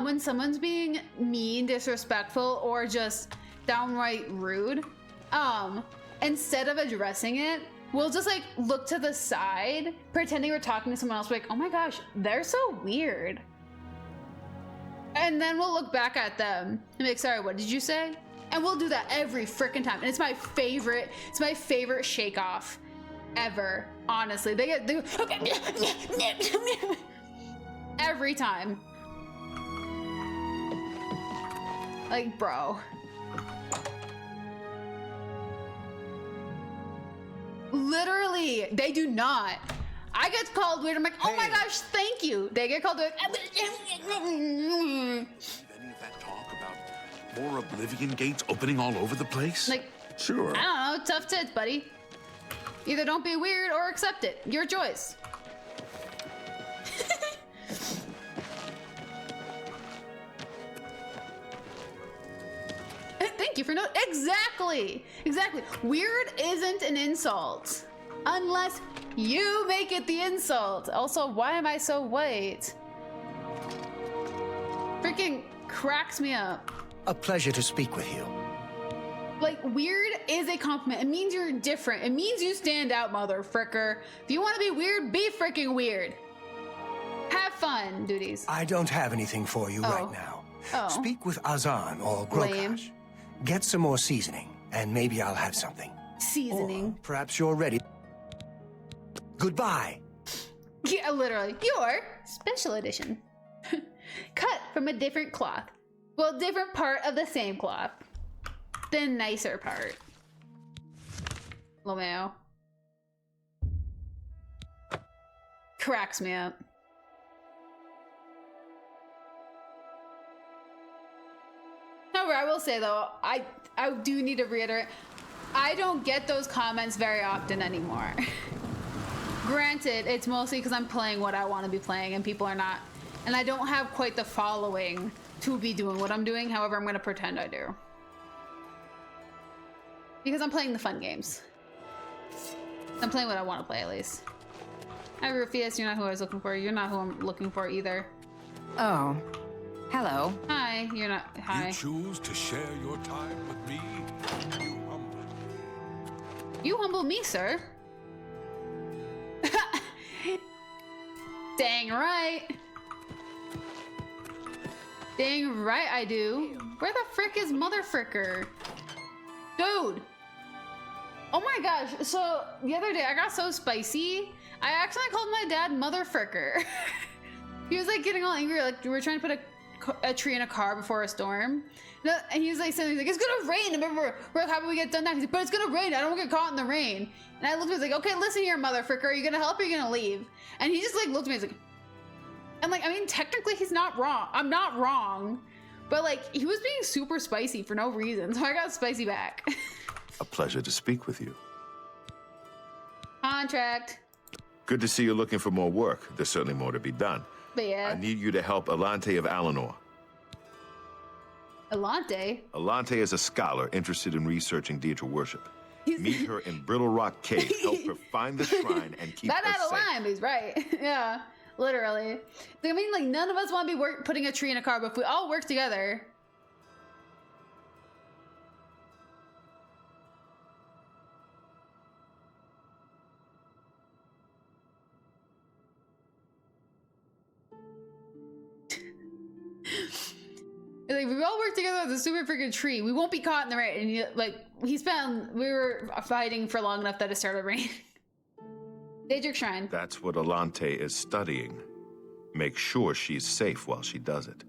When someone's being mean, disrespectful, or just downright rude, instead of addressing it, we'll just like look to the side, pretending we're talking to someone else. We're like, oh my gosh, they're so weird. And then we'll look back at them and be like, sorry, what did you say? And we'll do that every freaking time. And it's my favorite shake off ever. Honestly, they go every time. Like, bro. Literally, they do not. I get called weird. I'm like, oh my gosh, thank you. They get called weird. Any of that talk about more Oblivion gates opening all over the place? Like, sure. I don't know, tough tits, buddy. Either don't be weird or accept it. Your choice. Thank you for note. Exactly. Weird isn't an insult unless you make it the insult. Also, why am I so white? Freaking cracks me up. A pleasure to speak with you. Like, weird is a compliment. It means you're different. It means you stand out, mother fricker. If you want to be weird, be freaking weird. Have fun, duties. I don't have anything for you right now. Speak with Azan or Grokash. Get some more seasoning, and maybe I'll have something. Seasoning. Or perhaps you're ready. Goodbye. Yeah, literally. Your special edition. Cut from a different cloth. Well, different part of the same cloth. The nicer part. Lomeo. Cracks me up. However, I will say though, I do need to reiterate, I don't get those comments very often anymore. Granted, it's mostly because I'm playing what I want to be playing and people are not. And I don't have quite the following to be doing what I'm doing. However, I'm going to pretend I do. Because I'm playing the fun games. I'm playing what I want to play, at least. Hi, Rufius. You're not who I was looking for. You're not who I'm looking for either. Oh. Hello. Hi. You're not. Hi. You choose to share your time with me. You humble. You humble me, sir. Dang right. Dang right I do. Where the frick is Mother Fricker? Dude. Oh my gosh. So the other day I got so spicy. I actually called my dad Mother Fricker. He was like getting all angry. Like we were trying to put a tree in a car before a storm. And he was like saying, it's gonna rain. And remember, we're like, how about we get done now? He's like, but it's gonna rain. I don't want to get caught in the rain. And I looked at him, I was like, okay, listen here, Mother Fricker. Are you gonna help or are you gonna leave? And he just like looked at me, he's like, and like, I mean, technically he's not wrong. I'm not wrong. But like, he was being super spicy for no reason. So I got spicy back. A pleasure to speak with you. Contract. Good to see you're looking for more work. There's certainly more to be done. But yeah. I need you to help Alante of Alinor. Alante? Alante is a scholar interested in researching Deidre worship. Meet her in Brittle Rock Cave. Help her find the shrine and keep her That out of safe. line, but he's right. Yeah, literally. I mean, like, none of us want to be putting a tree in a car, but if we all work together. Like, if we all work together with a super freaking tree, we won't be caught in the rain. And you, like, we were fighting for long enough that it started raining. Daedric Shrine. That's what Alante is studying. Make sure she's safe while she does it.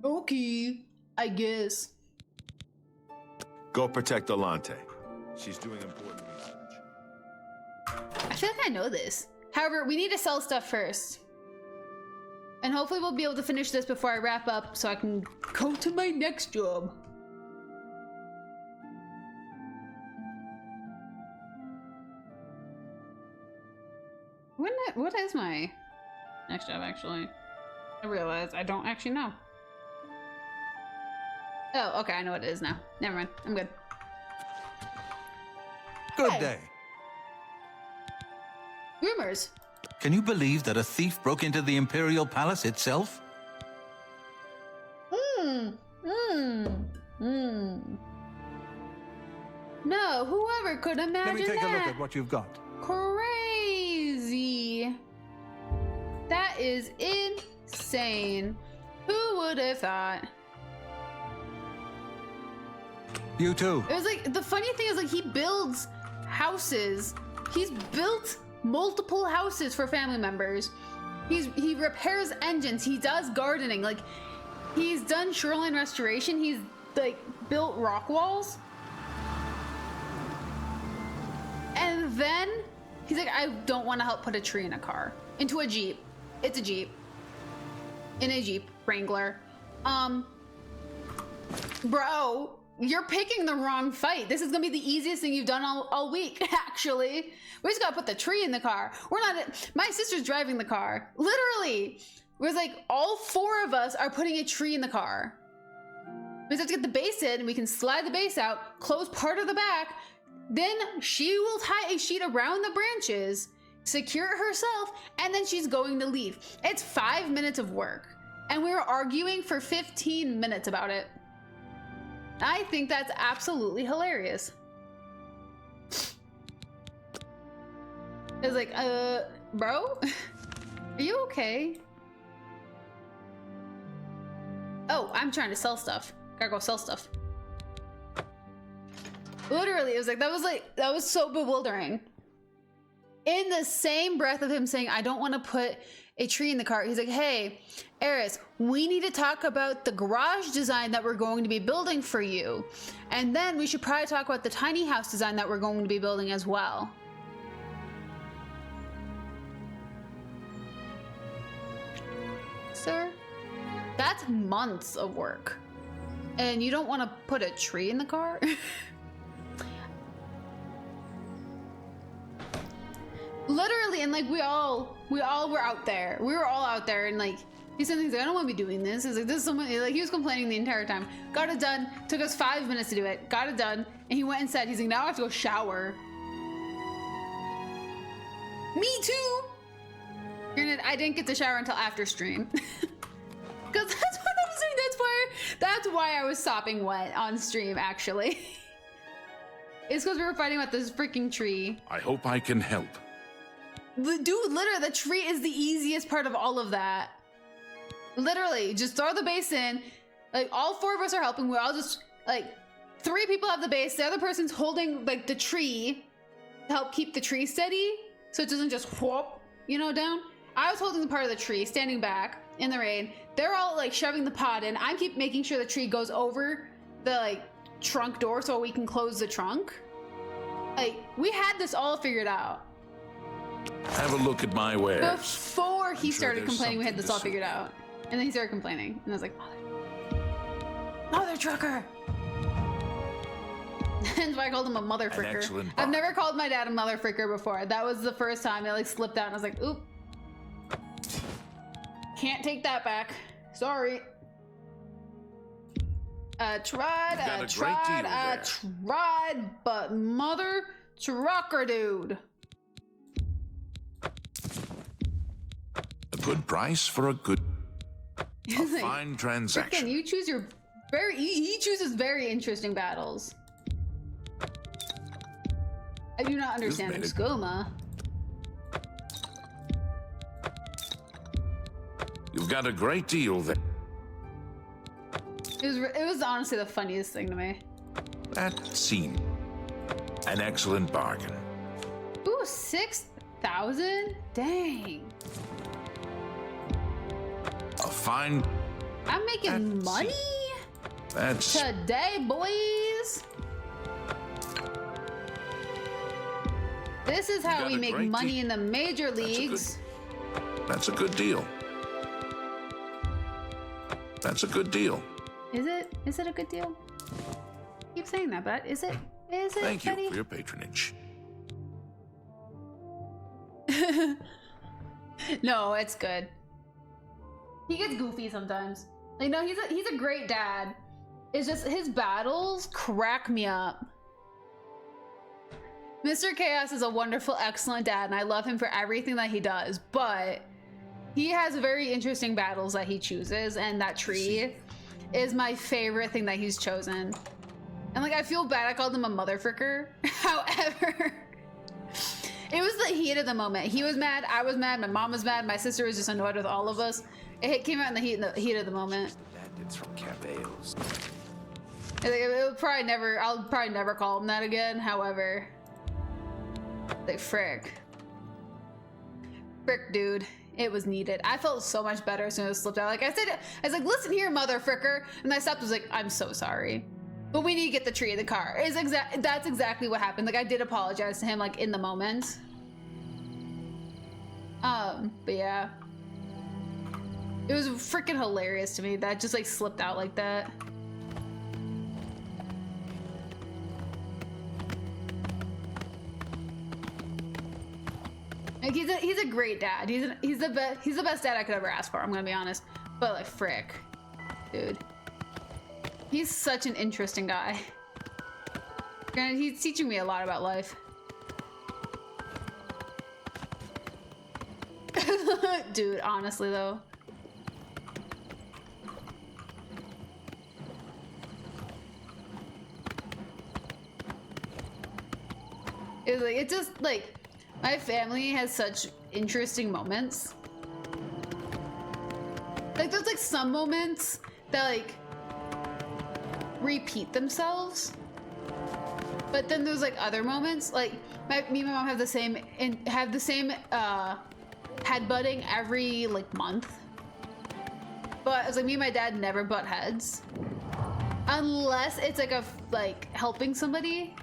Okay, I guess. Go protect Alante. She's doing important research. I feel like I know this. However, we need to sell stuff first. And hopefully we'll be able to finish this before I wrap up so I can go to my next job. What is my next job, actually? I realize I don't actually know. Oh, okay, I know what it is now. Never mind, I'm good. Good day. Rumors. Can you believe that a thief broke into the Imperial Palace itself? No, whoever could imagine that. Let me take a look at what you've got. Crazy. That is insane. Who would have thought? You too. It was like, the funny thing is, like, he builds houses. He's built multiple houses for family members. He repairs engines. He does gardening. Like, he's done shoreline restoration. He's like built rock walls. And then he's like, I don't want to help put a tree in a car. Into a Jeep. It's a Jeep. In a Jeep Wrangler. Bro, you're picking the wrong fight. This is gonna be the easiest thing you've done all week, actually. We just gotta put the tree in the car. We're not, my sister's driving the car. Literally. It was like, all four of us are putting a tree in the car. We just have to get the base in, and we can slide the base out, close part of the back, then she will tie a sheet around the branches, secure it herself, and then she's going to leave. It's 5 minutes of work. And we were arguing for 15 minutes about it. I think that's absolutely hilarious. It's like, bro? Are you okay? Oh, I'm trying to sell stuff. Gotta go sell stuff. Literally, it was like, that was so bewildering. In the same breath of him saying, I don't want to put a tree in the car, he's like, hey, Eriss, we need to talk about the garage design that we're going to be building for you. And then we should probably talk about the tiny house design that we're going to be building as well. Sir, that's months of work. And you don't want to put a tree in the car? Literally, and like we all were out there. We were all out there, and like he said things like, I don't want to be doing this. It's like, this is someone, like he was complaining the entire time. Got it done. Took us 5 minutes to do it. Got it done. And he went and said, he's like, now I have to go shower. Me too. Granted, I didn't get to shower until after stream. Because that's what I was doing. That's why I was sopping wet on stream, actually. It's because we were fighting about this freaking tree. I hope I can help. Dude, literally, the tree is the easiest part of all of that. Literally, just throw the base in. Like, all 4 of us are helping. We're all just, like, 3 people have the base. The other person's holding, like, the tree to help keep the tree steady. So it doesn't just whoop, you know, down. I was holding the part of the tree, standing back in the rain. They're all, like, shoving the pot in. I keep making sure the tree goes over the, like, trunk door so we can close the trunk. Like, we had this all figured out. Have a look at my wares. Before he started there's complaining, we had something this to all see. figured out. And then he started complaining. And I was like, mother trucker. That's why I called him a mother fricker. excellent I've bar. never called my dad a mother fricker before. That was the first time it like slipped out and I was like, oop. Can't take that back. Sorry. Tried, but mother trucker dude. A good price for a good, He's like, fine transaction. frickin', you choose your he chooses very interesting battles. I do not understand made the it. skooma. You've got a great deal there. It was honestly the funniest thing to me. That seemed an excellent bargain. Ooh, 6,000? Dang. A fine. I'm making money That's today, boys. This is how got we a make great money deal. in the major leagues. That's a good deal. That's a good deal. Is it? Is it a good deal? Keep saying that, but is it? Is it, Thank you buddy? for your patronage. No, it's good. He gets goofy sometimes. Like, no, he's a great dad. It's just his battles crack me up. Mr. Chaos is a wonderful, excellent dad, and I love him for everything that he does, but he has very interesting battles that he chooses, and that tree is my favorite thing that he's chosen. And like, I feel bad I called him a mother fricker. However, it was the heat of the moment. He was mad, I was mad, my mom was mad, my sister was just annoyed with all of us. It came out in the heat of the moment. Bandits from Cabeos. I'll probably never call him that again. However, like, frick, dude, it was needed. I felt so much better as soon as it slipped out. Like I said, I was like, listen here, mother fricker. And I stopped, was like, I'm so sorry, but we need to get the tree in the car. That's exactly what happened. Like, I did apologize to him, like, in the moment. But yeah. It was freaking hilarious to me that just like slipped out like that. Like, he's a great dad. He's the best dad I could ever ask for. I'm gonna be honest. But like, frick, dude, he's such an interesting guy. Granted, he's teaching me a lot about life. Dude, honestly though. It's just like my family has such interesting moments. Like there's like some moments that like repeat themselves, but then there's like other moments like me and my mom have the same headbutting every like month, but it's like me and my dad never butt heads unless it's like like helping somebody.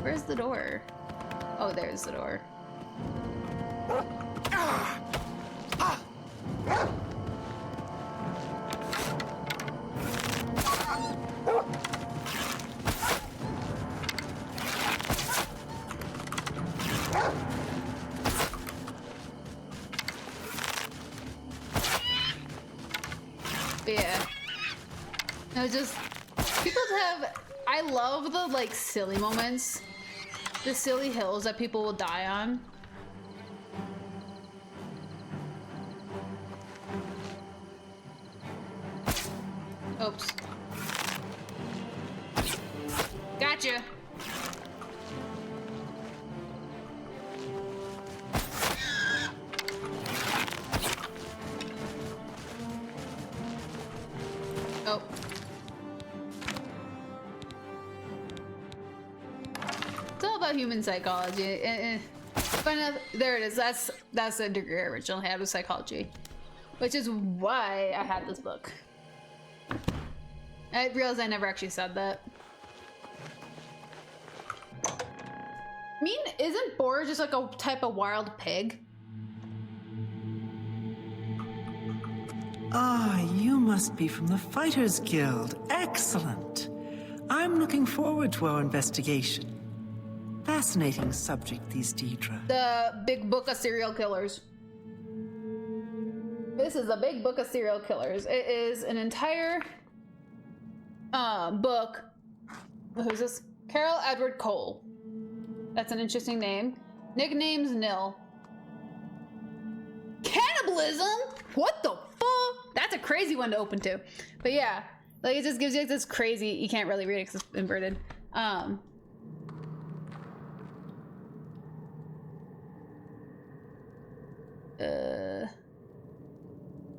Where's the door? Oh, there's the door. Yeah. No, just people have. I love the like silly moments, the silly hills that people will die on. Oops. Gotcha. Oh. It's all about human psychology. There it is. That's the degree I originally had, was psychology, which is why I had this book. I realized I never actually said that. I mean, isn't boar just like a type of wild pig? Ah, you must be from the Fighters Guild. Excellent. I'm looking forward to our investigation. Fascinating subject, these Deidre. The big book of serial killers. This is the big book of serial killers. It is an entire book. Who's this? Carol Edward Cole. That's an interesting name. Nicknames nil. Cannibalism? What the fuck? That's a crazy one to open to. But yeah, like it just gives you like this crazy, you can't really read it because it's inverted.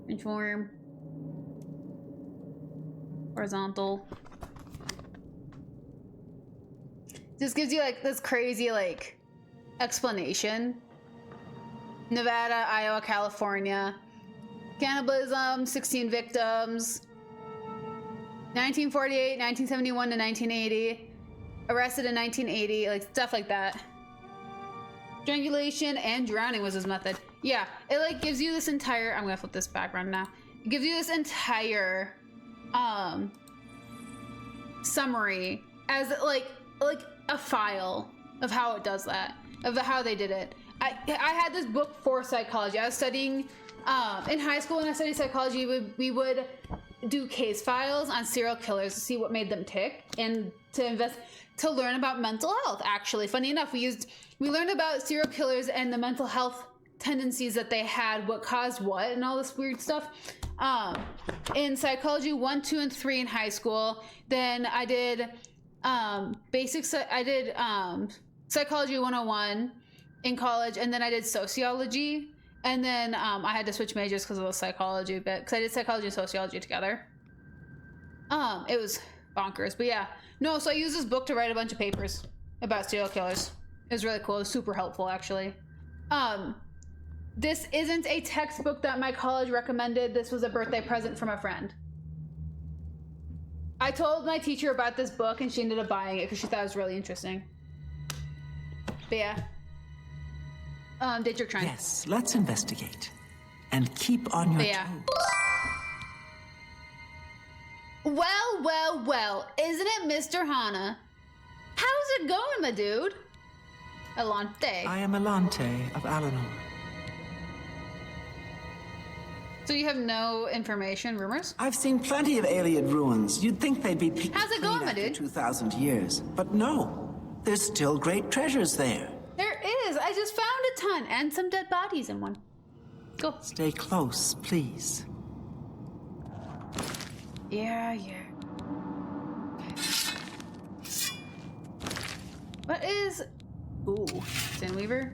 Inform. Horizontal. Just gives you like this crazy like explanation. Nevada, Iowa, California. Cannibalism, 16 victims. 1948, 1971 to 1980. Arrested in 1980, like stuff like that. Strangulation and drowning was his method. Yeah, it like gives you this entire, I'm gonna flip this background now. It gives you this entire summary as like a file of how it does that, of how they did it. I had this book for psychology. I was studying in high school when I studied psychology. We would do case files on serial killers to see what made them tick and to learn about mental health. Actually, funny enough, we learned about serial killers and the mental health tendencies that they had, what caused what, and all this weird stuff. In psychology 1, 2, and 3 in high school. Then I did psychology 101 in college, and then I did sociology, and then I had to switch majors because of the psychology bit, because I did psychology and sociology together. It was bonkers, but yeah. No, so I used this book to write a bunch of papers about serial killers. It was really cool. It was super helpful, actually. This isn't a textbook that my college recommended. This was a birthday present from a friend. I told my teacher about this book, and she ended up buying it because she thought it was really interesting. But yeah. Did your trying? Yes, let's investigate. And keep on your toes. Well, well, well. Isn't it, Mr. Hana? How's it going, my dude? Alante. I am Alante of Alanor. So you have no information, rumors? I've seen plenty of alien ruins. You'd think they'd be picked How's it going, my after dude? 2,000 years. But no, there's still great treasures there. There is. I just found a ton and some dead bodies in one. Go. Stay close, please. Yeah. What is... Ooh, Sandweaver?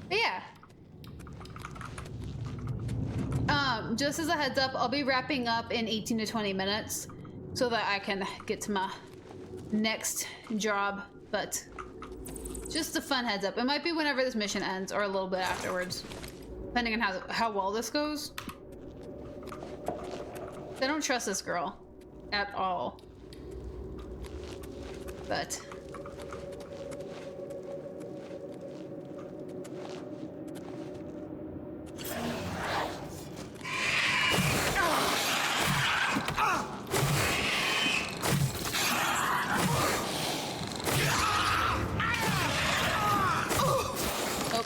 But yeah. Just as a heads up, I'll be wrapping up in 18 to 20 minutes so that I can get to my next job, but just a fun heads up. It might be whenever this mission ends or a little bit afterwards, depending on how well this goes. I don't trust this girl at all, but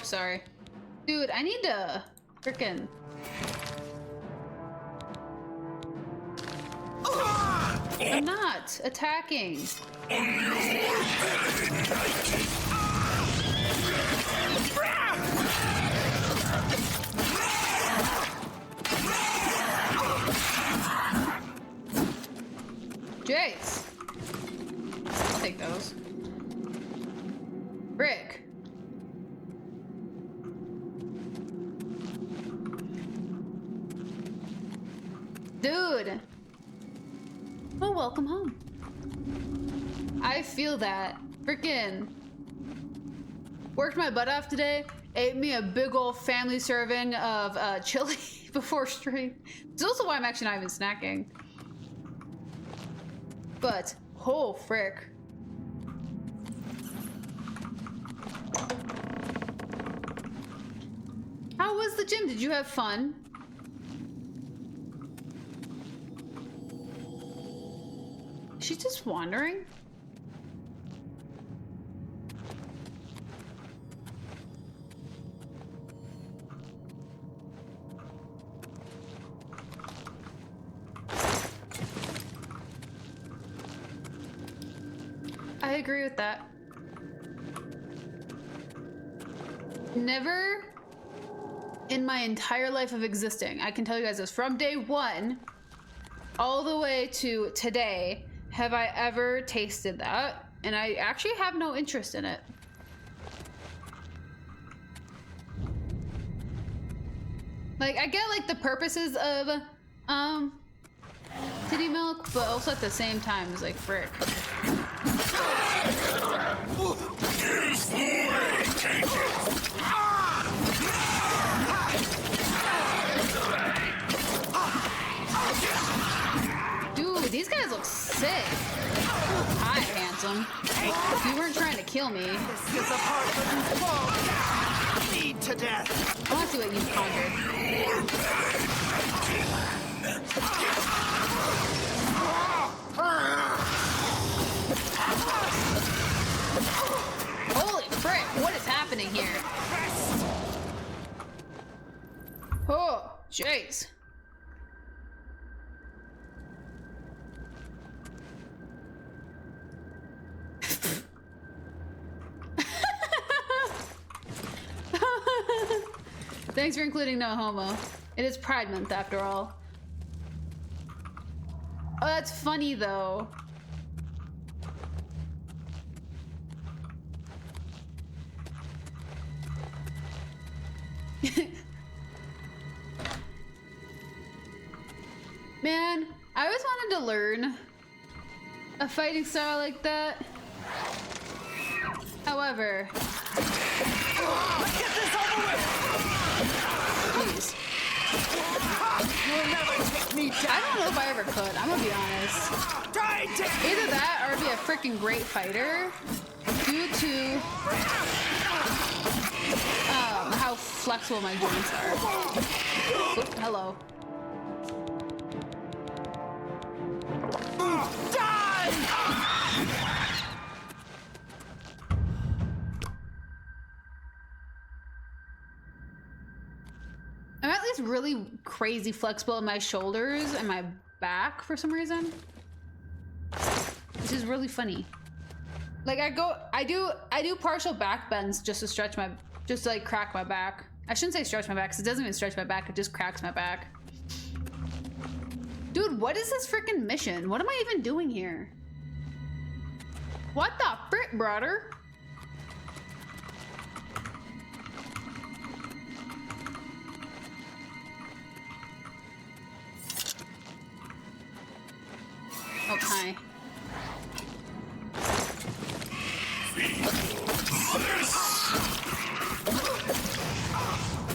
sorry. Dude, I need to frickin' I'm not attacking. Jace. I'll take those. Brick. Dude. Well, welcome home. I feel that. Frickin' worked my butt off today. Ate me a big old family serving of chili before stream. It's also why I'm actually not even snacking. But, oh frick. How was the gym? Did you have fun? She's just wandering. I agree with that. Never in my entire life of existing, I can tell you guys this, from day one all the way to today, have I ever tasted that, and I actually have no interest in it. Like, I get like the purposes of titty milk, but also at the same time it's like frick. Dude, these guys look sick. Hi, handsome. If you weren't trying to kill me. This is a part of you fall. Bleed to death. I want to see what you've conquered. Holy frick, what is happening here? Oh, jeez. Thanks for including no homo. It is Pride Month after all. Oh, that's funny though. Man, I always wanted to learn a fighting style like that. However, Get this over with! jeez. You'll never take me down! I don't know if I ever could, I'm gonna be honest. Either that or be a freaking great fighter due to how flexible my joints are. Oop, hello. I'm at least really crazy flexible in my shoulders and my back for some reason, which is really funny. Like I do partial back bends just to stretch my, just to like crack my back. I shouldn't say stretch my back because it doesn't even stretch my back, it just cracks my back. Dude, what is this freaking mission? What am I even doing here? What the frick, brother? Okay.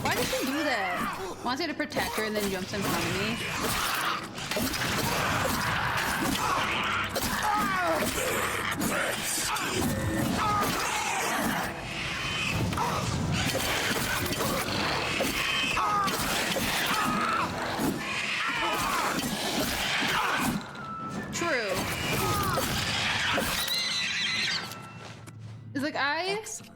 Why did she do that? Wants me to protect her and then jumps in front of me. True. It's like Excellent.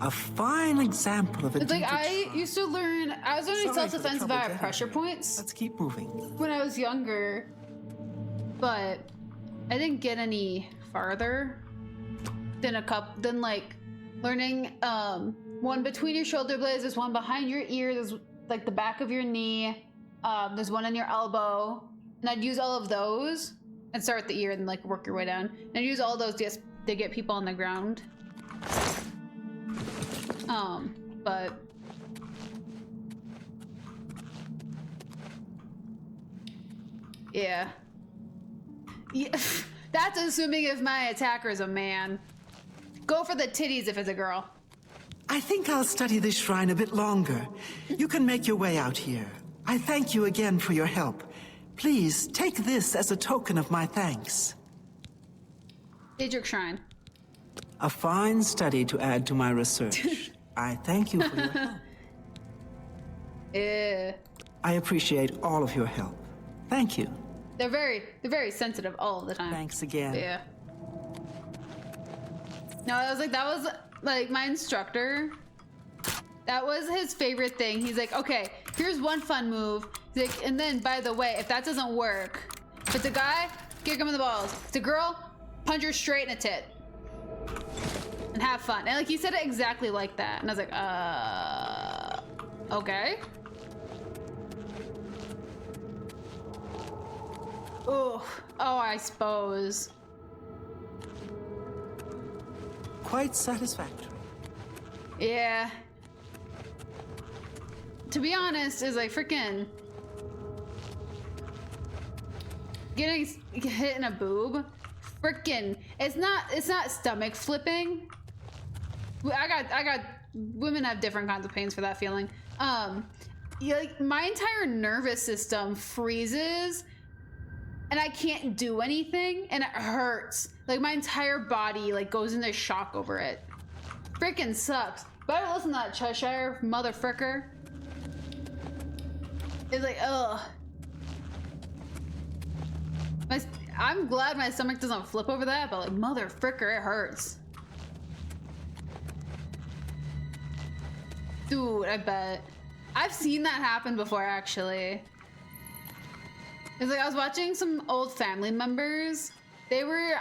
A fine example of a It's like deep I used to learn. I was learning Sorry for the self-defense trouble via getting pressure here. points Let's keep moving. when I was younger, but I didn't get any farther than like learning one between your shoulder blades. There's one behind your ear. There's like the back of your knee. There's one on your elbow, and I'd use all of those and start at the ear and like work your way down. And I'd use all those just to get people on the ground. But yeah. That's assuming if my attacker is a man. Go for the titties if it's a girl. I think I'll study this shrine a bit longer. You can make your way out here. I thank you again for your help. Please take this as a token of my thanks. Daedric Shrine. A fine study to add to my research. I thank you for your help. I appreciate all of your help. Thank you. They're very sensitive all of the time. Thanks again. Yeah. No, that was like my instructor. That was his favorite thing. He's like, okay, here's one fun move. He's like, and then by the way, if that doesn't work, if it's a guy, kick him in the balls. If it's a girl, punch her straight in the tit. And have fun. And like he said it exactly like that. And I was like, okay. Oh, I suppose. Quite satisfactory. Yeah. To be honest, is like freaking getting hit in a boob. Freaking, it's not stomach flipping. I got women have different kinds of pains for that feeling. Like my entire nervous system freezes and I can't do anything and it hurts. Like my entire body like goes into shock over it. Freaking sucks. Better listen to that Cheshire motherfricker. It's like, ugh. I'm glad my stomach doesn't flip over that, but like motherfricker, it hurts. Dude, I bet. I've seen that happen before, actually. It's like I was watching some old family members. They were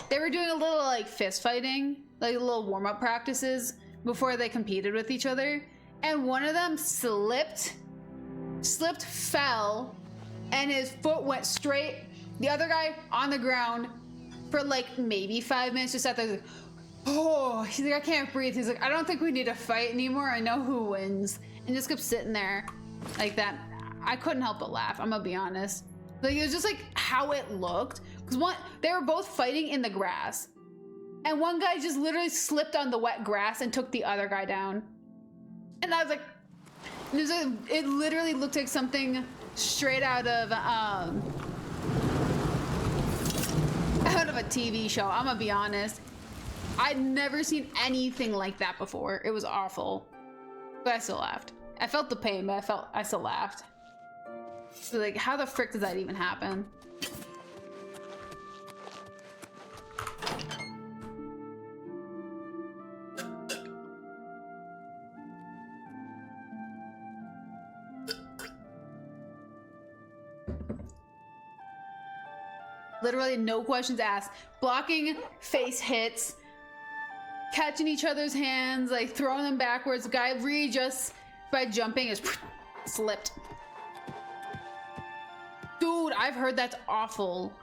doing a little like fist fighting, like little warm-up practices before they competed with each other. And one of them slipped, fell, and his foot went straight. The other guy on the ground for like maybe 5 minutes, just sat there like, oh, he's like, I can't breathe. He's like, I don't think we need to fight anymore. I know who wins. And just kept sitting there like that. I couldn't help but laugh. I'm gonna be honest. Like it was just like how it looked. Cause they were both fighting in the grass. And one guy just literally slipped on the wet grass and took the other guy down. And I was like, it literally looked like something straight out of a TV show. I'm gonna be honest. I'd never seen anything like that before. It was awful, but I still laughed. I felt the pain, but I still laughed. So like, how the frick does that even happen? Literally no questions asked. Blocking face hits, catching each other's hands, like throwing them backwards. The guy readjusts by jumping, is slipped. I've heard that's awful.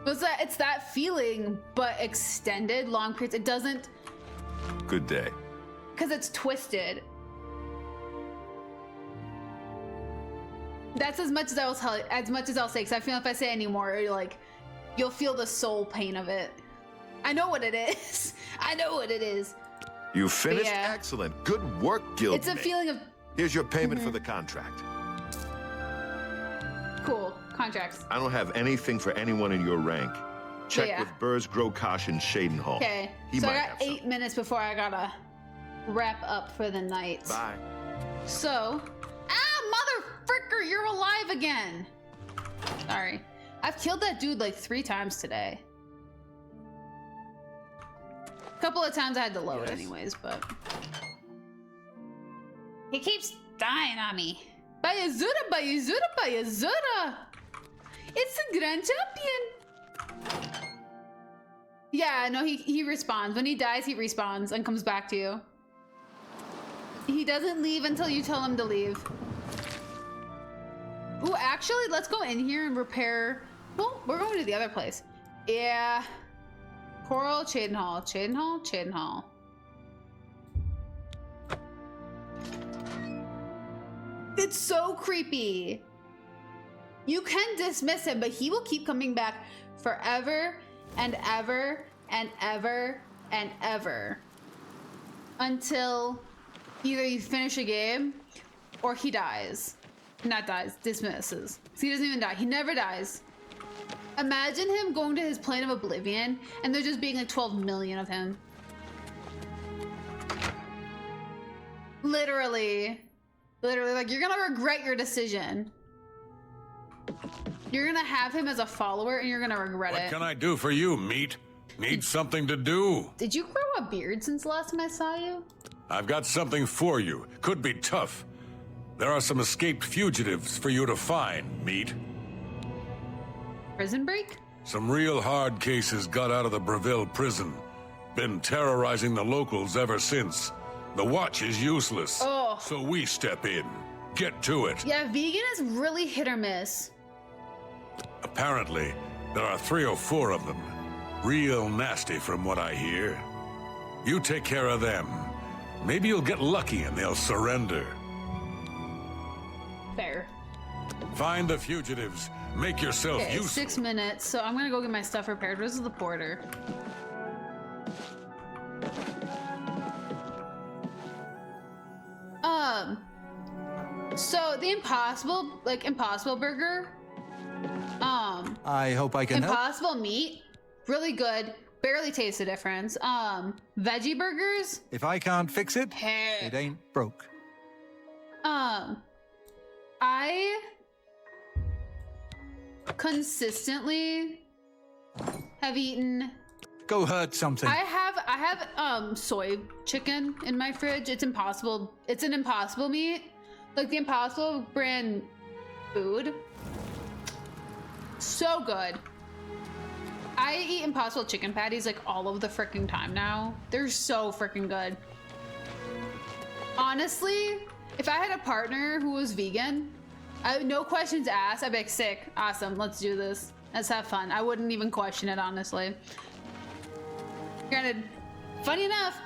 It's that feeling, but extended, long periods. It doesn't. Good day. Because it's twisted. That's as much as I will tell you, as much as I'll say, because I feel if I say any more, like, you'll feel the soul pain of it. I know what it is. I know what it is. You finished? Yeah. Excellent. Good work, guildmate. It's a feeling of... Here's your payment for the contract. Cool. Contracts. I don't have anything for anyone in your rank. Check Yeah. with Burrs, Grokosh, and Shadenhall. Okay. He So I might got have some. 8 minutes before I gotta wrap up for the night. Bye. So... mother fricker, you're alive again! Sorry. I've killed that dude like 3 times today. A couple of times I had to load anyways, but... He keeps dying on me. Bayazura, Bayazura, Bayazura! It's the Grand Champion! Yeah, no, he respawns. When he dies, he respawns and comes back to you. He doesn't leave until you tell him to leave. Ooh, actually, let's go in here and repair... Well, we're going to the other place. Yeah. Coral, Chadenhall, Chadenhall, Chadenhall. It's so creepy. You can dismiss him, but he will keep coming back forever and ever and ever and ever. Until either you finish a game or he dies. Not dies, dismisses. So he doesn't even die. He never dies. Imagine him going to his plane of Oblivion and there just being like 12 million of him. Literally. Literally, like, you're gonna regret your decision. You're gonna have him as a follower and you're gonna regret it. What can I do for you, meat? Need something to do? Did you grow a beard since the last time I saw you? I've got something for you. Could be tough. There are some escaped fugitives for you to find, meat. Prison break? Some real hard cases got out of the Breville prison. Been terrorizing the locals ever since. The watch is useless, so we step in. Get to it. Yeah, vegan is really hit or miss. Apparently, there are 3 or 4 of them. Real nasty from what I hear. You take care of them. Maybe you'll get lucky and they'll surrender. Fair. Find the fugitives. Make yourself Okay, useful. 6 minutes, so I'm gonna go get my stuff repaired. This is the porter. So the Impossible Burger. I hope I can help. Impossible meat, really good. Barely taste the difference. Veggie burgers. If I can't fix it, it ain't broke. I consistently have eaten. Go hurt something. I have soy chicken in my fridge. It's Impossible. It's an Impossible meat, like the Impossible brand food. So good. I eat Impossible chicken patties like all of the freaking time now. They're so freaking good. Honestly, if I had a partner who was vegan, no questions asked, I'd be like, sick, awesome, let's do this. Let's have fun. I wouldn't even question it, honestly. Granted, funny enough,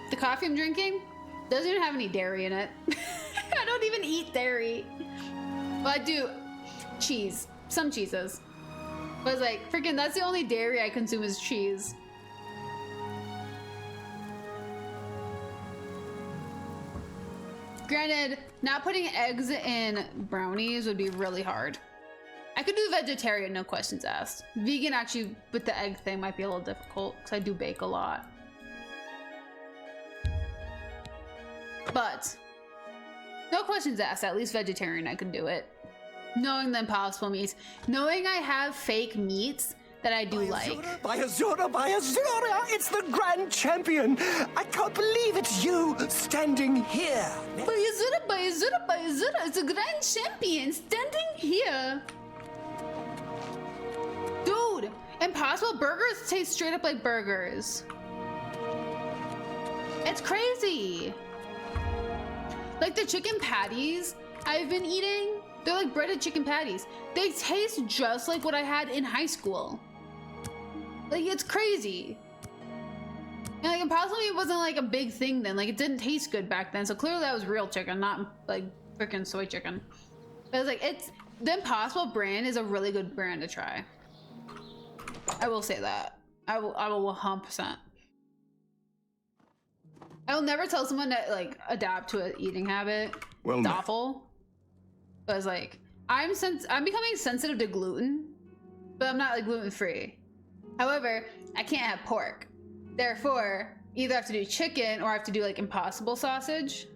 the coffee I'm drinking doesn't even have any dairy in it. I don't even eat dairy. Well, I do cheese, some cheeses. But it's like, freaking, that's the only dairy I consume is cheese. Granted, not putting eggs in brownies would be really hard. I could do vegetarian, no questions asked. Vegan, actually, with the egg thing might be a little difficult because I do bake a lot. But, no questions asked, at least vegetarian, I could do it. Knowing the Impossible meats. Knowing I have fake meats that I do like. Bayazura, Bayazura! It's the Grand Champion! I can't believe it's you standing here! Bayazura, Bayazura, Bayazura! It's a Grand Champion standing here! Dude! Impossible burgers taste straight up like burgers. It's crazy! Like the chicken patties I've been eating, they're like breaded chicken patties. They taste just like what I had in high school. Like, it's crazy. And like Impossible Meat wasn't like a big thing then. Like, it didn't taste good back then. So clearly that was real chicken, not like freaking soy chicken. But it's like, the Impossible brand is a really good brand to try. I will say that. I will 100%. I will never tell someone to like adapt to an eating habit. Well, it's awful. But it's like, I'm becoming sensitive to gluten, but I'm not like gluten free. However, I can't have pork. Therefore, either I have to do chicken or I have to do like Impossible sausage.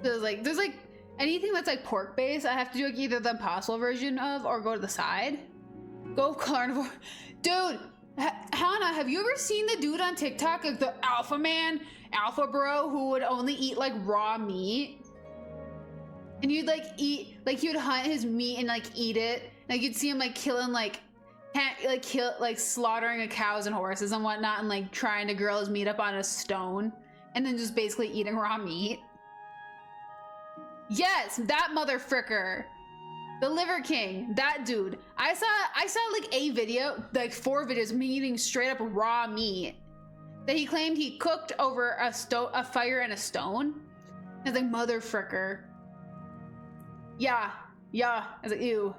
So there's like anything that's like pork based, I have to do like either the Impossible version of or go to the side. Go carnivore. Dude, Hannah, have you ever seen the dude on TikTok, like the alpha man, alpha bro, who would only eat like raw meat? And you'd like eat, like he would hunt his meat and like eat it. Like you'd see him like killing like, slaughtering cows and horses and whatnot, and like trying to grill his meat up on a stone, and then just basically eating raw meat. Yes, that motherfricker. The Liver King, that dude. I saw like a video, like 4 videos of me eating straight up raw meat that he claimed he cooked over a fire and a stone. I was like, motherfricker. Yeah. I was like, ew.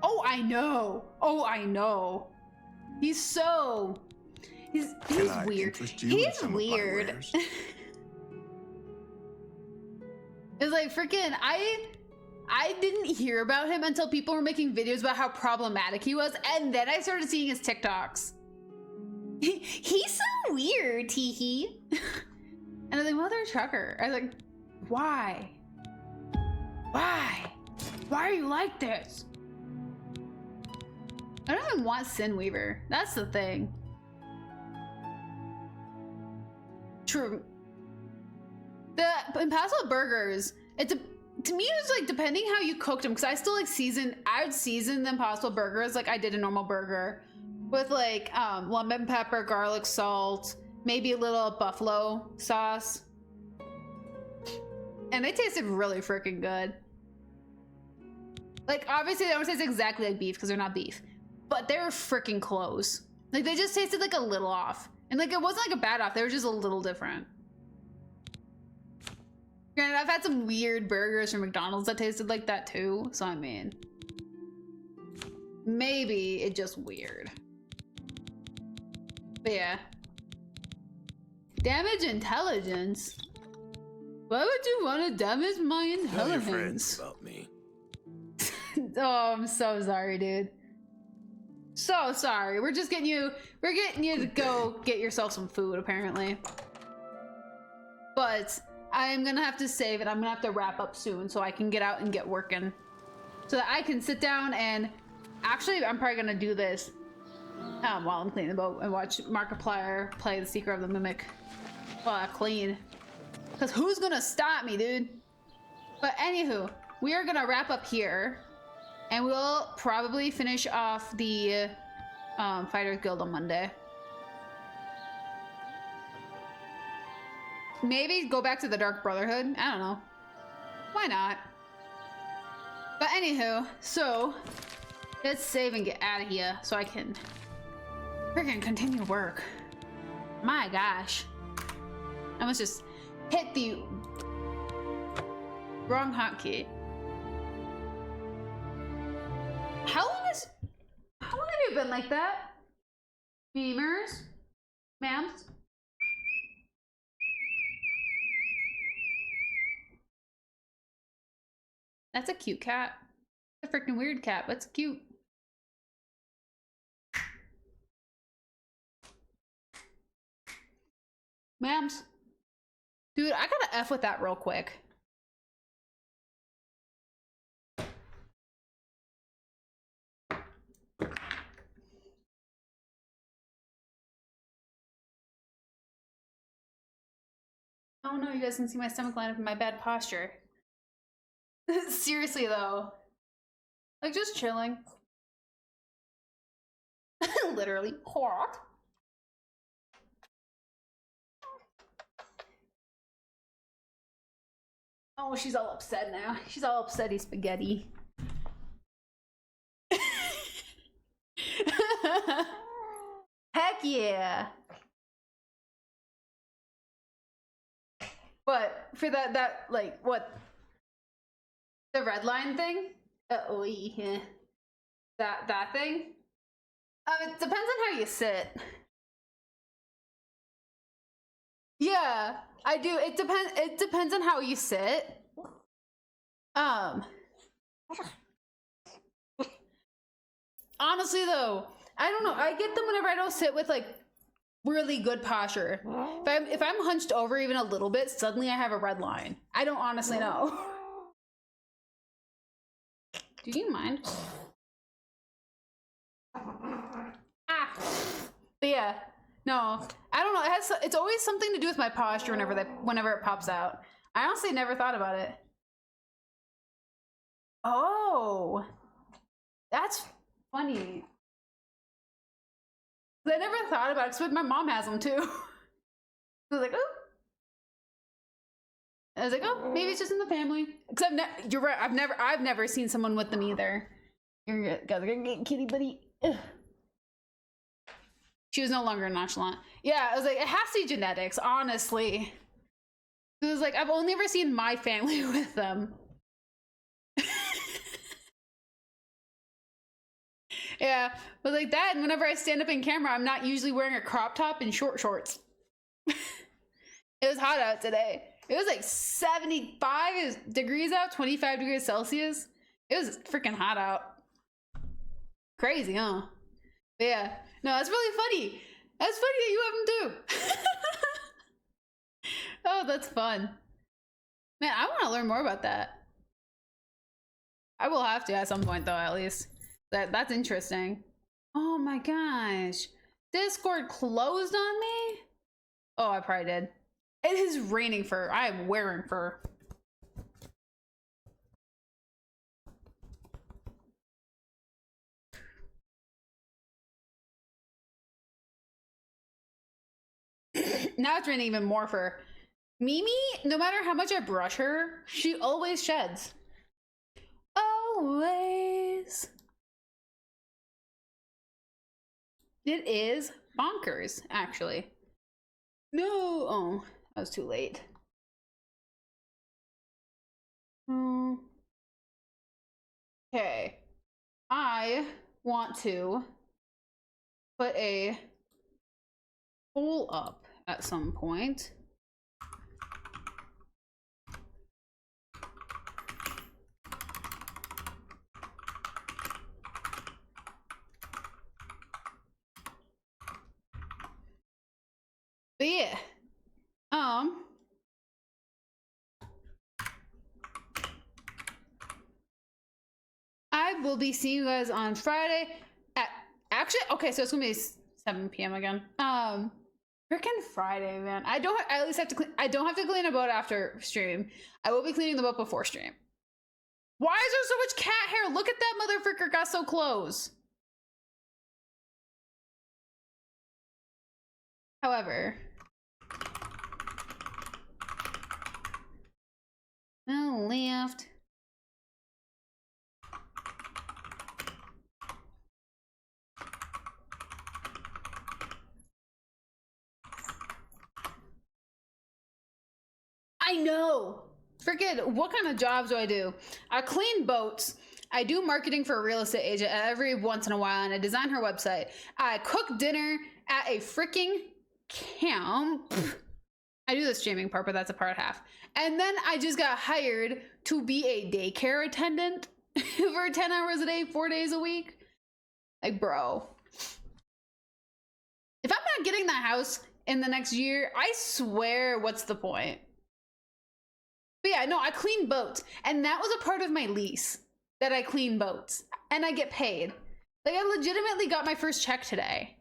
Oh, I know. He's weird. He's weird. It's like freaking I didn't hear about him until people were making videos about how problematic he was, and then I started seeing his TikToks. He's so weird, teehee. And I was like, mother trucker. I was like, why? Why are you like this? I don't even want Sin Weaver. That's the thing. True. The Impossible Burgers, to me it's like depending how you cooked them, because I still like I would season the Impossible Burgers like I did a normal burger with like lemon pepper, garlic salt, maybe a little buffalo sauce, and they tasted really freaking good. Like obviously they don't taste exactly like beef because they're not beef, but they were freaking close. Like they just tasted like a little off, and like it wasn't like a bad off, they were just a little different. Granted, I've had some weird burgers from McDonald's that tasted like that too, so I mean, maybe it's just weird. But yeah. Damage intelligence? Why would you want to damage my intelligence? Tell your friends about me. Oh, I'm so sorry, dude. So sorry. We're getting you to go get yourself some food, apparently. But I'm gonna have to save it. I'm gonna have to wrap up soon so I can get out and get working. So that I can sit down and... Actually, I'm probably gonna do this while I'm cleaning the boat and watch Markiplier play The Secret of the Mimic while I clean. Because who's gonna stop me, dude? But anywho, we are gonna wrap up here. And we'll probably finish off the Fighters Guild on Monday. Maybe go back to the Dark Brotherhood. I don't know. Why not? But anywho, so let's save and get out of here so I can freaking continue work. My gosh. I must just hit the wrong hotkey. How long have you been like that? Beamers? Ma'ams? That's a cute cat. It's a freaking weird cat, but it's cute. Ma'ams. Dude, I gotta F with that real quick. Oh no, you guys can see my stomach line up in my bad posture. Seriously though. Like just chilling. Literally. Oh, she's all upset now. She's all upsetty spaghetti. Heck yeah. But for that like what, the red line thing? Oh yeah. That thing? It depends on how you sit. Yeah, I do. It depends on how you sit. Honestly though, I don't know. I get them whenever I don't sit with like really good posture. If I'm hunched over even a little bit, suddenly I have a red line. I don't honestly know. Do you mind? Ah. But yeah, no, I don't know. It's always something to do with my posture whenever it pops out. I honestly never thought about it. Oh, that's funny. I never thought about it because my mom has them too. I was like, oh. I was like, oh, maybe it's just in the family. Because you're right. I've never seen someone with them either. You're gonna get kitty buddy. Ugh. She was no longer nonchalant. Yeah, I was like, it has to be genetics, honestly. It was like, I've only ever seen my family with them. Yeah, but like that, and whenever I stand up in camera, I'm not usually wearing a crop top and short shorts. It was hot out today. It was like 75 degrees out, 25 degrees Celsius. It was freaking hot out. Crazy, huh? But yeah, no, that's really funny. That's funny that you have them too. Oh, that's fun. Man, I want to learn more about that. I will have to at some point though, at least. That's interesting. Oh my gosh. Discord closed on me? Oh, I probably did. It is raining fur. I am wearing fur. Now it's raining even more fur. Mimi, no matter how much I brush her, she always sheds. Always. It is bonkers, actually. No, oh, I was too late. Okay, I want to put a poll up at some point. But yeah, I will be seeing you guys on Friday at, actually, okay, so it's gonna be 7 p.m. again. Freaking Friday, man. I at least have to clean, I don't have to clean a boat after stream. I will be cleaning the boat before stream. Why is there so much cat hair? Look at that motherfucker, got so close. However, oh, left. I know. Forget what kind of jobs do I do? I clean boats. I do marketing for a real estate agent every once in a while, and I design her website. I cook dinner at a freaking camp. I do the streaming part, but that's a part half. And then I just got hired to be a daycare attendant for 10 hours a day, 4 days a week. Like, bro. If I'm not getting that house in the next year, I swear, what's the point? But yeah, no, I clean boats. And that was a part of my lease, that I clean boats. And I get paid. Like, I legitimately got my first check today.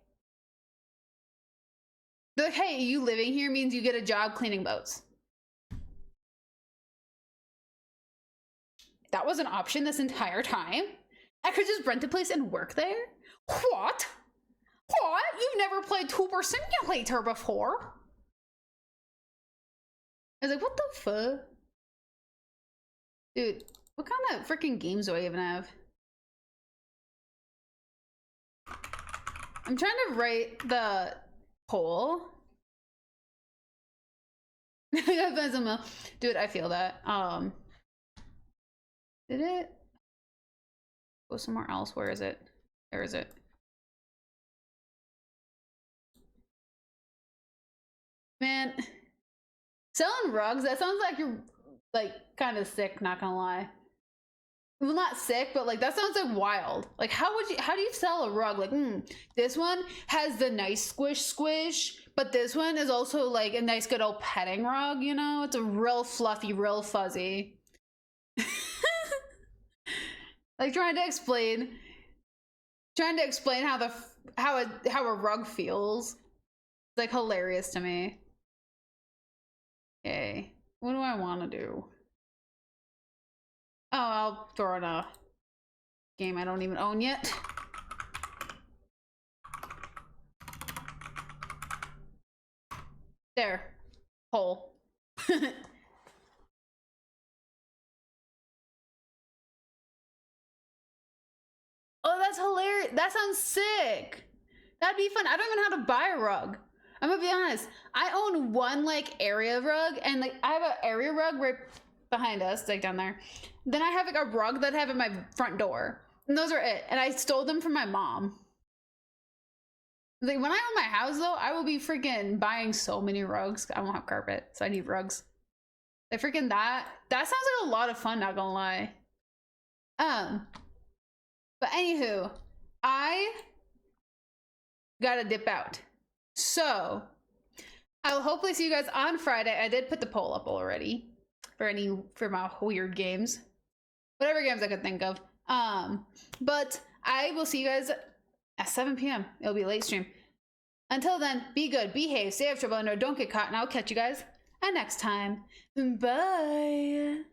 They're like, hey, you living here means you get a job cleaning boats. That was an option this entire time. I could just rent a place and work there? What? What? You've never played Tuber Simulator before? I was like, what the fuck? Dude, what kind of freaking games do I even have? I'm trying to write the poll. Dude, I feel that. Did it go somewhere else? Where is it? Where is it? Man, selling rugs, that sounds like you're like kind of sick, not gonna lie. Well, not sick, but like that sounds like wild. Like how do you sell a rug? Like, this one has the nice squish, but this one is also like a nice good old petting rug, you know? It's a real fluffy, real fuzzy. Like trying to explain how a rug feels. It's like hilarious to me. Okay, what do I want to do? Oh, I'll throw in a game I don't even own yet. There. Hole. Oh, that's hilarious. That sounds sick. That'd be fun. I don't even know how to buy a rug. I'm gonna be honest. I own one like area rug, and like I have an area rug right behind us, like down there. Then I have like a rug that I have at my front door. And those are it. And I stole them from my mom. Like when I own my house though, I will be freaking buying so many rugs. I won't have carpet, so I need rugs. Like freaking that sounds like a lot of fun, not gonna lie. But anywho, I gotta dip out. So I will hopefully see you guys on Friday. I did put the poll up already for my weird games. Whatever games I could think of. But I will see you guys at 7 p.m. It'll be a late stream. Until then, be good, behave, stay out of trouble, and don't get caught, and I'll catch you guys next time. Bye.